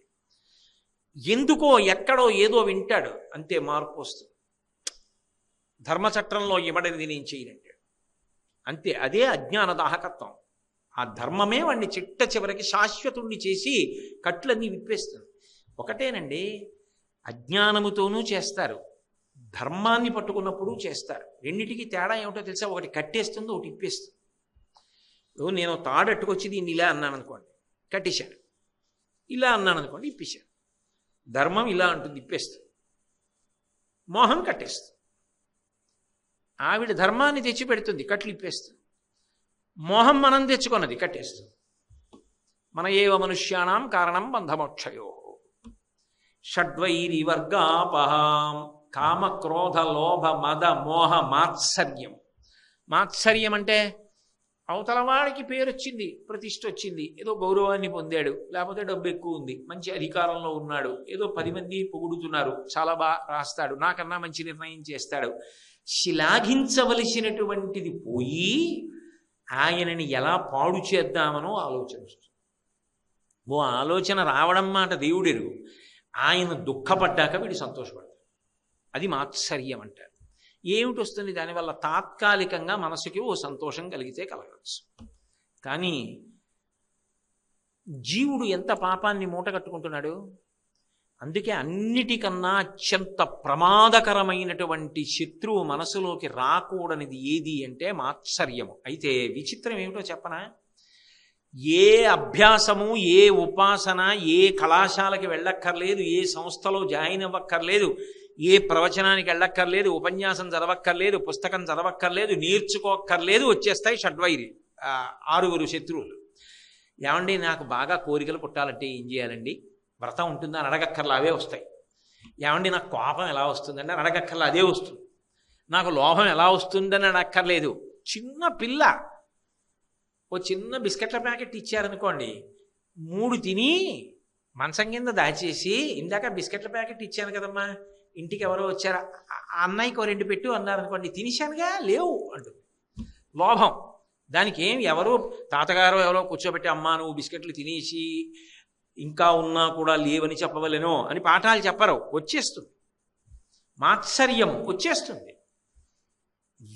ఎందుకో ఎక్కడో ఏదో వింటాడు, అంతే మార్పు వస్తుంది. ధర్మచట్రంలో ఇమడనిది నేను చేయనంటాడు, అంతే. అదే అజ్ఞాన దాహకత్వం. ఆ ధర్మమే వాడిని చిట్ట చివరికి శాశ్వతుణ్ణి చేసి కట్లన్నీ విప్పేస్తుంది. ఒకటేనండి, అజ్ఞానముతోనూ చేస్తారు, ధర్మాన్ని పట్టుకున్నప్పుడు చేస్తారు. రెండిటికి తేడా ఏమిటో తెలుసా? ఒకటి కట్టేస్తుంది, ఒకటి ఇప్పేస్తుంది. ఇప్పుడు నేను తాడట్టుకొచ్చి దీన్ని ఇలా అన్నాను అనుకోండి, కట్టేశాను. ఇలా అన్నాను అనుకోండి, ఇప్పేశాను. ధర్మం ఇలా అంటుంది, ఇప్పేస్తుంది. మోహం కట్టేస్తుంది. ఆవిడ ధర్మాన్ని తెచ్చి పెడుతుంది, కట్లు ఇప్పేస్తుంది. మోహం మనం తెచ్చుకున్నది కట్టేస్తుంది. మన ఏవ మనుష్యాణం కారణం బంధమోక్షయో షడ్వైరి వర్గాపహాం కామ క్రోధ లోభ మద మోహ మాత్సర్యం. మాత్సర్యం అంటే అవతల వాడికి పేరు వచ్చింది, ప్రతిష్ఠ వచ్చింది, ఏదో గౌరవాన్ని పొందాడు, లేకపోతే డబ్బు ఎక్కువ ఉంది, మంచి అధికారంలో ఉన్నాడు, ఏదో 10 మంది పొగుడుతున్నారు, చాలా బాగా రాస్తాడు, నాకన్నా మంచి నిర్ణయం చేస్తాడు. శ్లాఘించవలసినటువంటిది పోయి ఆయనని ఎలా పాడు చేద్దామనో ఆలోచన వస్తుంది. ఓ ఆలోచన రావడం మాట దేవుడెరుగు, ఆయన దుఃఖపడ్డాక వీడు సంతోషపడతాడు. అది మాత్సర్యం అంటారు. ఏమిటి వస్తుంది దానివల్ల? తాత్కాలికంగా మనసుకి ఓ సంతోషం కలిగితే కలగచ్చు, కానీ జీవుడు ఎంత పాపాన్ని మూట కట్టుకుంటున్నాడు. అందుకే అన్నిటికన్నా అత్యంత ప్రమాదకరమైనటువంటి శత్రువు మనసులోకి రాకూడనిది ఏది అంటే మాత్సర్యము. అయితే విచిత్రం ఏమిటో చెప్పనా? ఏ అభ్యాసము, ఏ ఉపాసన, ఏ కళాశాలకి వెళ్ళక్కర్లేదు, ఏ సంస్థలో జాయిన్ అవ్వక్కర్లేదు, ఏ ప్రవచనానికి వెళ్ళక్కర్లేదు, ఉపన్యాసం చదవక్కర్లేదు, పుస్తకం చదవక్కర్లేదు, నేర్చుకోక్కర్లేదు, వచ్చేస్తాయి షడ్వైరి 6 శత్రువులు. ఏమండి నాకు బాగా కోరికలు పుట్టాలంటే ఏం చేయాలండి? వ్రతం ఉంటుందా అని అడగక్కర్లా, అవే వస్తాయి. ఏమండి నాకు కోపం ఎలా వస్తుందండి అని అడగక్కర్లా, అదే వస్తుంది. నాకు లోభం ఎలా వస్తుందని అడగక్కర్లేదు. చిన్న పిల్ల ఓ చిన్న బిస్కెట్ల ప్యాకెట్ ఇచ్చారనుకోండి, 3 తిని మంచం కింద దాచేసి, ఇందాక బిస్కెట్ల ప్యాకెట్ ఇచ్చాను కదమ్మా, ఇంటికి ఎవరో వచ్చారా, ఆ అన్నయ్యకి 2 పెట్టు అన్నారనుకోండి, తినేశానుగా లేవు అంటుంది. లోభం. దానికి ఏం ఎవరో తాతగారు ఎవరో కూర్చోబెట్టి, అమ్మా నువ్వు బిస్కెట్లు తినేసి ఇంకా ఉన్నా కూడా లేవని చెప్పవలేనో అని పాఠాలు చెప్పరు, వచ్చేస్తుంది. మాత్సర్యం వచ్చేస్తుంది.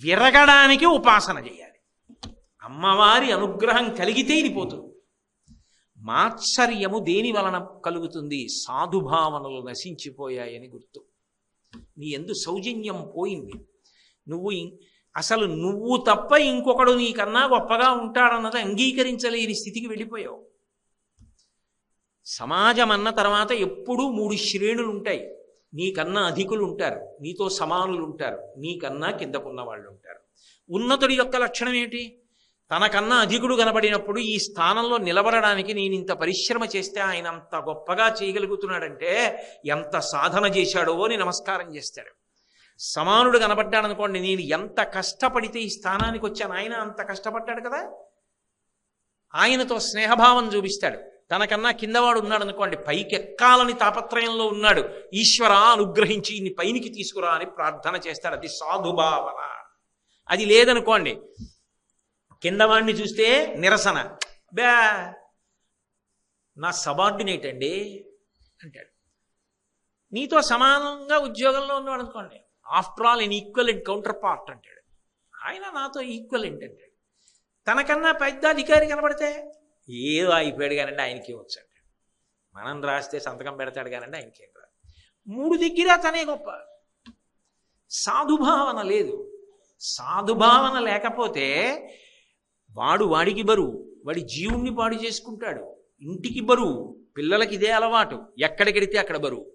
విరగడానికి ఉపాసన చేయాలి. అమ్మవారి అనుగ్రహం కలిగితే ఇది పోతుంది. మాత్సర్యము దేని వలన కలుగుతుంది? సాధుభావనలు నశించిపోయాయని గుర్తు. నీ యందు సౌజన్యం పోయింది. అసలు నువ్వు తప్ప ఇంకొకడు నీకన్నా గొప్పగా ఉంటాడన్నది అంగీకరించలేని స్థితికి వెళ్ళిపోయావు. సమాజం అన్న తర్వాత ఎప్పుడూ 3 శ్రేణులు ఉంటాయి. నీకన్నా అధికులు ఉంటారు, నీతో సమానులు ఉంటారు, నీకన్నా కిందకున్న వాళ్ళు ఉంటారు. ఉన్నతుడి యొక్క లక్షణం ఏంటి? తనకన్నా అధికుడు కనబడినప్పుడు ఈ స్థానంలో నిలబడడానికి నేను ఇంత పరిశ్రమ చేస్తే ఆయన అంత గొప్పగా చేయగలుగుతున్నాడంటే ఎంత సాధన చేశాడో అని నమస్కారం చేస్తాడు. సమానుడు కనబడ్డాడనుకోండి, నేను ఎంత కష్టపడితే ఈ స్థానానికి వచ్చాను, ఆయన అంత కష్టపడ్డాడు కదా, ఆయనతో స్నేహభావం చూపిస్తాడు. తనకన్నా కిందవాడు ఉన్నాడు అనుకోండి, పైకి ఎక్కాలని తాపత్రయంలో ఉన్నాడు, ఈశ్వర అనుగ్రహించి ఇన్ని పైనికి తీసుకురా అని ప్రార్థన చేస్తాడు. అది సాధుభావన. అది లేదనుకోండి, కిందవాడిని చూస్తే నిరసన, బే నా సబార్డినేట్ అండి అంటాడు. నీతో సమానంగా ఉద్యోగంలో ఉన్నాడు అనుకోండి, ఆఫ్టర్ ఆల్ ఎన్ ఈక్వలెంట్ కౌంటర్ పార్ట్ అంటాడు. ఆయన నాతో ఈక్వలెంట్ అంటాడు. తనకన్నా పెద్ద అధికారి కనబడితే ఏదో అయిపోయాడు కానండి ఆయనకేం వచ్చాడు, మనం రాస్తే సంతకం పెడతాడు కానండి ఆయనకేం రాదు. 3 దగ్గర తనే గొప్ప. సాధుభావన లేదు. సాధుభావన లేకపోతే వాడికి బరువు, వాడి జీవుణ్ణి పాడు చేసుకుంటాడు, ఇంటికి బరువు, పిల్లలకి ఇదే అలవాటు, ఎక్కడికెడితే అక్కడ బరువు.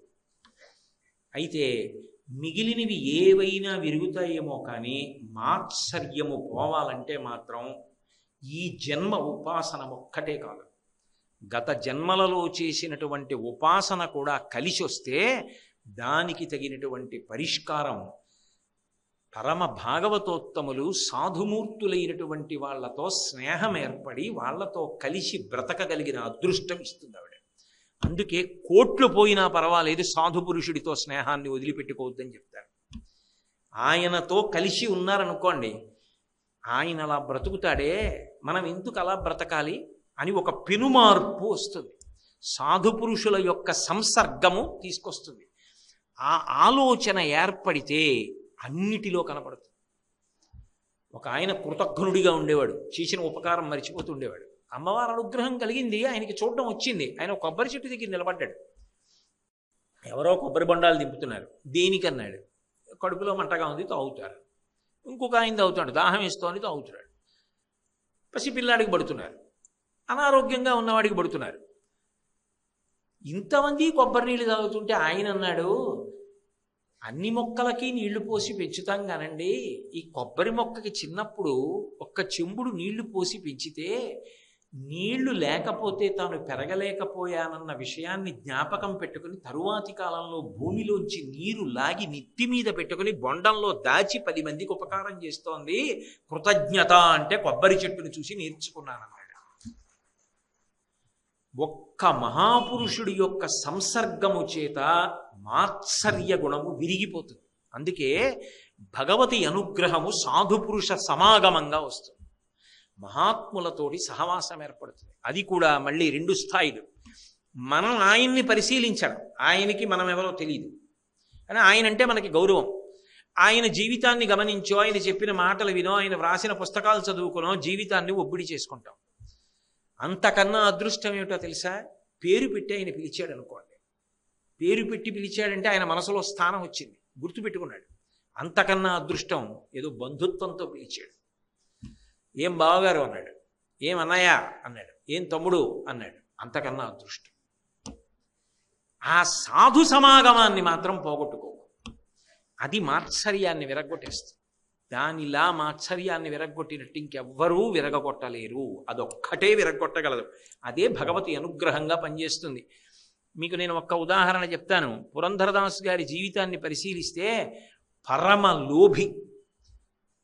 అయితే మిగిలినవి ఏవైనా విరుగుతాయేమో కానీ మాత్సర్యము పోవాలంటే మాత్రం ఈ జన్మ ఉపాసన ఒక్కటే కాదు, గత జన్మలలో చేసినటువంటి ఉపాసన కూడా కలిసి వస్తే దానికి తగినటువంటి పరిష్కారం పరమ భాగవతోత్తములు సాధుమూర్తులైనటువంటి వాళ్లతో స్నేహం ఏర్పడి వాళ్లతో కలిసి బ్రతకగలిగిన అదృష్టం ఇస్తుంది ఆవిడ. అందుకే కోట్లు పోయినా పర్వాలేదు, సాధు పురుషుడితో స్నేహాన్ని వదిలిపెట్టుకోవద్దని చెప్తారు. ఆయనతో కలిసి ఉన్నారనుకోండి, ఆయన అలా బ్రతుకుతాడే, మనం ఎందుకు అలా బ్రతకాలి అని ఒక పెనుమార్పు వస్తుంది. సాధు పురుషుల యొక్క సంసర్గము తీసుకొస్తుంది. ఆ ఆలోచన ఏర్పడితే అన్నిటిలో కనపడుతుంది. ఒక ఆయన కృతజ్ఞుడిగా ఉండేవాడు, చేసిన ఉపకారం మరిచిపోతూ ఉండేవాడు. అమ్మవారి అనుగ్రహం కలిగింది, ఆయనకి చూడడం వచ్చింది. ఆయన ఒక కొబ్బరి చెట్టు దగ్గర నిలబడ్డాడు. ఎవరో కొబ్బరి బొండాలు దింపుతున్నారు. దేనికన్నాడు, కడుపులో మంటగా ఉంది తాగుతారు. ఇంకొక ఆయన తాగుతాడు, దాహం వేస్తోంది తాగుతున్నాడు. పసిపిల్లాడికి పడుతున్నారు, అనారోగ్యంగా ఉన్నవాడికి పడుతున్నారు. ఇంతమంది కొబ్బరి నీళ్ళు తాగుతుంటే ఆయన అన్నాడు, అన్ని మొక్కలకి నీళ్లు పోసి పెంచుతాం కానండి, ఈ కొబ్బరి మొక్కకి చిన్నప్పుడు ఒక్క చెంబుడు నీళ్లు పోసి పెంచితే నీళ్లు లేకపోతే తాను పెరగలేకపోయానన్న విషయాన్ని జ్ఞాపకం పెట్టుకుని తరువాతి కాలంలో భూమిలోంచి నీరు లాగి నెత్తి మీద పెట్టుకుని బొండంలో దాచి 10 మందికి ఉపకారం చేస్తోంది. కృతజ్ఞత అంటే కొబ్బరి చెట్టును చూసి నేర్చుకున్నానన్నాడు. ఒక్క మహాపురుషుడి యొక్క సంసర్గము చేత మాత్సర్య గుణము విరిగిపోతుంది. అందుకే భగవతి అనుగ్రహము సాధుపురుష సమాగమంగా వస్తుంది. మహాత్ములతోటి సహవాసం ఏర్పడుతుంది. అది కూడా మళ్ళీ 2 స్థాయిలు. మనం ఆయన్ని పరిశీలించడం, ఆయనకి మనం ఎవరో తెలియదు కానీ ఆయన అంటే మనకి గౌరవం. ఆయన జీవితాన్ని గమనించో, ఆయన చెప్పిన మాటలు వినో, ఆయన వ్రాసిన పుస్తకాలు చదువుకునో జీవితాన్ని ఒబ్బిడి చేసుకుంటాం. అంతకన్నా అదృష్టం ఏమిటో తెలుసా? పేరు పెట్టి ఆయన పిలిచాడు అనుకోండి. పేరు పెట్టి పిలిచాడంటే ఆయన మనసులో స్థానం వచ్చింది, గుర్తుపెట్టుకున్నాడు. అంతకన్నా అదృష్టం ఏదో బంధుత్వంతో పిలిచాడు. ఏం బావగారు అన్నాడు, ఏం అన్నయ్య అన్నాడు, ఏం తమ్ముడు అన్నాడు. అంతకన్నా అదృష్టం. ఆ సాధు సమాగమాన్ని మాత్రం పోగొట్టుకో. అది మాత్సర్యాన్ని విరగొట్టేస్తుంది. దానిలా మాత్సర్యాన్ని విరగొట్టినట్టు ఇంకెవ్వరూ విరగొట్టలేరు. అదొక్కటే విరగొట్టగలదు. అదే భగవతి అనుగ్రహంగా పనిచేస్తుంది. మీకు నేను ఒక్క ఉదాహరణ చెప్తాను. పురంధరదాస్ గారి జీవితాన్ని పరిశీలిస్తే పరమ లోభి.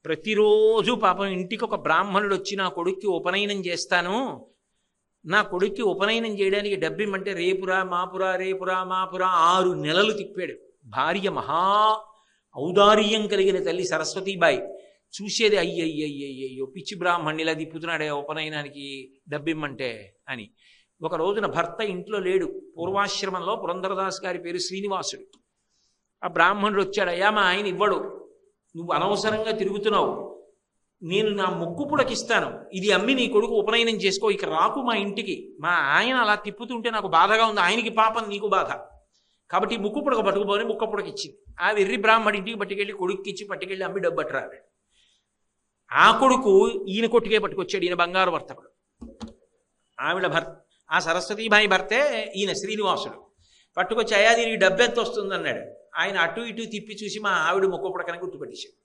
ప్రతిరోజు పాపం ఇంటికి ఒక బ్రాహ్మణుడు వచ్చి నా కొడుక్కి ఉపనయనం చేస్తాను, నా కొడుక్కి ఉపనయనం చేయడానికి డబ్బిమ్మంటే రేపురా మాపురా రేపురా మాపురా 6 నెలలు తిప్పాడు. భార్య మహా ఔదార్యం కలిగిన తల్లి సరస్వతీబాయి చూసేది, అయ్యయ్యయ్యయ్యో పిచ్చి బ్రాహ్మణ్ణిలా తిప్పుతున్నాడే ఉపనయనానికి డబ్బిమ్మంటే అని. ఒక రోజున భర్త ఇంట్లో లేడు. పూర్వాశ్రమంలో పురంధరదాస్ గారి పేరు శ్రీనివాసుడు. ఆ బ్రాహ్మణుడు వచ్చాడు, అయ్యా మా ఆయన ఇవ్వడు, నువ్వు అనవసరంగా తిరుగుతున్నావు, నేను నా ముక్కు పుడకిస్తాను, ఇది అమ్మి నీ కొడుకు ఉపనయనం చేసుకో, ఇక రాకు మా ఇంటికి, మా ఆయన అలా తిప్పుతుంటే నాకు బాధగా ఉంది, ఆయనకి పాపం నీకు బాధ, కాబట్టి ముక్కు పుడక పట్టుకుపోని ముక్క పుడకిచ్చింది. ఆ వెర్రి బ్రాహ్మడి ఇంటికి పట్టుకెళ్ళి కొడుక్కిచ్చి పట్టుకెళ్ళి అమ్మి డబ్బు పట్టరాడు. ఆ కొడుకు ఈయన కొట్టుకే పట్టుకొచ్చాడు, ఈయన బంగారు వర్తకుడు. ఆవిడ భర్త, ఆ సరస్వతీబాయి భర్తే ఈయన శ్రీనివాసుడు. పట్టుకొచ్చి అయ్యా దీనికి డబ్బు ఎంత వస్తుంది అన్నాడు. ఆయన అటు ఇటు తిప్పి చూసి మా ఆవిడ ముక్క పుడకని గుర్తుపట్టేశాడు.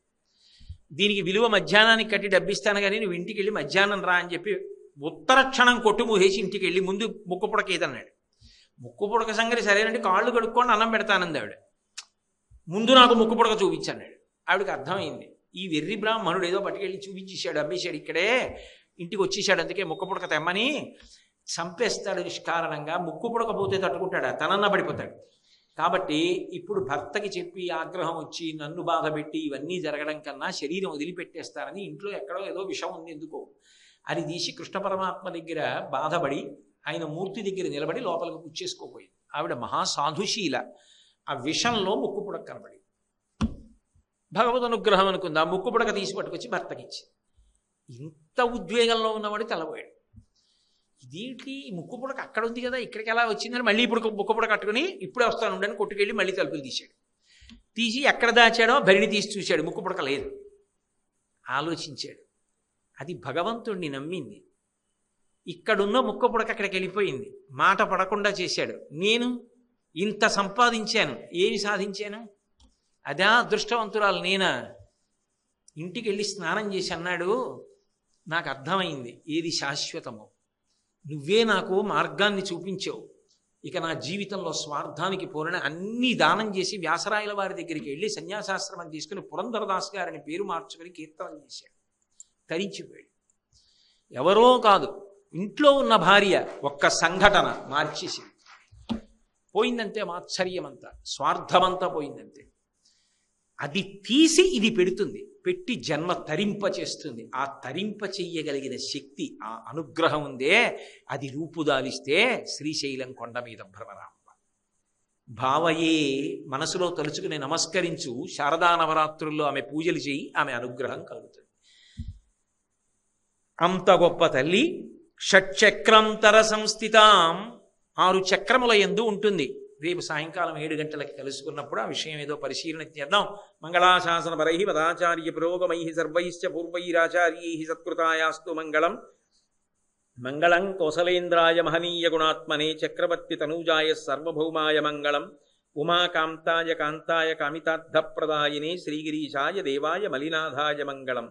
దీనికి విలువ మధ్యాహ్నానికి కట్టి డబ్బిస్తాను కానీ నువ్వు ఇంటికి వెళ్ళి మధ్యాహ్నం రా అని చెప్పి ఉత్తర క్షణం కొట్టు మూసేసి ఇంటికి వెళ్ళి ముందు ముక్కు పుడక ఏదన్నాడు. ముక్కు పుడక సంగతి సరేనంటే కాళ్ళు కడుక్కోండి అన్నం పెడతానంది ఆవిడ. ముందు నాకు ముక్కు పుడక చూపించన్నాడు. ఆవిడకి అర్థమైంది, ఈ వెర్రి బ్రాహ్మణుడు ఏదో పట్టుకెళ్ళి చూపించేశాడు, అమ్మేశాడు, ఇక్కడే ఇంటికి వచ్చేసాడు, అందుకే ముక్కు పుడక తెమ్మని చంపేస్తాడు నిష్కారణంగా. ముక్కు పుడక పోతే తట్టుకుంటాడా, తనన్న పడిపోతాడు. కాబట్టి ఇప్పుడు భర్తకి చెప్పి ఆగ్రహం వచ్చి నన్ను బాధపెట్టి ఇవన్నీ జరగడం కన్నా శరీరం వదిలిపెట్టేస్తారని ఇంట్లో ఎక్కడో ఏదో విషం ఉంది ఎందుకో అది తీసి కృష్ణ పరమాత్మ దగ్గర బాధపడి ఆయన మూర్తి దగ్గర నిలబడి లోపలికి పుచ్చేసుకోపోయింది. ఆవిడ మహాసాధుశీల. ఆ విషంలో ముక్కు పుడక కనబడి భగవద్ అనుగ్రహం అనుకుంది. ఆ ముక్కు పుడక తీసి పట్టుకొచ్చి భర్తకిచ్చి, ఇంత ఉద్వేగంలో ఉన్నవాడు తెల్లబోయాడు. ఇదేంటి ముక్కు పుడక అక్కడ ఉంది కదా ఇక్కడికి ఎలా వచ్చిందని మళ్ళీ ఇప్పుడు ముక్కు పుడక కట్టుకుని ఇప్పుడే వస్తాను ఉండని కొట్టుకెళ్ళి మళ్ళీ తలుపులు తీశాడు. తీసి ఎక్కడ దాచాడో భరిణి తీసి చూశాడు, ముక్కు పుడక లేదు. ఆలోచించాడు, అది భగవంతుణ్ణి నమ్మింది, ఇక్కడున్న ముక్కు పుడక అక్కడికి వెళ్ళిపోయింది, మాట పడకుండా చేశాడు. నేను ఇంత సంపాదించాను, ఏమి సాధించాను, అదా అదృష్టవంతురాలు నేనా? ఇంటికి వెళ్ళి స్నానం చేసి అన్నాడు, నాకు అర్థమైంది ఏది శాశ్వతమో, నువ్వే నాకు మార్గాన్ని చూపించావు, ఇక నా జీవితంలో స్వార్థానికి పోలని అన్నీ దానం చేసి వ్యాసరాయల వారి దగ్గరికి వెళ్ళి సన్యాసాశ్రమం తీసుకుని పురంధరదాస్ గారిని పేరు మార్చుకొని కీర్తనలు చేశాడు. తరించిపోయాడు. ఎవరో కాదు, ఇంట్లో ఉన్న భార్య ఒక్క సంఘటన మార్చేసింది. పోయిందంతే మాత్సర్యమంతా, స్వార్థమంతా పోయిందంతే. అది తీసి ఇది పెడుతుంది, పెట్టి జన్మ తరింప చేస్తుంది. ఆ తరింప చెయ్యగలిగిన శక్తి, ఆ అనుగ్రహం ఉందే, అది రూపుదాలిస్తే శ్రీశైలం కొండ మీద భ్రమరాంబ. భావయే, మనసులో తలుచుకుని నమస్కరించు, శారదా నవరాత్రుల్లో ఆమె పూజలు చేయి, ఆమె అనుగ్రహం కలుగుతుంది. అంత గొప్ప తల్లి. షట్చక్రంతర సంస్థితాం, 6 చక్రముల యందు ఉంటుంది. రేపు సాయంకాలం 7 గంటలకి కలుసుకున్నప్పుడు ఆ విషయం ఏదో పరిశీలన చేద్దాం. మంగళాశాసన పరై పదాచార్య పురోగమై సర్వైశ్చ పూర్వైరాచార్యై సత్కృతాయాస్తు మంగళం. మంగళం కోసలేంద్రాయ మహనీయ గుణాత్మనే చక్రవర్తి తనూజాయ సర్వభౌమాయ మంగళం. ఉమాకాంతాయ కాంతాయ కామితార్థప్రదాయినే శ్రీగిరీశాయ దేవాయ మలినాథాయ మంగళం.